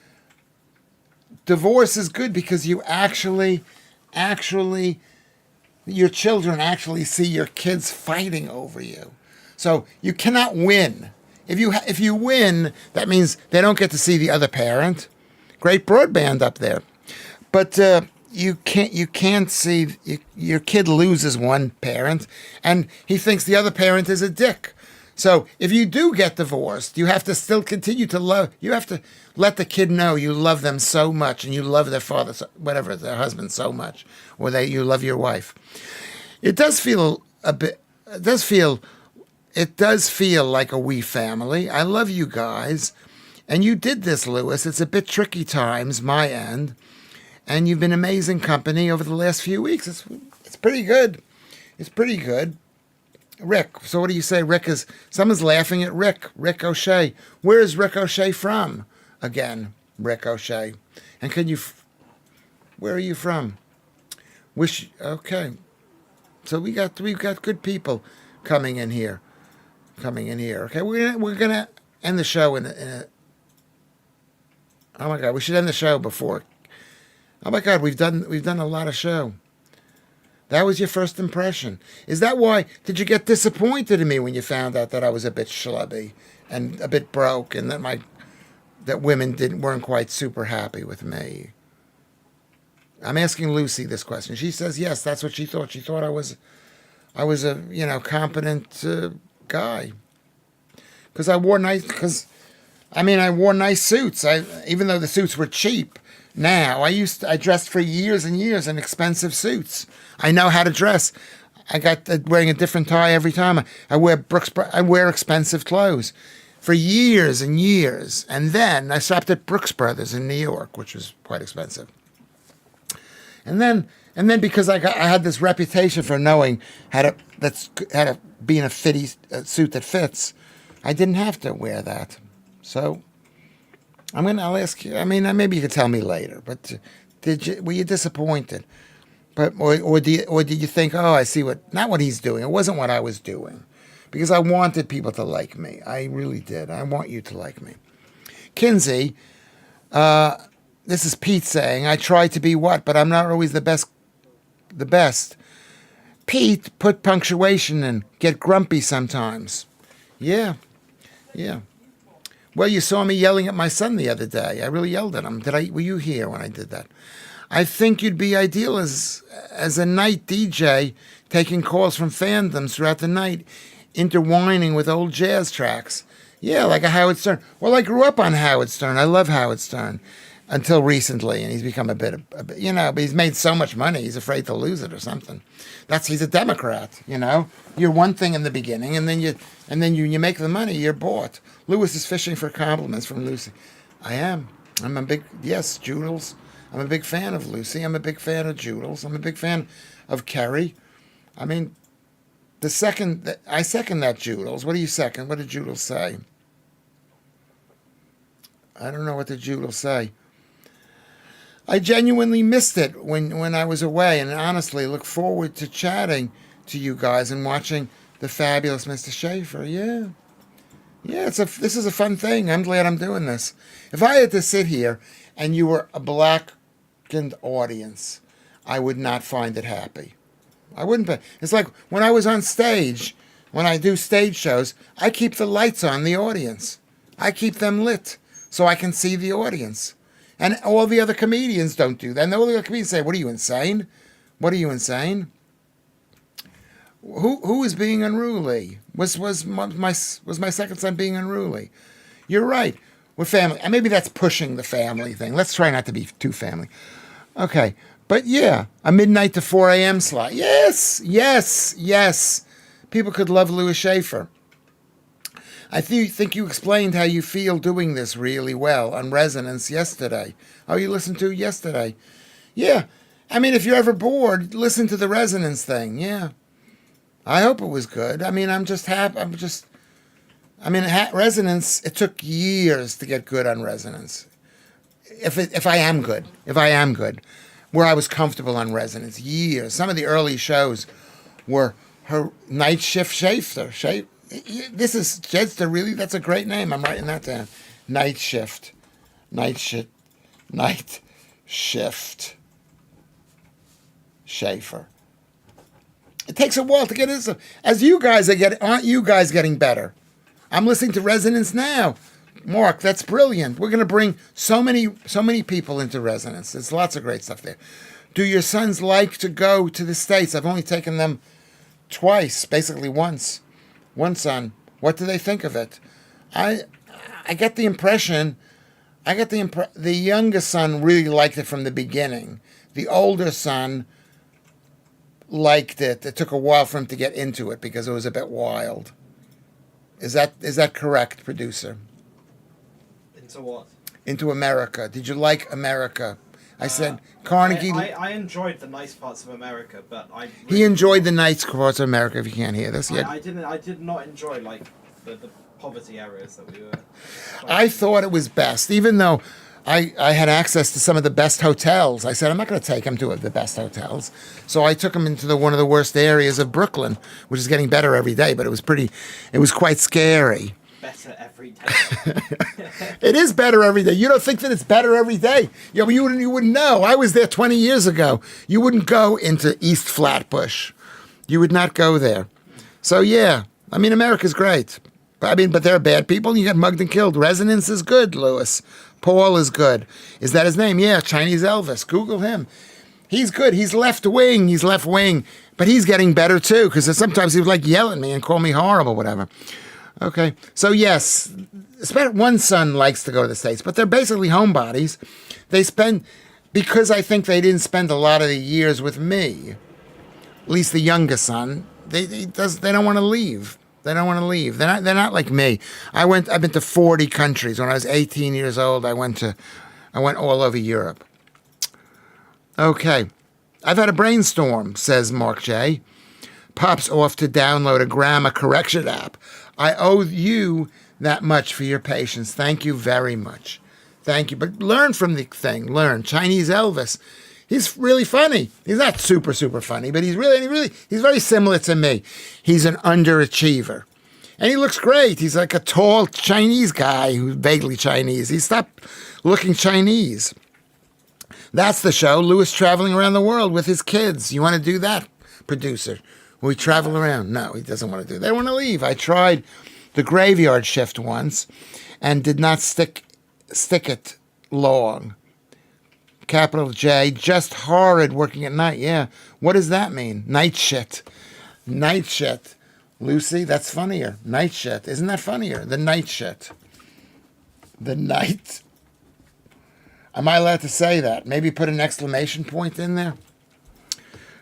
divorce is good because you actually, your children actually see your kids fighting over you. So you cannot win. If you win, that means they don't get to see the other parent. Great broadband up there. But you can't see your kid loses one parent and he thinks the other parent is a dick. So if you do get divorced, you have to still continue to love. You have to let the kid know you love them so much and you love their father, whatever, their husband so much, or you love your wife. It does feel a bit. It does feel like a wee family. I love you guys, and you did this, Lewis. It's a bit tricky times, my end. And you've been amazing company over the last few weeks. It's pretty good. It's pretty good. Rick, so what do you say? Someone's laughing at Rick. Rick O'Shea. Where is Rick O'Shea from? Again, Rick O'Shea. And where are you from? Okay. So we've got good people coming in here. Okay, we're gonna end the show in a. Oh my God, we should end the show before. Oh my God, we've done a lot of show. That was your first impression. Is that why? Did you get disappointed in me when you found out that I was a bit schlubby and a bit broke, and that women weren't quite super happy with me? I'm asking Lucy this question. She says yes. That's what she thought. She thought I was a competent guy because I wore nice. I wore nice suits. Even though the suits were cheap. Now, I dressed for years and years in expensive suits. I know how to dress. I got wearing a different tie every time. I wear expensive clothes for years and years. And then I stopped at Brooks Brothers in New York, which was quite expensive. And then because I had this reputation for knowing how to be in a suit that fits, I didn't have to wear that. So I'll ask you. I mean, maybe you could tell me later. But were you disappointed? Or did you think, oh, I see not what he's doing. It wasn't what I was doing, because I wanted people to like me. I really did. I want you to like me. Kinsey, this is Pete saying, I try to be what, but I'm not always the best. Pete, put punctuation in. Get grumpy sometimes. Yeah. Well, you saw me yelling at my son the other day. I really yelled at him. Were you here when I did that? I think you'd be ideal as a night DJ, taking calls from fandoms throughout the night, intertwining with old jazz tracks. Yeah, like a Howard Stern. Well, I grew up on Howard Stern. I love Howard Stern until recently, and he's become a bit, but he's made so much money, he's afraid to lose it or something. He's a Democrat, You're one thing in the beginning, and then you make the money, you're bought. Lewis is fishing for compliments from Lucy. I am. Yes, Joodles. I'm a big fan of Lucy. I'm a big fan of Joodles. I'm a big fan of Kerry. I mean, I second that Joodles. What do you second? What did Joodles say? I don't know what the Joodles say. I genuinely missed it when I was away, and honestly look forward to chatting to you guys and watching the fabulous Mr. Schaffer. Yeah, this is a fun thing. I'm glad I'm doing this. If I had to sit here and you were a blackened audience, I would not find it happy. I wouldn't be. It's like when I was on stage, when I do stage shows, I keep the lights on the audience. I keep them lit so I can see the audience. And all the other comedians don't do that. And all the other comedians say, "What are you, insane? What are you, insane?" Who is being unruly? Was my second son being unruly? You're right. We're family. And maybe that's pushing the family thing. Let's try not to be too family. Okay. But yeah, a midnight to 4 a.m. slot. Yes, yes, yes. People could love Lewis Schaffer. I think you explained how you feel doing this really well on Resonance yesterday. Oh, you listened to it yesterday? Yeah. I mean, if you're ever bored, listen to the Resonance thing. Yeah. I hope it was good. I mean, I'm just happy. Resonance, it took years to get good on Resonance. If I am good, where I was comfortable on Resonance, years. Some of the early shows were her Night Shift Schaffer. This is just that's a great name. I'm writing that down. Night Shift Schaffer. It takes a while to get into. Aren't you guys getting better? I'm listening to Resonance now. Mark, that's brilliant. We're going to bring so many people into Resonance. There's lots of great stuff there. Do your sons like to go to the States? I've only taken them twice, basically once. One son. What do they think of it? I get the impression, the youngest son really liked it from the beginning. The older son liked it. It took a while for him to get into it because it was a bit wild. Is that correct, producer? Into what? Into America. Did you like America? I said Carnegie. I enjoyed the nice parts of America, but he enjoyed the nice parts of America. If you can't hear this, yeah. I did not enjoy like the poverty areas that we were. I thought it was best, even though I had access to some of the best hotels. I said I'm not going to take him to the best hotels, so I took him into one of the worst areas of Brooklyn, which is getting better every day. But it was quite scary. Better every day. It is better every day. You don't think that it's better every day? Yeah, but you wouldn't know. I was there 20 years ago. You wouldn't go into East Flatbush. You would not go there. So yeah, I mean, America's great. But there are bad people. You get mugged and killed. Resonance is good, Lewis. Paul is good. Is that his name? Yeah, Chinese Elvis. Google him. He's good. He's left wing. But he's getting better too, because sometimes he would like yell at me and call me horrible, whatever. Okay, so yes, one son likes to go to the States, but they're basically homebodies. Because I think they didn't spend a lot of the years with me, at least the youngest son, they don't want to leave. They don't want to leave. They're not like me. I've been to 40 countries. When I was 18 years old, I went all over Europe. Okay, I've had a brainstorm, says Mark J. Pop's off to download a grammar correction app. I owe you that much for your patience. Thank you very much. Thank you. But learn from the thing. Learn. Chinese Elvis. He's really funny. He's not super, super funny, but he's very similar to me. He's an underachiever. And he looks great. He's like a tall Chinese guy who's vaguely Chinese. He stopped looking Chinese. That's the show. Lewis traveling around the world with his kids. You want to do that, producer? We travel around. No, he doesn't want to do that. They don't want to leave. I tried the graveyard shift once and did not stick it long. Capital J, just horrid working at night. Yeah. What does that mean? Night shit. Night shit. Lucy, that's funnier. Night shit. Isn't that funnier? The night shit. The night. Am I allowed to say that? Maybe put an exclamation point in there?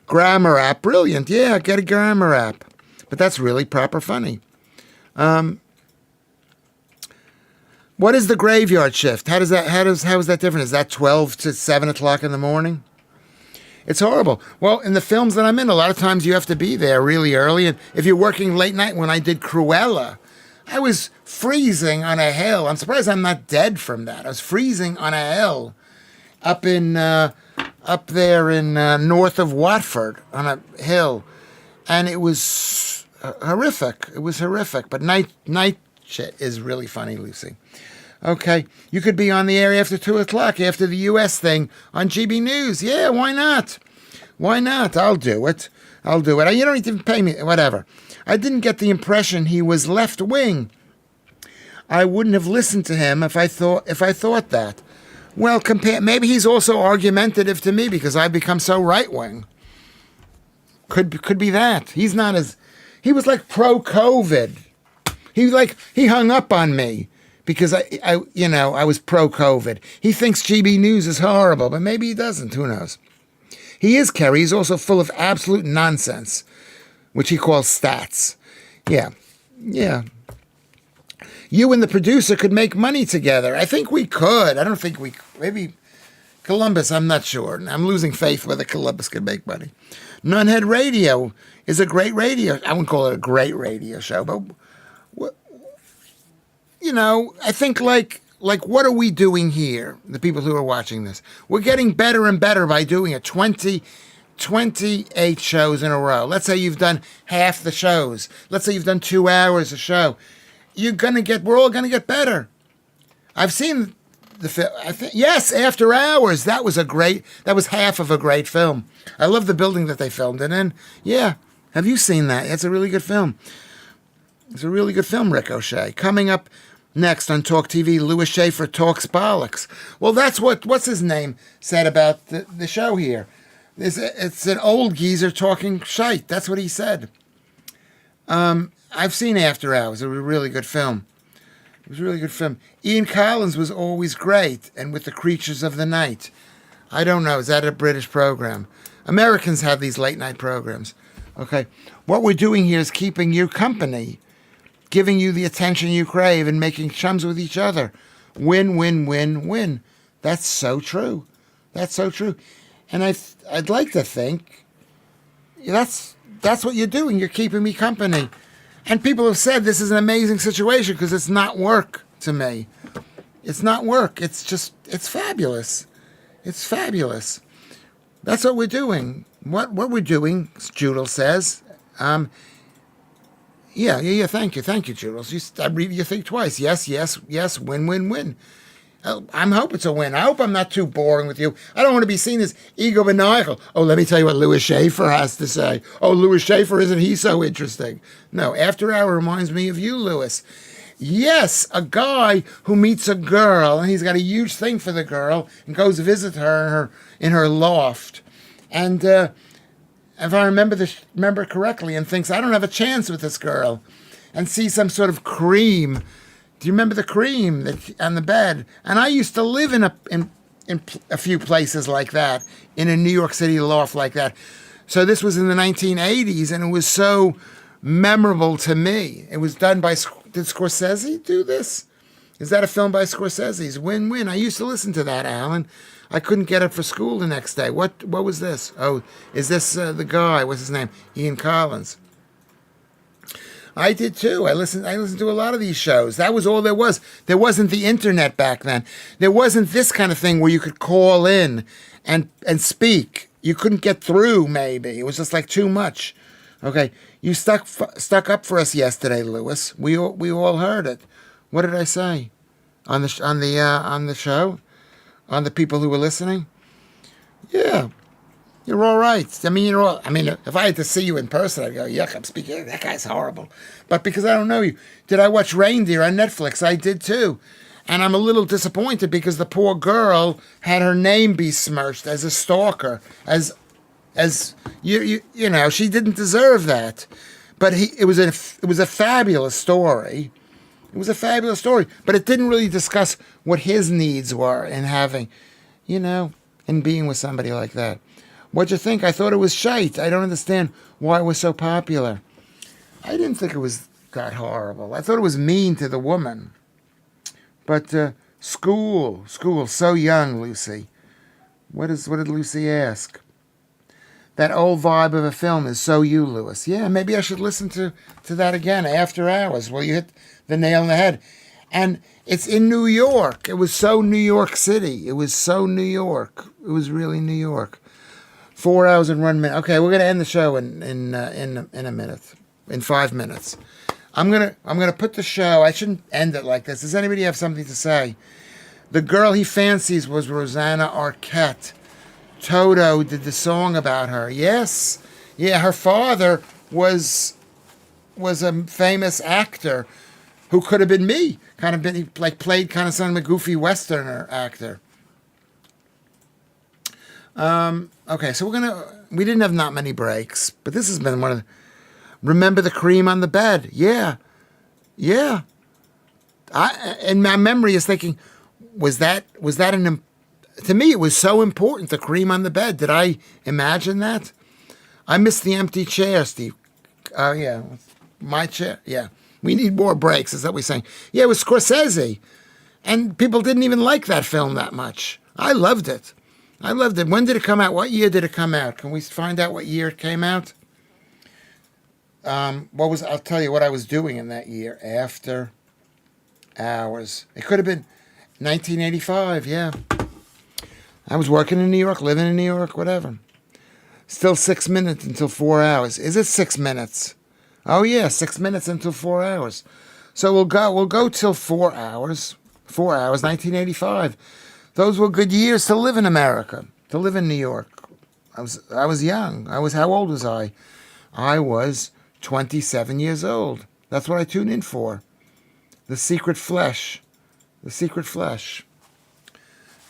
Grammar app, brilliant. Yeah, get a grammar app. But that's really proper funny. What is the graveyard shift? How is that different? Is that 12 to 7 o'clock in the morning? It's horrible. Well, in the films that I'm in, a lot of times you have to be there really early. And if you're working late night, when I did Cruella, I was freezing on a hill. I'm surprised I'm not dead from that. I was freezing on a hill up there in north of Watford on a hill, and it was horrific. It was horrific. But night shit is really funny, Lucy. Okay, you could be on the air after 2 o'clock after the U.S. thing on GB News. Yeah, why not? Why not? I'll do it. You don't need to pay me. Whatever. I didn't get the impression he was left wing. I wouldn't have listened to him if I thought that. Well, maybe he's also argumentative to me because I've become so right wing. Could be that. He was like pro-COVID. He hung up on me because I was pro-COVID. He thinks GB News is horrible, but maybe he doesn't. Who knows? He is, Kerry. He's also full of absolute nonsense, which he calls stats. Yeah. You and the producer could make money together. I think we could. I don't think maybe Columbus, I'm not sure. I'm losing faith whether Columbus could make money. Nunhead Radio is a great radio. I wouldn't call it a great radio show, but I think like what are we doing here? The people who are watching this, we're getting better and better by doing it. 28 shows in a row. Let's say you've done half the shows. Let's say you've done 2 hours a show. We're all gonna get better. I've seen the film. Yes, After Hours. That was half of a great film. I love the building that they filmed it in. Yeah, have you seen that? It's a really good film. It's a really good film, Ricochet. Coming up next on Talk TV, Lewis Schaffer talks bollocks. Well, that's what's his name said about the show here. It's an old geezer talking shite. That's what he said. I've seen After Hours. It was a really good film. Ian Collins was always great, and with The Creatures of the Night. I don't know. Is that a British program? Americans have these late night programs. Okay. What we're doing here is keeping you company, giving you the attention you crave, and making chums with each other. Win, win, win, win. That's so true. And I'd like to think that's what you're doing. You're keeping me company. And people have said this is an amazing situation because it's not work to me. It's not work. It's fabulous. It's fabulous. That's what we're doing. What we're doing, Judel says. Yeah. Thank you, Judel. You think twice. Yes. Win, win, win. I hope it's a win. I hope I'm not too boring with you. I don't want to be seen as egomaniacal. Oh, let me tell you what Lewis Schaffer has to say. Oh, Lewis Schaffer, isn't he so interesting? No, After Hour reminds me of you, Lewis. Yes, a guy who meets a girl, and he's got a huge thing for the girl, and goes to visit her in her loft. And if I remember correctly, and thinks, I don't have a chance with this girl, and sees some sort of cream. Do you remember the cream on the bed? And I used to live in a few places like that, in a New York City loft like that. So this was in the 1980s, and it was so memorable to me. It was done by, did Scorsese do this? Is that a film by Scorsese's? Win-win. I used to listen to that, Alan. I couldn't get up for school the next day. What was this? Oh, is this the guy? What's his name? Ian Collins. I did too. I listened to a lot of these shows. That was all there was. There wasn't the internet back then. There wasn't this kind of thing where you could call in and speak. You couldn't get through, maybe. It was just like too much. Okay. You stuck up for us yesterday, Lewis. We all heard it. What did I say? On the show? On the people who were listening? Yeah. You're all right. If I had to see you in person, I'd go, yuck, I'm speaking. That guy's horrible. But because I don't know you. Did I watch Reindeer on Netflix? I did too. And I'm a little disappointed because the poor girl had her name besmirched as a stalker, as you know, she didn't deserve that. But it was a fabulous story. It was a fabulous story, but it didn't really discuss what his needs were in having, in being with somebody like that. What'd you think? I thought it was shite. I don't understand why it was so popular. I didn't think it was that horrible. I thought it was mean to the woman. But school, so young, Lucy. What did Lucy ask? That old vibe of a film is so you, Lewis. Yeah, maybe I should listen to that again, After Hours. Well, you hit the nail on the head. And it's in New York. It was so New York City. It was so New York. It was really New York. 4 hours and 1 minute. Okay, we're gonna end the show in a minute, in 5 minutes. I'm gonna put the show. I shouldn't end it like this. Does anybody have something to say? The girl he fancies was Rosanna Arquette. Toto did the song about her. Yes, yeah. Her father was a famous actor. who could have been me, kind of been like played kind of some of a goofy Westerner actor. Okay, so we didn't have not many breaks, but this has been one of the, remember the cream on the bed? Yeah, yeah. And my memory is thinking, was that to me, it was so important, the cream on the bed. Did I imagine that? I missed the empty chair, Steve. Oh, yeah. My chair. Yeah. We need more breaks, is that what we're saying? Yeah, it was Scorsese. And people didn't even like that film that much. I loved it. I loved it. When did it come out? What year did it come out? Can we find out what year it came out? I'll tell you what I was doing in that year. After Hours. It could have been 1985, yeah. I was working in New York, living in New York, whatever. Still 6 minutes until 4 hours. Is it 6 minutes? Oh yeah, 6 minutes until 4 hours. So we'll go till 4 hours. 4 hours, 1985. Those were good years to live in America, to live in New York. I was young. How old was I? I was 27 years old. That's what I tuned in for. The Secret Flesh. The Secret Flesh.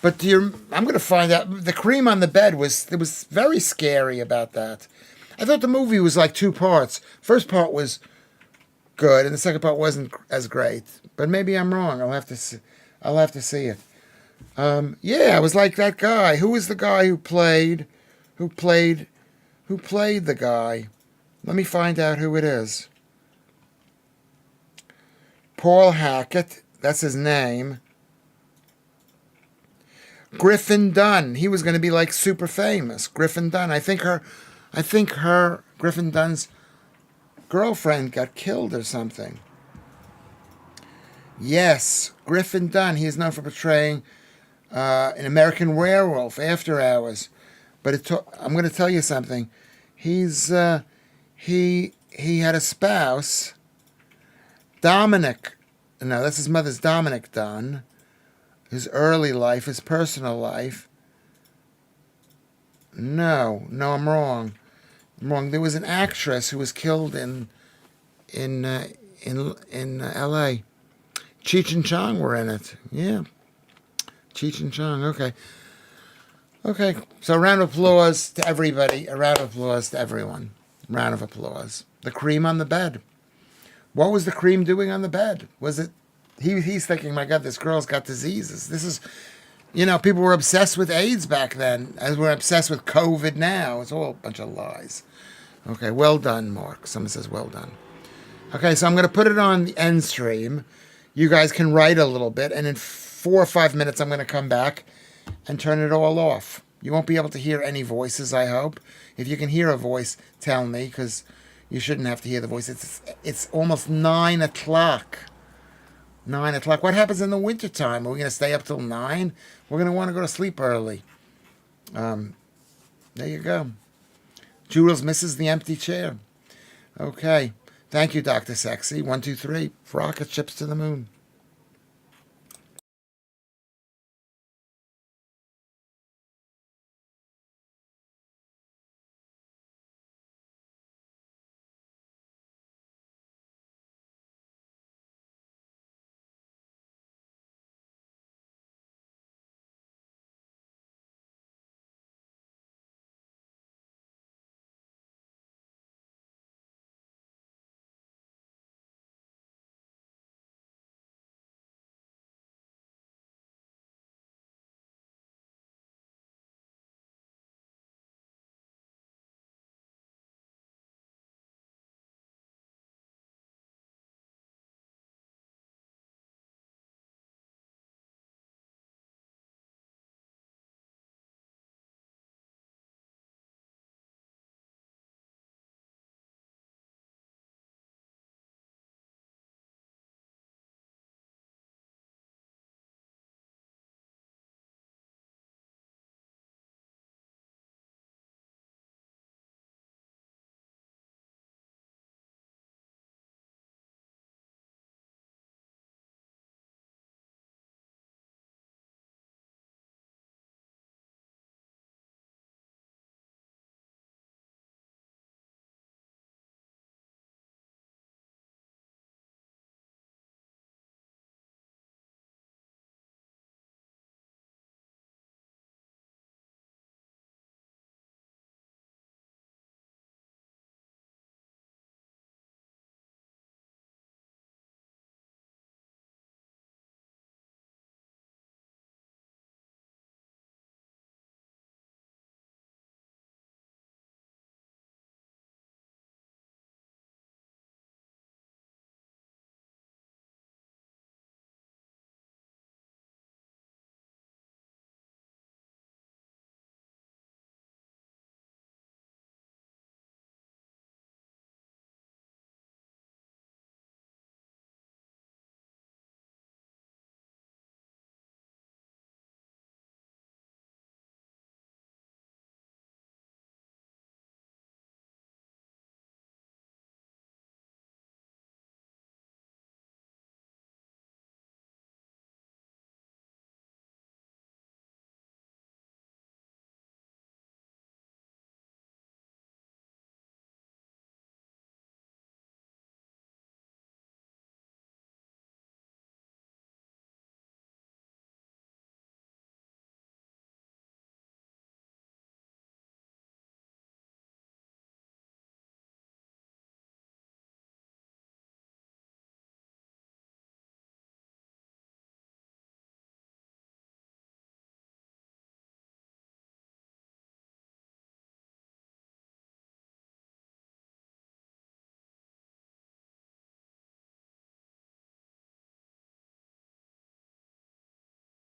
But I'm going to find out. The cream on the bed was very scary about that. I thought the movie was like 2 parts. First part was good, and the second part wasn't as great. But maybe I'm wrong. I'll have to see it. Yeah, I was like that guy. Who was the guy who played the guy? Let me find out who it is. Paul Hackett. That's his name. Griffin Dunn. He was going to be like super famous. Griffin Dunn. I think her Griffin Dunn's girlfriend got killed or something. Yes, Griffin Dunn. He is known for portraying an American Werewolf, After Hours. But I'm going to tell you something. He had a spouse, Dominic. No, that's his mother's Dominic Dunn. His early life, his personal life. No, I'm wrong. There was an actress who was killed in L.A. Cheech and Chong were in it. Yeah, Cheech and Chong. Okay. So, a round of applause to everybody. A round of applause to everyone. Round of applause. The cream on the bed. What was the cream doing on the bed? Was it? He's thinking, my God, this girl's got diseases. This is, people were obsessed with AIDS back then, as we're obsessed with COVID now. It's all a bunch of lies. Okay, well done, Mark. Someone says, well done. Okay, so I'm going to put it on the end stream. You guys can write a little bit, and in 4 or 5 minutes, I'm going to come back and turn it all off. You won't be able to hear any voices, I hope. If you can hear a voice, tell me, because you shouldn't have to hear the voice. It's almost 9 o'clock. 9 o'clock. What happens in the wintertime? Are we going to stay up till 9? We're going to want to go to sleep early. There you go. Jules misses the empty chair. Okay. Thank you, Dr. Sexy. 1, 2, 3. Rocket ships to the moon.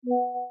Yeah.